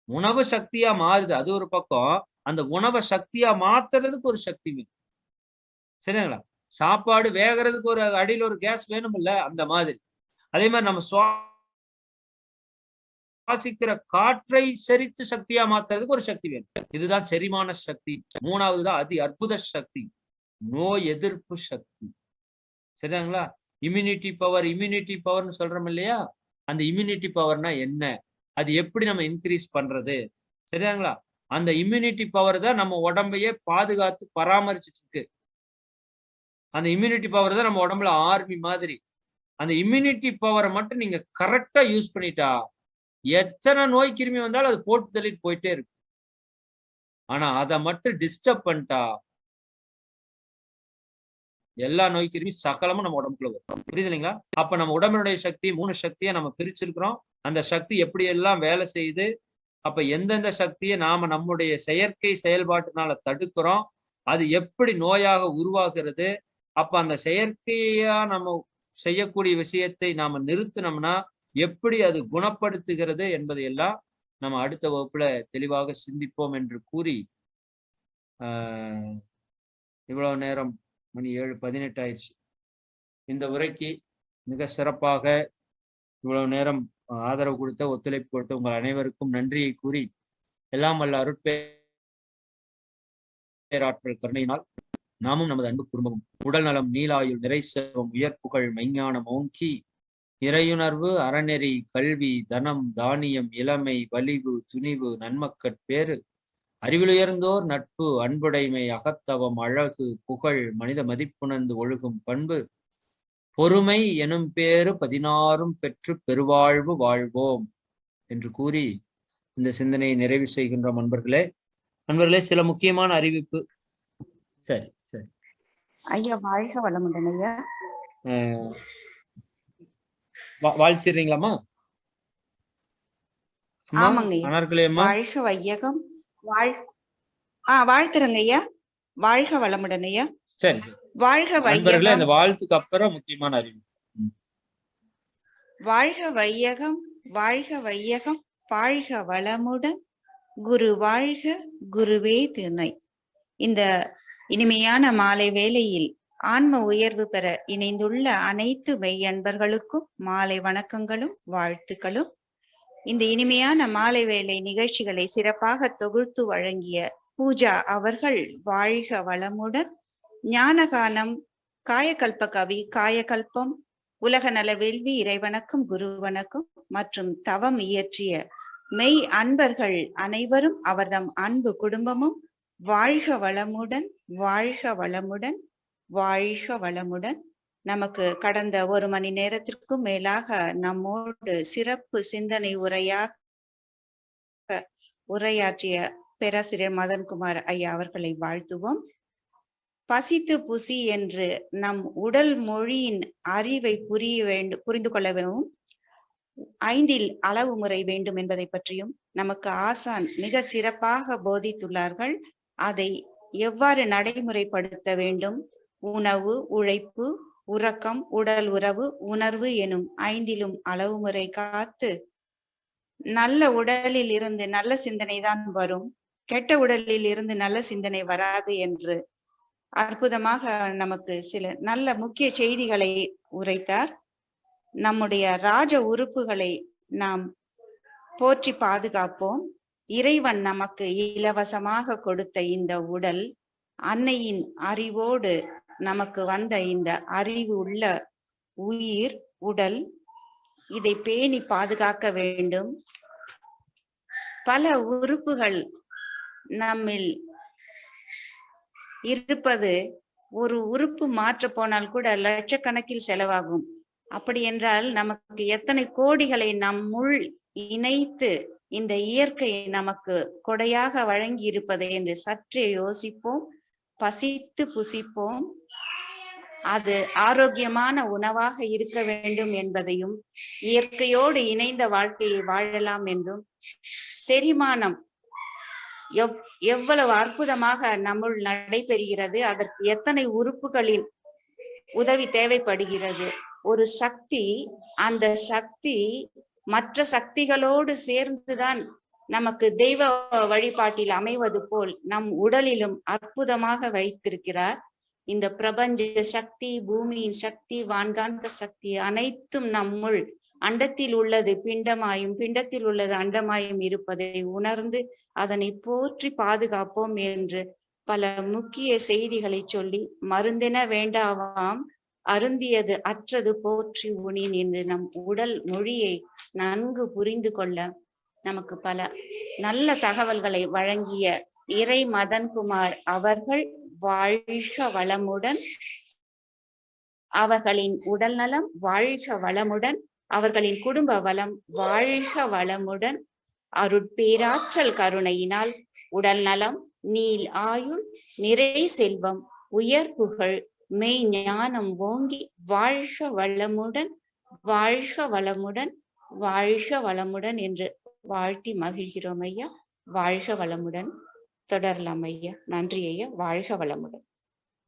உணவு சக்தியா மாறுது, அது ஒரு பக்கம். அந்த உணவை சக்தியா மாத்துறதுக்கு ஒரு சக்தி வேணும். சரிங்களா? சாப்பாடு வேகிறதுக்கு ஒரு அடியில் ஒரு கேஸ் வேணும் இல்ல? அந்த மாதிரி. அதே மாதிரி நம்ம சுவாசிக்கிற காற்றை செரித்து சக்தியா மாத்துறதுக்கு ஒரு சக்தி வேணும். இதுதான் செரிமான சக்தி. 3வது தான் அதி அற்புத சக்தி, நோய் எதிர்ப்பு சக்தி. சரிங்களா? இம்யூனிட்டி பவர்னு சொல்றோம் இல்லையா? அந்த இம்யூனிட்டி பவர்னா என்ன? அது எப்படி நம்ம இன்க்ரீஸ் பண்றது? சரிங்களா? அந்த இம்யூனிட்டி பவர் தான் நம்ம உடம்பையே பாதுகாத்து பராமரிச்சுட்டு இருக்கு. அந்த இம்யூனிட்டி பவர் தான் நம்ம உடம்புல ஆர்மி மாதிரி. அந்த இம்யூனிட்டி பவரை மட்டும் நீங்க கரெக்டா யூஸ் பண்ணிட்டா எத்தனை நோய் கிருமி வந்தாலும் அது போட்டு தள்ளிட்டு போயிட்டே இருக்கு. ஆனா அதை மட்டும் டிஸ்டர்ப் பண்ணிட்டா எல்லா நோய் கிருமி சகலமும் நம்ம உடம்புக்குள்ள வரும். புரியுது இல்லைங்களா? அப்ப நம்ம உடம்பினுடைய சக்தி 3 சக்தியை நம்ம பிரிச்சிருக்கிறோம். அந்த சக்தி எப்படி எல்லாம் வேலை செய்யுது, அப்ப எந்தெந்த சக்தியை நாம நம்முடைய செயற்கை செயல்பாட்டினால தடுக்கிறோம், அது எப்படி நோயாக உருவாகிறது, அப்ப அந்த செயற்கையா நம்ம செய்யக்கூடிய விஷயத்தை நாம நிறுத்தினோம்னா எப்படி அது குணப்படுத்துகிறது என்பதை எல்லாம் நம்ம அடுத்த வகுப்புல தெளிவாக சிந்திப்போம் என்று கூறி, இவ்வளவு நேரம் மணி 7:18 ஆயிடுச்சு. இந்த உரைக்கு மிக சிறப்பாக இவ்வளவு நேரம் ஆதரவு கொடுத்த, ஒத்துழைப்பு கொடுத்த உங்கள் அனைவருக்கும் நன்றியை கூறி, எல்லாம் வல்ல அருட்பேராற்றல் கருணையினால் நாமும் நமது அன்பு குடும்பமும் உடல் நலம், நீலாயுள், நிறை செல்வம், உயர்ப்புகள், மெஞ்ஞானம் ஓங்கி, இறையுணர்வு, அறநெறி, கல்வி, தனம், தானியம், இளமை, வலிவு, துணிவு, நன்மக்கட்பேறு, அறிவிலுயர்ந்தோர் நட்பு, அன்புடைமை, அகத்தவம், அழகு, புகழ், மனித மதிப்புணர்ந்து ஒழுகும் பண்பு, பொறுமை எனும் பேறு 16 பெற்று பெருவாழ்வு வாழ்வோம் என்று கூறி இந்த சிந்தனையை நிறைவு செய்கின்றோம். நண்பர்களே, சில முக்கியமான அறிவிப்பு. சரி சரி ஐயா, வாழ்க வளமுடன் ஐயா. வாழ்த்திடுறீங்களாமா? வாழ்க வையகம். வாழ்த்துறங்க ஐயா. வாழ்க வளமுடன் ஐயா. சரி, வாழ்க வையகம். இந்த வாழ்த்துக்கு அப்புறம் முக்கியமான அறிவு. வாழ்க வையகம், வாழ்க வையகம், வாழ்க வளமுடன், குரு வாழ்க, குருவே துணை. இந்த இனிமையான மாலை வேளையில் ஆன்ம உயர்வு பெற இணைந்துள்ள அனைத்து மெய்யன்பர்களுக்கும் மாலை வணக்கங்களும் வாழ்த்துக்களும். இந்த இனிமையான மாலை வேளை நிகழ்ச்சிகளை சிறப்பாக தொகுத்து வழங்கிய பூஜா அவர்கள் வாழ்க வளமுடன். ஞானகானம், காயகல்ப கவி, காயகல்பம், உலக நல வேள்வி, இறைவணக்கம், குரு வணக்கம் மற்றும் தவம் இயற்றிய மெய் அன்பர்கள் அனைவரும் அவர்தம் அன்பு குடும்பமும் வாழ்க வளமுடன், வாழ்க வளமுடன், வாழ்க வளமுடன். நமக்கு கடந்த 1 மணி நேரத்திற்கும் மேலாக நம்மோடு சிறப்பு சிந்தனை உரையாற்றிய பேராசிரியர் மதன்குமார் ஐயா அவர்களை வாழ்த்துவோம். பசித்து புசி என்று நம் உடல் மொழியின் அறிவை புரிந்து கொள்ள வேண்டும். 5 அளவு முறை வேண்டும் என்பதை பற்றியும் நமக்கு ஆசான் மிக சிறப்பாக போதித்துள்ளார்கள். அதை எவ்வாறு நடைமுறைப்படுத்த வேண்டும், உணவு, உழைப்பு, உறக்கம், உடல் உறவு, உணர்வு எனும் 5 அளவு முறை காத்து நல்ல உடலில் இருந்து நல்ல சிந்தனை தான் வரும், கெட்ட உடலில் இருந்து நல்ல சிந்தனை வராது என்று அற்புதமாக நமக்கு சில நல்ல முக்கிய செய்திகளை உரைத்தார். நம்முடைய ராஜ உறுப்புகளை நாம் போற்றி பாதுகாப்போம். இறைவன் நமக்கு இலவசமாக கொடுத்த இந்த உடல், அன்னையின் அறிவோடு நமக்கு வந்த இந்த அறிவு உள்ள உயிர் உடல், இதை பேணி பாதுகாக்க வேண்டும். பல உறுப்புகள் நம்மில் இருப்பது, ஒரு உறுப்பு மாற்ற போனால் கூட லட்சக்கணக்கில் செலவாகும். அப்படி என்றால் நமக்கு எத்தனை கோடிகளை நம்முள் இணைத்து இந்த இயற்கை நமக்கு கொடையாக வழங்கி இருப்பது என்று சற்றே யோசிப்போம். பசித்து புசிப்போம். அது ஆரோக்கியமான உணவாக இருக்க வேண்டும் என்பதையும், இயற்கையோடு இணைந்த வாழ்க்கையை வாழலாம் என்றும், செரிமானம் எவ்வளவு அற்புதமாக நம்முள் நடைபெறுகிறது, அதற்கு எத்தனை உறுப்புகளின் உதவி தேவைப்படுகிறது. ஒரு சக்தி, அந்த சக்தி மற்ற சக்திகளோடு சேர்ந்துதான் நமக்கு தெய்வ வழிபாட்டில் அமைவது போல் நம் உடலிலும் அற்புதமாக வைத்திருக்கிறார். இந்த பிரபஞ்ச சக்தி, பூமியின் சக்தி, வான்காந்த சக்தி அனைத்தும் நம்முள் அண்டத்தில் உள்ளது பிண்டமாயும், பிண்டத்தில் உள்ளது அண்டமாயும் இருப்பதை உணர்ந்து அதனை போற்றி பாதுகாப்போம் என்று பல முக்கிய செய்திகளை சொல்லி, மருந்தென வேண்டாவாம் அருந்தியது அற்றது போற்றி உணின் என்று நம் உடல் மொழியை நன்கு புரிந்து கொள்ள நமக்கு பல நல்ல தகவல்களை வழங்கிய இறை மதன்குமார் அவர்கள் வாழ்க வளமுடன், அவர்களின் உடல் நலம் வாழ்க வளமுடன், அவர்களின் குடும்ப வளம் வாழ்க வளமுடன், அருட்பேராற்றல் கருணையினால் உடல் நலம், நீள் ஆயுள், நிறை செல்வம், உயர் புகழ், மெய் ஞானம் ஓங்கி வாழ்க வளமுடன், வாழ்க வளமுடன், வாழ்க வளமுடன் என்று வாழ்த்தி மகிழ்கிறோம் ஐயா. வாழ்க வளமுடன். தொடரலாம் ஐயா. நன்றி ஐயா. வாழ்க வளமுடன்.